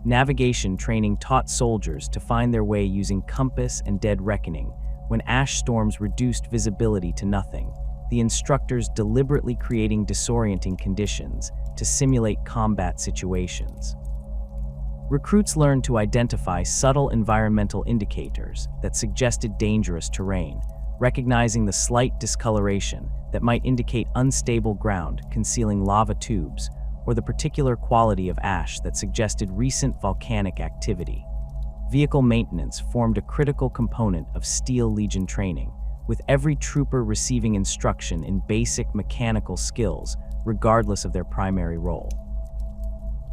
Navigation training taught soldiers to find their way using compass and dead reckoning. When ash storms reduced visibility to nothing, the instructors deliberately creating disorienting conditions to simulate combat situations. Recruits learned to identify subtle environmental indicators that suggested dangerous terrain, recognizing the slight discoloration that might indicate unstable ground concealing lava tubes, or the particular quality of ash that suggested recent volcanic activity. Vehicle maintenance formed a critical component of Steel Legion training, with every trooper receiving instruction in basic mechanical skills, regardless of their primary role.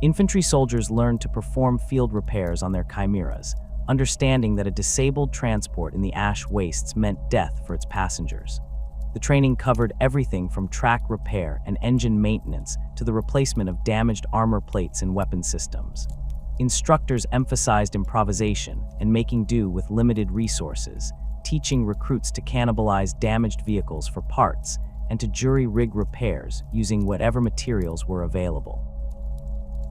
Infantry soldiers learned to perform field repairs on their chimeras, understanding that a disabled transport in the ash wastes meant death for its passengers. The training covered everything from track repair and engine maintenance to the replacement of damaged armor plates and weapon systems. Instructors emphasized improvisation and making do with limited resources, teaching recruits to cannibalize damaged vehicles for parts and to jury-rig repairs using whatever materials were available.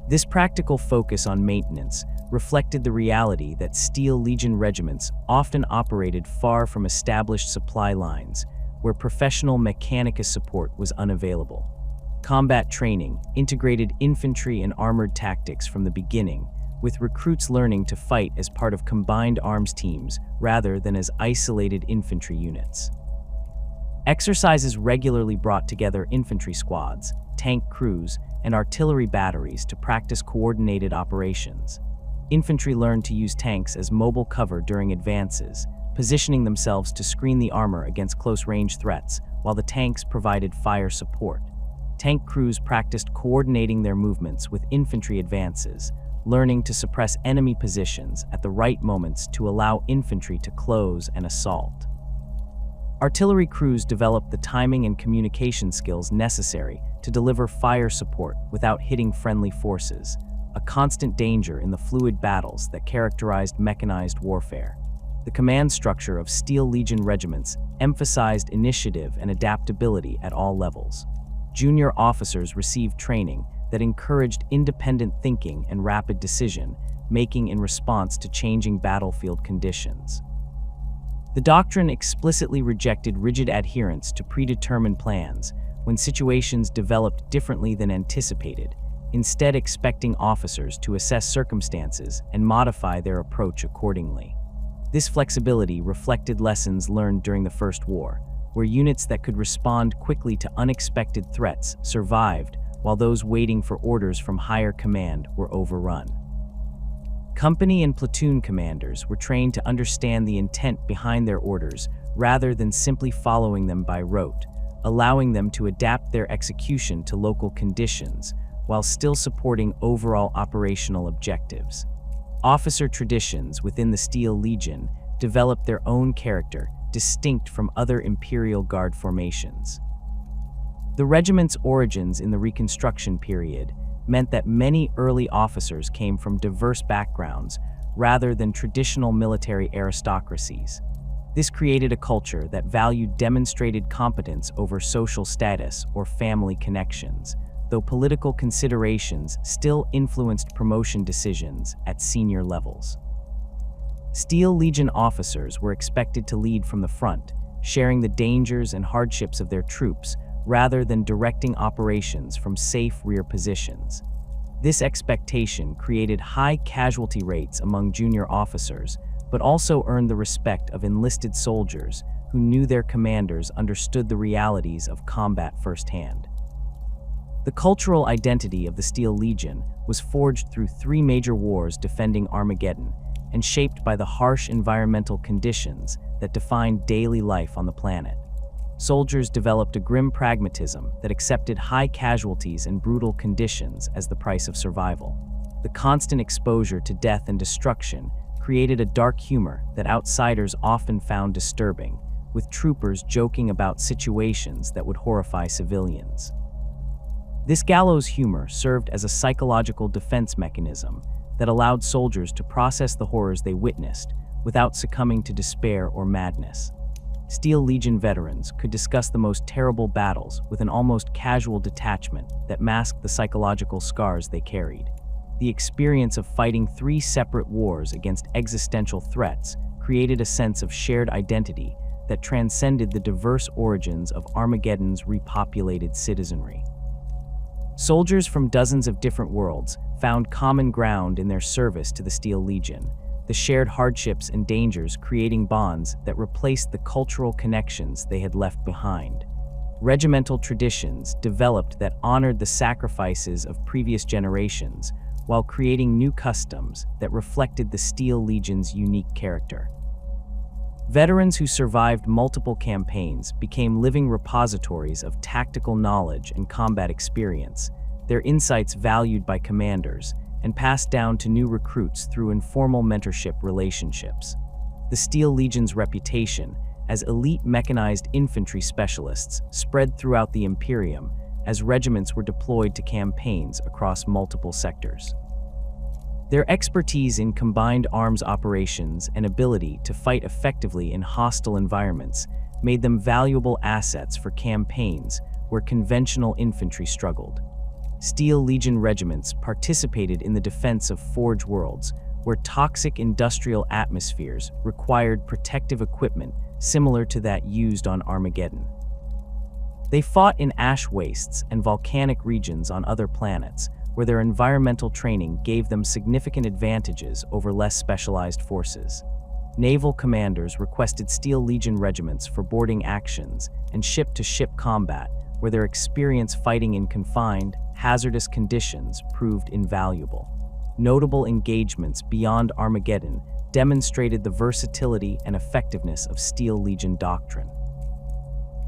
This practical focus on maintenance reflected the reality that Steel Legion regiments often operated far from established supply lines, where professional mechanicus support was unavailable. Combat training integrated infantry and armored tactics from the beginning, with recruits learning to fight as part of combined arms teams rather than as isolated infantry units. Exercises regularly brought together infantry squads, tank crews, and artillery batteries to practice coordinated operations. Infantry learned to use tanks as mobile cover during advances, positioning themselves to screen the armor against close-range threats, while the tanks provided fire support. Tank crews practiced coordinating their movements with infantry advances, learning to suppress enemy positions at the right moments to allow infantry to close and assault. Artillery crews developed the timing and communication skills necessary to deliver fire support without hitting friendly forces, a constant danger in the fluid battles that characterized mechanized warfare. The command structure of Steel Legion regiments emphasized initiative and adaptability at all levels. Junior officers received training that encouraged independent thinking and rapid decision-making in response to changing battlefield conditions. The doctrine explicitly rejected rigid adherence to predetermined plans when situations developed differently than anticipated, instead expecting officers to assess circumstances and modify their approach accordingly. This flexibility reflected lessons learned during the First War, where units that could respond quickly to unexpected threats survived, while those waiting for orders from higher command were overrun. Company and platoon commanders were trained to understand the intent behind their orders rather than simply following them by rote, allowing them to adapt their execution to local conditions while still supporting overall operational objectives. Officer traditions within the Steel Legion developed their own character, distinct from other Imperial Guard formations. The regiment's origins in the Reconstruction period meant that many early officers came from diverse backgrounds rather than traditional military aristocracies. This created a culture that valued demonstrated competence over social status or family connections, though political considerations still influenced promotion decisions at senior levels. Steel Legion officers were expected to lead from the front, sharing the dangers and hardships of their troops rather than directing operations from safe rear positions. This expectation created high casualty rates among junior officers, but also earned the respect of enlisted soldiers who knew their commanders understood the realities of combat firsthand. The cultural identity of the Steel Legion was forged through 3 major wars defending Armageddon and shaped by the harsh environmental conditions that defined daily life on the planet. Soldiers developed a grim pragmatism that accepted high casualties and brutal conditions as the price of survival. The constant exposure to death and destruction created a dark humor that outsiders often found disturbing, with troopers joking about situations that would horrify civilians. This gallows humor served as a psychological defense mechanism that allowed soldiers to process the horrors they witnessed without succumbing to despair or madness. Steel Legion veterans could discuss the most terrible battles with an almost casual detachment that masked the psychological scars they carried. The experience of fighting 3 separate wars against existential threats created a sense of shared identity that transcended the diverse origins of Armageddon's repopulated citizenry. Soldiers from dozens of different worlds found common ground in their service to the Steel Legion, the shared hardships and dangers creating bonds that replaced the cultural connections they had left behind. Regimental traditions developed that honored the sacrifices of previous generations while creating new customs that reflected the Steel Legion's unique character. Veterans who survived multiple campaigns became living repositories of tactical knowledge and combat experience, their insights valued by commanders and passed down to new recruits through informal mentorship relationships. The Steel Legion's reputation as elite mechanized infantry specialists spread throughout the Imperium as regiments were deployed to campaigns across multiple sectors. Their expertise in combined arms operations and ability to fight effectively in hostile environments made them valuable assets for campaigns where conventional infantry struggled. Steel Legion regiments participated in the defense of Forge worlds, where toxic industrial atmospheres required protective equipment similar to that used on Armageddon. They fought in ash wastes and volcanic regions on other planets, where their environmental training gave them significant advantages over less specialized forces. Naval commanders requested Steel Legion regiments for boarding actions and ship-to-ship combat, where their experience fighting in confined, hazardous conditions proved invaluable. Notable engagements beyond Armageddon demonstrated the versatility and effectiveness of Steel Legion doctrine.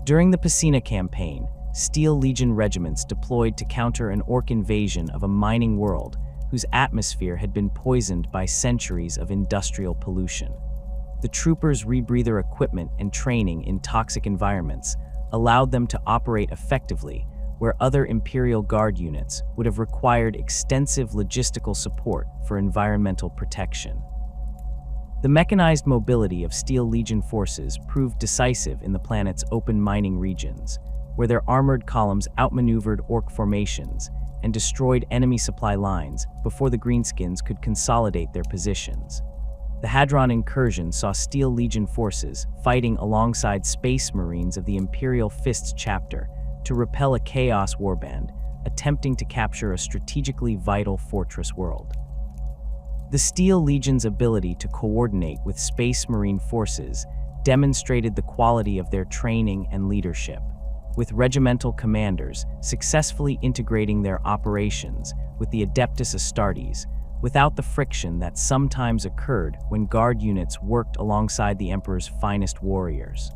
During the Pacina campaign, Steel Legion regiments deployed to counter an orc invasion of a mining world whose atmosphere had been poisoned by centuries of industrial pollution. The troopers' rebreather equipment and training in toxic environments allowed them to operate effectively where other Imperial Guard units would have required extensive logistical support for environmental protection. The mechanized mobility of Steel Legion forces proved decisive in the planet's open mining regions, where their armored columns outmaneuvered orc formations and destroyed enemy supply lines before the Greenskins could consolidate their positions. The Hadron incursion saw Steel Legion forces fighting alongside Space Marines of the Imperial Fists chapter to repel a Chaos warband attempting to capture a strategically vital fortress world. The Steel Legion's ability to coordinate with Space Marine forces demonstrated the quality of their training and leadership, with regimental commanders successfully integrating their operations with the Adeptus Astartes without the friction that sometimes occurred when Guard units worked alongside the Emperor's finest warriors.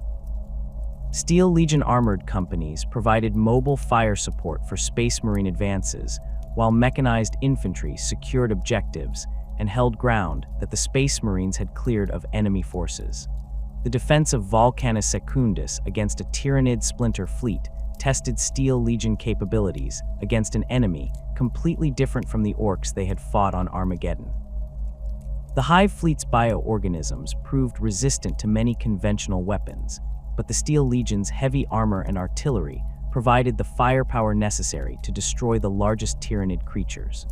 Steel Legion armored companies provided mobile fire support for Space Marine advances, while mechanized infantry secured objectives and held ground that the Space Marines had cleared of enemy forces. The defense of Volcanus Secundus against a Tyranid splinter fleet tested Steel Legion capabilities against an enemy completely different from the orcs they had fought on Armageddon. The Hive fleet's bioorganisms proved resistant to many conventional weapons, but the Steel Legion's heavy armor and artillery provided the firepower necessary to destroy the largest Tyranid creatures.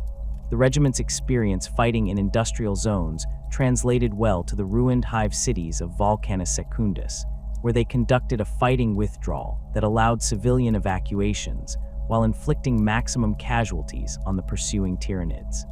The regiment's experience fighting in industrial zones translated well to the ruined Hive cities of Volcanus Secundus, where they conducted a fighting withdrawal that allowed civilian evacuations while inflicting maximum casualties on the pursuing Tyranids.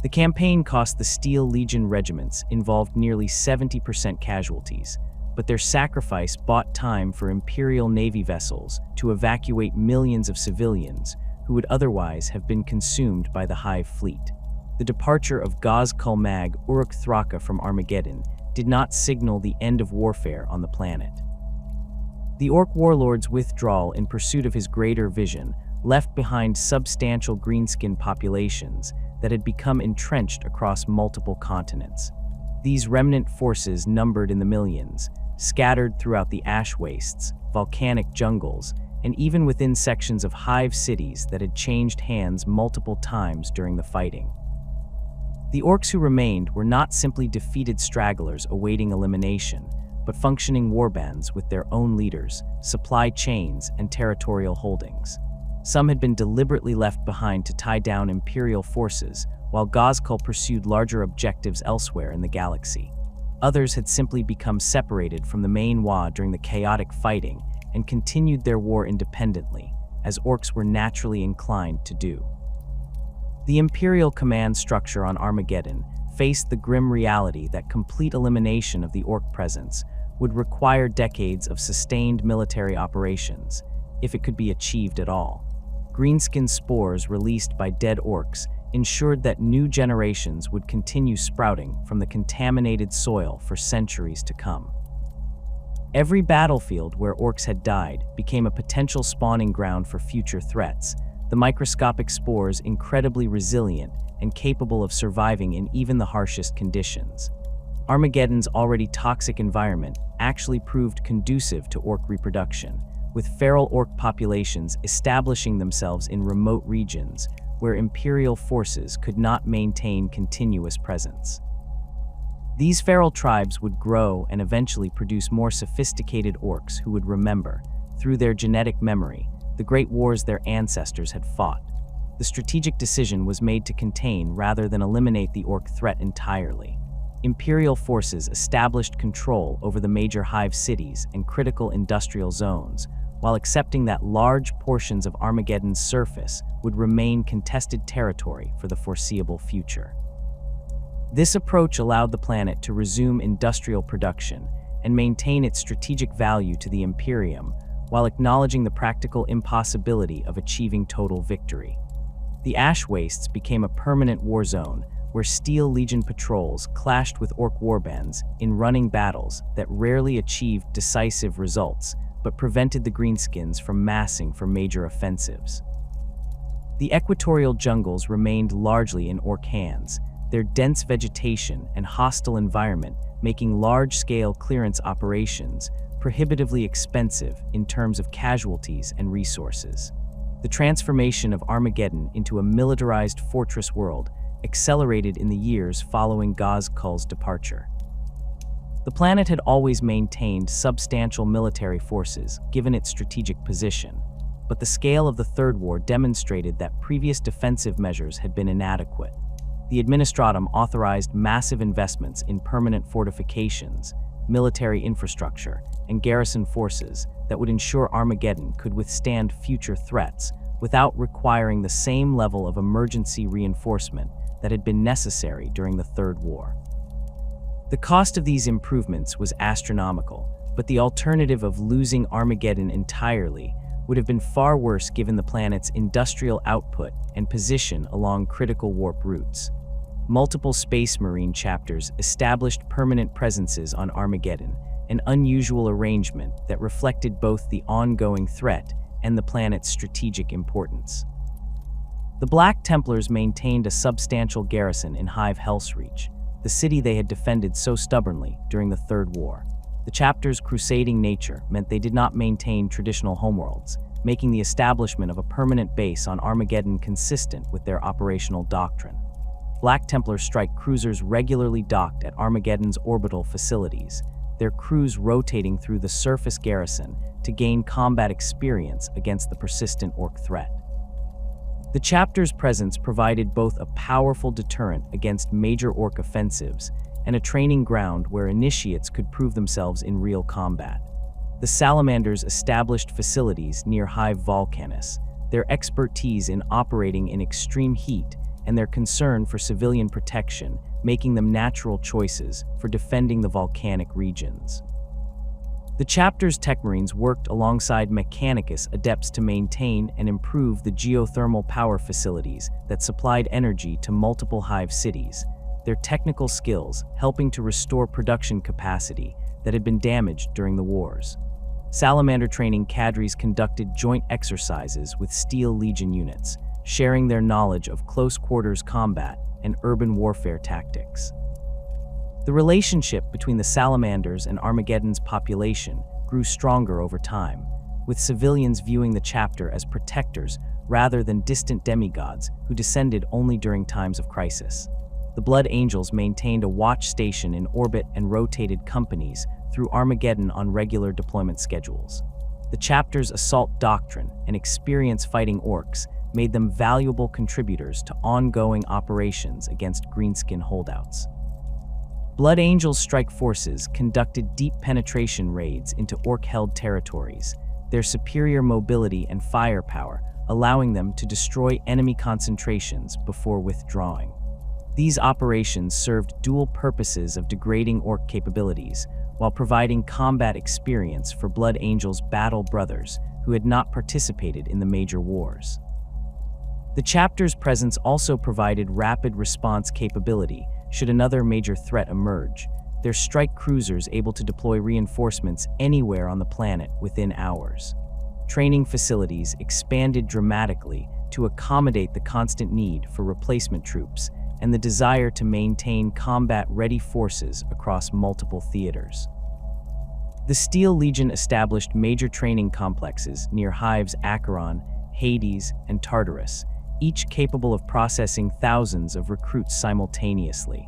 The campaign cost the Steel Legion regiments involved nearly 70% casualties, but their sacrifice bought time for Imperial Navy vessels to evacuate millions of civilians who would otherwise have been consumed by the Hive fleet. The departure of Ghazghkull Thraka from Armageddon did not signal the end of warfare on the planet. The Orc warlord's withdrawal in pursuit of his greater vision left behind substantial greenskin populations that had become entrenched across multiple continents. These remnant forces numbered in the millions, scattered throughout the ash wastes, volcanic jungles, and even within sections of Hive cities that had changed hands multiple times during the fighting. The Orcs who remained were not simply defeated stragglers awaiting elimination, but functioning warbands with their own leaders, supply chains, and territorial holdings. Some had been deliberately left behind to tie down Imperial forces, while Ghazghkull pursued larger objectives elsewhere in the galaxy. Others had simply become separated from the main Wa during the chaotic fighting and continued their war independently, as Orcs were naturally inclined to do. The Imperial command structure on Armageddon faced the grim reality that complete elimination of the Orc presence would require decades of sustained military operations, if it could be achieved at all. Greenskin spores released by dead Orcs ensured that new generations would continue sprouting from the contaminated soil for centuries to come. Every battlefield where orcs had died became a potential spawning ground for future threats, the microscopic spores incredibly resilient and capable of surviving in even the harshest conditions. Armageddon's already toxic environment actually proved conducive to orc reproduction, with feral orc populations establishing themselves in remote regions where Imperial forces could not maintain continuous presence. These feral tribes would grow and eventually produce more sophisticated orcs who would remember, through their genetic memory, the great wars their ancestors had fought. The strategic decision was made to contain rather than eliminate the orc threat entirely. Imperial forces established control over the major hive cities and critical industrial zones, while accepting that large portions of Armageddon's surface would remain contested territory for the foreseeable future. This approach allowed the planet to resume industrial production and maintain its strategic value to the Imperium, while acknowledging the practical impossibility of achieving total victory. The Ash Wastes became a permanent war zone where Steel Legion patrols clashed with orc warbands in running battles that rarely achieved decisive results but prevented the Greenskins from massing for major offensives. The equatorial jungles remained largely in orc hands, their dense vegetation and hostile environment making large-scale clearance operations prohibitively expensive in terms of casualties and resources. The transformation of Armageddon into a militarized fortress world accelerated in the years following Ghazghkull's departure. The planet had always maintained substantial military forces given its strategic position, but the scale of the Third War demonstrated that previous defensive measures had been inadequate. The Administratum authorized massive investments in permanent fortifications, military infrastructure, and garrison forces that would ensure Armageddon could withstand future threats without requiring the same level of emergency reinforcement that had been necessary during the Third War. The cost of these improvements was astronomical, but the alternative of losing Armageddon entirely would have been far worse given the planet's industrial output and position along critical warp routes. Multiple Space Marine chapters established permanent presences on Armageddon, an unusual arrangement that reflected both the ongoing threat and the planet's strategic importance. The Black Templars maintained a substantial garrison in Hive Hellsreach, the city they had defended so stubbornly during the Third War. The chapter's crusading nature meant they did not maintain traditional homeworlds, making the establishment of a permanent base on Armageddon consistent with their operational doctrine. Black Templar strike cruisers regularly docked at Armageddon's orbital facilities, their crews rotating through the surface garrison to gain combat experience against the persistent orc threat. The chapter's presence provided both a powerful deterrent against major orc offensives and a training ground where initiates could prove themselves in real combat. The Salamanders established facilities near Hive Volcanus, their expertise in operating in extreme heat and their concern for civilian protection making them natural choices for defending the volcanic regions. The chapter's Techmarines worked alongside Mechanicus adepts to maintain and improve the geothermal power facilities that supplied energy to multiple Hive cities, their technical skills helping to restore production capacity that had been damaged during the wars. Salamander training cadres conducted joint exercises with Steel Legion units, sharing their knowledge of close-quarters combat and urban warfare tactics. The relationship between the Salamanders and Armageddon's population grew stronger over time, with civilians viewing the chapter as protectors rather than distant demigods who descended only during times of crisis. The Blood Angels maintained a watch station in orbit and rotated companies through Armageddon on regular deployment schedules. The chapter's assault doctrine and experience fighting orcs made them valuable contributors to ongoing operations against Greenskin holdouts. Blood Angels strike forces conducted deep penetration raids into orc-held territories, their superior mobility and firepower allowing them to destroy enemy concentrations before withdrawing. These operations served dual purposes of degrading orc capabilities while providing combat experience for Blood Angels' battle brothers who had not participated in the major wars. The chapter's presence also provided rapid response capability should another major threat emerge, their strike cruisers able to deploy reinforcements anywhere on the planet within hours. Training facilities expanded dramatically to accommodate the constant need for replacement troops and the desire to maintain combat-ready forces across multiple theaters. The Steel Legion established major training complexes near hives Acheron, Hades, and Tartarus, each capable of processing thousands of recruits simultaneously.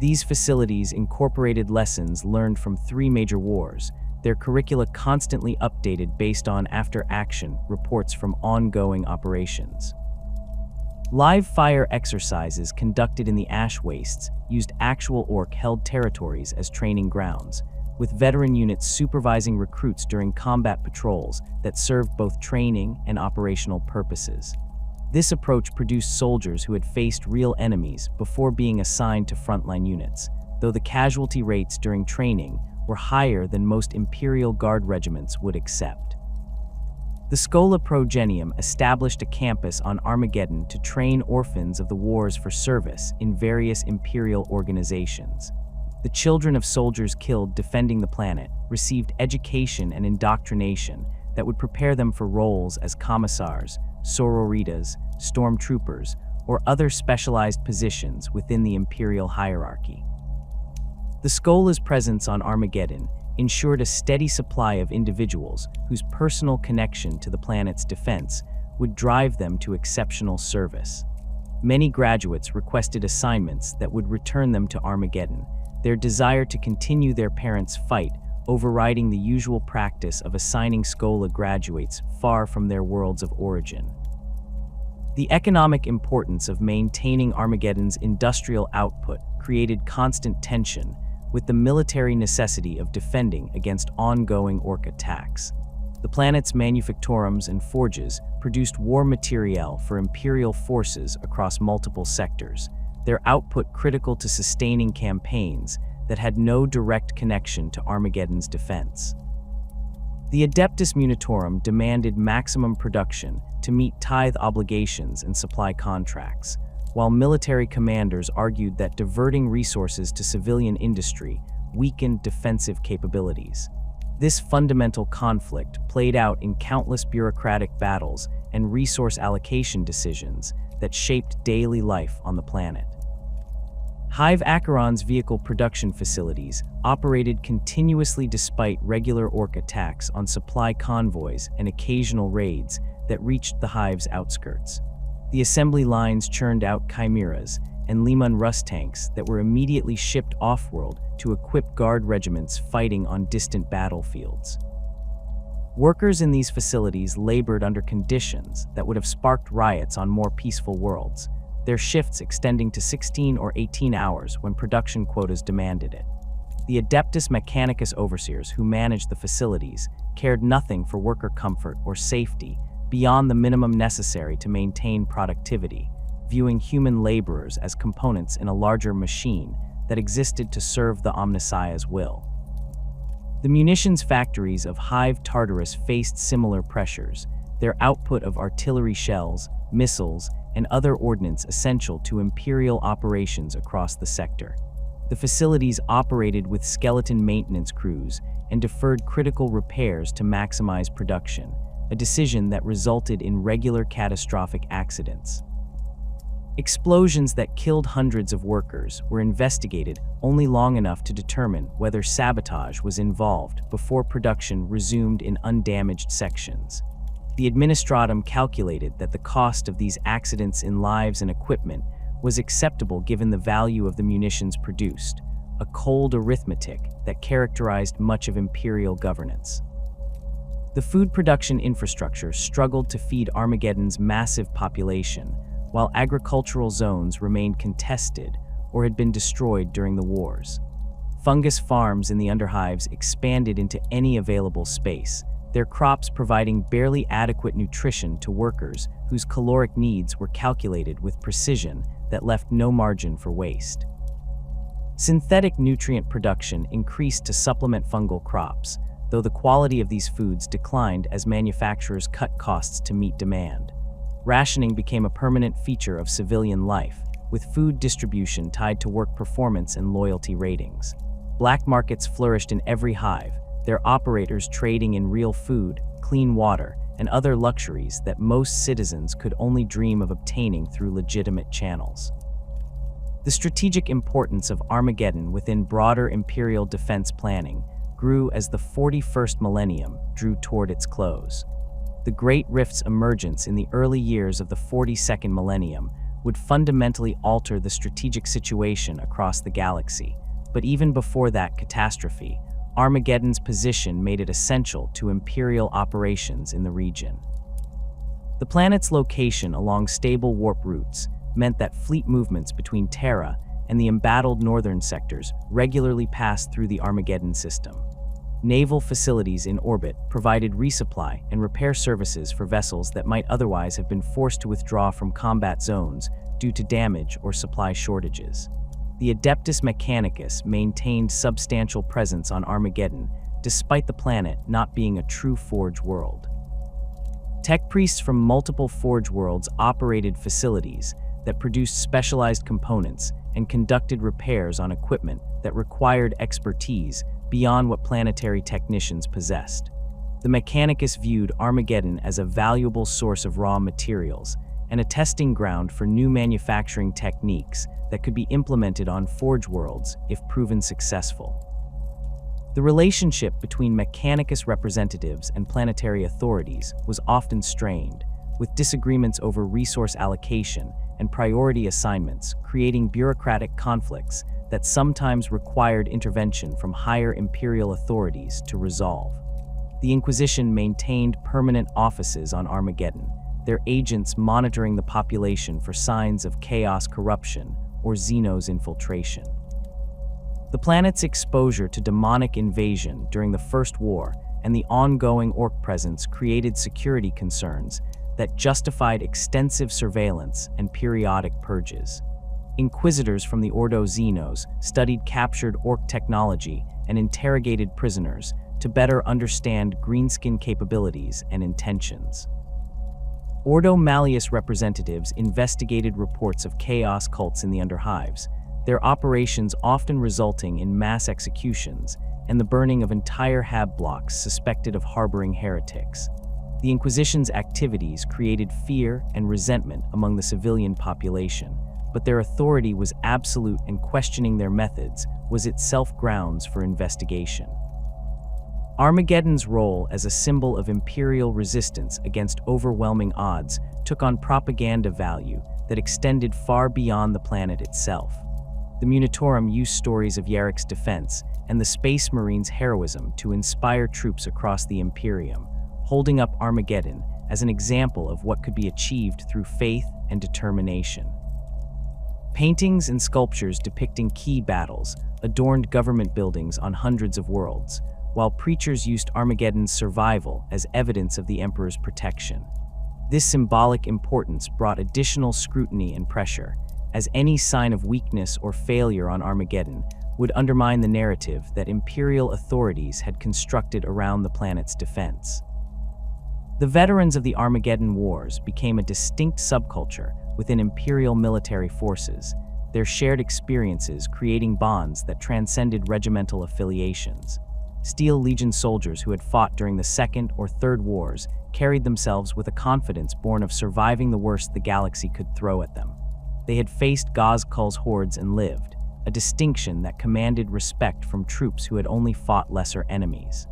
These facilities incorporated lessons learned from 3 major wars, their curricula constantly updated based on after-action reports from ongoing operations. Live fire exercises conducted in the ash wastes used actual orc-held territories as training grounds, with veteran units supervising recruits during combat patrols that served both training and operational purposes. This approach produced soldiers who had faced real enemies before being assigned to frontline units, though the casualty rates during training were higher than most Imperial Guard regiments would accept. The Schola Progenium established a campus on Armageddon to train orphans of the wars for service in various Imperial organizations. The children of soldiers killed defending the planet received education and indoctrination that would prepare them for roles as commissars, sororitas, stormtroopers, or other specialized positions within the Imperial hierarchy. The Skola's presence on Armageddon ensured a steady supply of individuals whose personal connection to the planet's defense would drive them to exceptional service. Many graduates requested assignments that would return them to Armageddon, their desire to continue their parents' fight overriding the usual practice of assigning Schola graduates far from their worlds of origin. The economic importance of maintaining Armageddon's industrial output created constant tension, with the military necessity of defending against ongoing orc attacks. The planet's manufactorums and forges produced war materiel for Imperial forces across multiple sectors, their output critical to sustaining campaigns that had no direct connection to Armageddon's defense. The Adeptus Munitorum demanded maximum production to meet tithe obligations and supply contracts, while military commanders argued that diverting resources to civilian industry weakened defensive capabilities. This fundamental conflict played out in countless bureaucratic battles and resource allocation decisions that shaped daily life on the planet. Hive Acheron's vehicle production facilities operated continuously despite regular orc attacks on supply convoys and occasional raids that reached the Hive's outskirts. The assembly lines churned out chimeras and Leman Russ tanks that were immediately shipped off-world to equip guard regiments fighting on distant battlefields. Workers in these facilities labored under conditions that would have sparked riots on more peaceful worlds, their shifts extending to 16 or 18 hours when production quotas demanded it. The Adeptus Mechanicus overseers who managed the facilities cared nothing for worker comfort or safety beyond the minimum necessary to maintain productivity, viewing human laborers as components in a larger machine that existed to serve the Omnissiah's will. The munitions factories of Hive Tartarus faced similar pressures, their output of artillery shells, missiles, and other ordnance essential to Imperial operations across the sector. The facilities operated with skeleton maintenance crews and deferred critical repairs to maximize production, a decision that resulted in regular catastrophic accidents. Explosions that killed hundreds of workers were investigated only long enough to determine whether sabotage was involved before production resumed in undamaged sections. The Administratum calculated that the cost of these accidents in lives and equipment was acceptable given the value of the munitions produced, a cold arithmetic that characterized much of Imperial governance. The food production infrastructure struggled to feed Armageddon's massive population, while agricultural zones remained contested or had been destroyed during the wars. Fungus farms in the underhives expanded into any available space, their crops providing barely adequate nutrition to workers whose caloric needs were calculated with precision that left no margin for waste. Synthetic nutrient production increased to supplement fungal crops, though the quality of these foods declined as manufacturers cut costs to meet demand. Rationing became a permanent feature of civilian life, with food distribution tied to work performance and loyalty ratings. Black markets flourished in every hive, their operators trading in real food, clean water, and other luxuries that most citizens could only dream of obtaining through legitimate channels. The strategic importance of Armageddon within broader Imperial defense planning grew as the 41st millennium drew toward its close. The Great Rift's emergence in the early years of the 42nd millennium would fundamentally alter the strategic situation across the galaxy, but even before that catastrophe, Armageddon's position made it essential to Imperial operations in the region. The planet's location along stable warp routes meant that fleet movements between Terra and the embattled northern sectors regularly passed through the Armageddon system. Naval facilities in orbit provided resupply and repair services for vessels that might otherwise have been forced to withdraw from combat zones due to damage or supply shortages. The Adeptus Mechanicus maintained substantial presence on Armageddon, despite the planet not being a true Forge world. Tech priests from multiple Forge worlds operated facilities that produced specialized components and conducted repairs on equipment that required expertise beyond what planetary technicians possessed. The Mechanicus viewed Armageddon as a valuable source of raw materials and a testing ground for new manufacturing techniques that could be implemented on Forge worlds if proven successful. The relationship between Mechanicus representatives and planetary authorities was often strained, with disagreements over resource allocation and priority assignments creating bureaucratic conflicts that sometimes required intervention from higher Imperial authorities to resolve. The Inquisition maintained permanent offices on Armageddon, their agents monitoring the population for signs of chaos corruption or Xenos infiltration. The planet's exposure to demonic invasion during the First War and the ongoing Orc presence created security concerns that justified extensive surveillance and periodic purges. Inquisitors from the Ordo Xenos studied captured Orc technology and interrogated prisoners to better understand greenskin capabilities and intentions. Ordo Malleus representatives investigated reports of chaos cults in the Underhives, their operations often resulting in mass executions and the burning of entire hab blocks suspected of harboring heretics. The Inquisition's activities created fear and resentment among the civilian population, but their authority was absolute and questioning their methods was itself grounds for investigation. Armageddon's role as a symbol of Imperial resistance against overwhelming odds took on propaganda value that extended far beyond the planet itself. The Munitorum used stories of Yarrick's defense and the Space Marines' heroism to inspire troops across the Imperium, holding up Armageddon as an example of what could be achieved through faith and determination. Paintings and sculptures depicting key battles adorned government buildings on hundreds of worlds, while preachers used Armageddon's survival as evidence of the Emperor's protection. This symbolic importance brought additional scrutiny and pressure, as any sign of weakness or failure on Armageddon would undermine the narrative that Imperial authorities had constructed around the planet's defense. The veterans of the Armageddon Wars became a distinct subculture within Imperial military forces, their shared experiences creating bonds that transcended regimental affiliations. Steel Legion soldiers who had fought during the Second or Third Wars carried themselves with a confidence born of surviving the worst the galaxy could throw at them. They had faced Ghazghkull's hordes and lived, a distinction that commanded respect from troops who had only fought lesser enemies.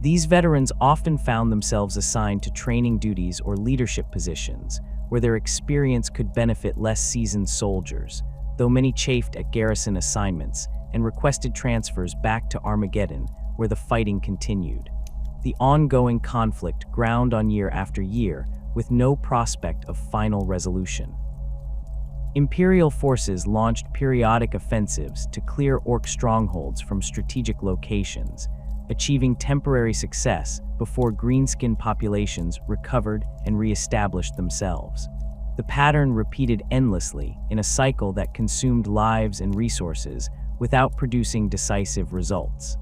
These veterans often found themselves assigned to training duties or leadership positions, where their experience could benefit less seasoned soldiers, though many chafed at garrison assignments and requested transfers back to Armageddon, where the fighting continued. The ongoing conflict ground on year after year, with no prospect of final resolution. Imperial forces launched periodic offensives to clear Orc strongholds from strategic locations, achieving temporary success before greenskin populations recovered and re-established themselves. The pattern repeated endlessly in a cycle that consumed lives and resources without producing decisive results.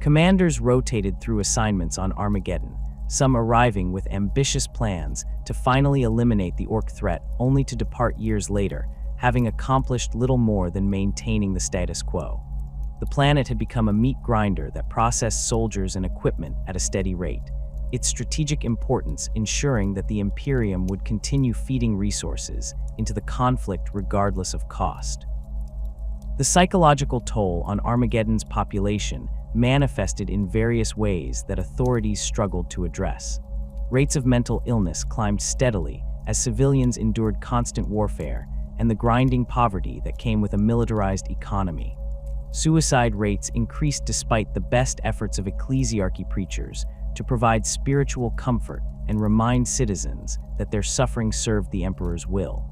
Commanders rotated through assignments on Armageddon, some arriving with ambitious plans to finally eliminate the orc threat only to depart years later, having accomplished little more than maintaining the status quo. The planet had become a meat grinder that processed soldiers and equipment at a steady rate, its strategic importance ensuring that the Imperium would continue feeding resources into the conflict regardless of cost. The psychological toll on Armageddon's population manifested in various ways that authorities struggled to address. Rates of mental illness climbed steadily as civilians endured constant warfare and the grinding poverty that came with a militarized economy. Suicide rates increased despite the best efforts of ecclesiarchy preachers to provide spiritual comfort and remind citizens that their suffering served the emperor's will.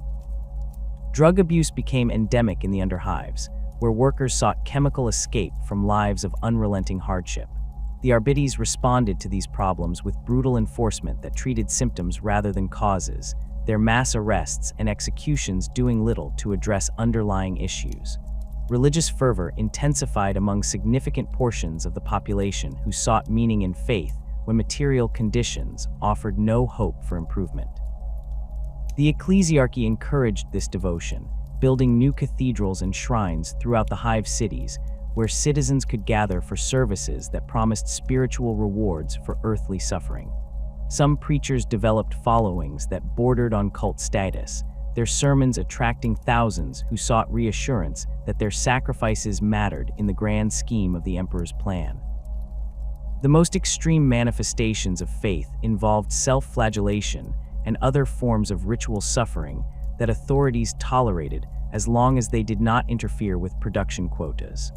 Drug abuse became endemic in the underhives, where workers sought chemical escape from lives of unrelenting hardship. The armadas responded to these problems with brutal enforcement that treated symptoms rather than causes, their mass arrests and executions doing little to address underlying issues. Religious fervor intensified among significant portions of the population who sought meaning in faith when material conditions offered no hope for improvement. The ecclesiarchy encouraged this devotion, building new cathedrals and shrines throughout the hive cities, where citizens could gather for services that promised spiritual rewards for earthly suffering. Some preachers developed followings that bordered on cult status, their sermons attracting thousands who sought reassurance that their sacrifices mattered in the grand scheme of the emperor's plan. The most extreme manifestations of faith involved self-flagellation and other forms of ritual suffering that authorities tolerated as long as they did not interfere with production quotas.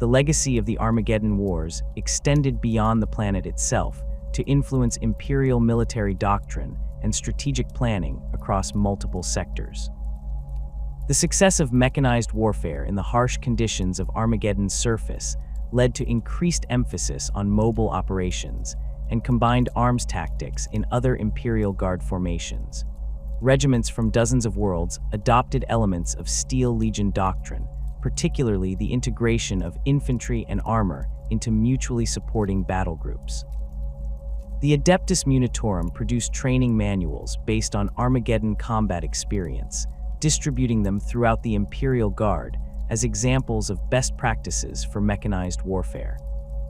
The legacy of the Armageddon Wars extended beyond the planet itself to influence imperial military doctrine and strategic planning across multiple sectors. The success of mechanized warfare in the harsh conditions of Armageddon's surface led to increased emphasis on mobile operations and combined arms tactics in other Imperial Guard formations. Regiments from dozens of worlds adopted elements of Steel Legion doctrine, particularly the integration of infantry and armor into mutually supporting battle groups. The Adeptus Munitorum produced training manuals based on Armageddon combat experience, distributing them throughout the Imperial Guard as examples of best practices for mechanized warfare.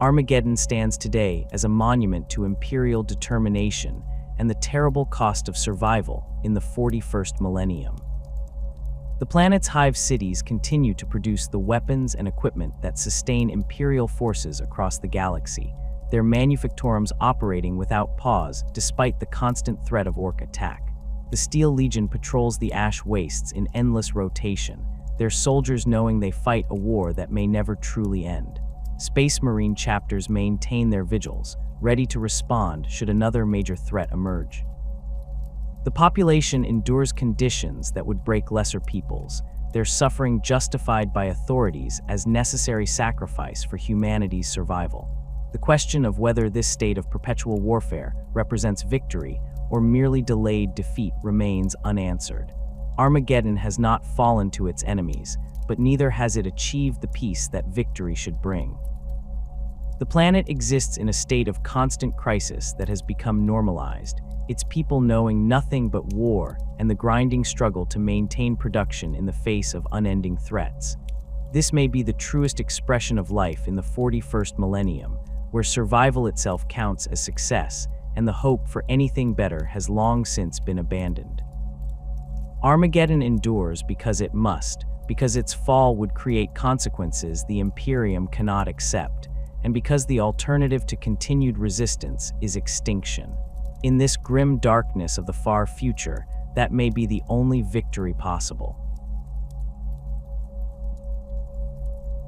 Armageddon stands today as a monument to Imperial determination and the terrible cost of survival in the 41st millennium. The planet's hive cities continue to produce the weapons and equipment that sustain Imperial forces across the galaxy, their manufactorums operating without pause despite the constant threat of orc attack. The Steel Legion patrols the ash wastes in endless rotation, their soldiers knowing they fight a war that may never truly end. Space Marine chapters maintain their vigils, ready to respond should another major threat emerge. The population endures conditions that would break lesser peoples, their suffering justified by authorities as necessary sacrifice for humanity's survival. The question of whether this state of perpetual warfare represents victory or merely delayed defeat remains unanswered. Armageddon has not fallen to its enemies, but neither has it achieved the peace that victory should bring. The planet exists in a state of constant crisis that has become normalized, its people knowing nothing but war and the grinding struggle to maintain production in the face of unending threats. This may be the truest expression of life in the 41st millennium, where survival itself counts as success and the hope for anything better has long since been abandoned. Armageddon endures because it must, because its fall would create consequences the Imperium cannot accept, and because the alternative to continued resistance is extinction. In this grim darkness of the far future, that may be the only victory possible.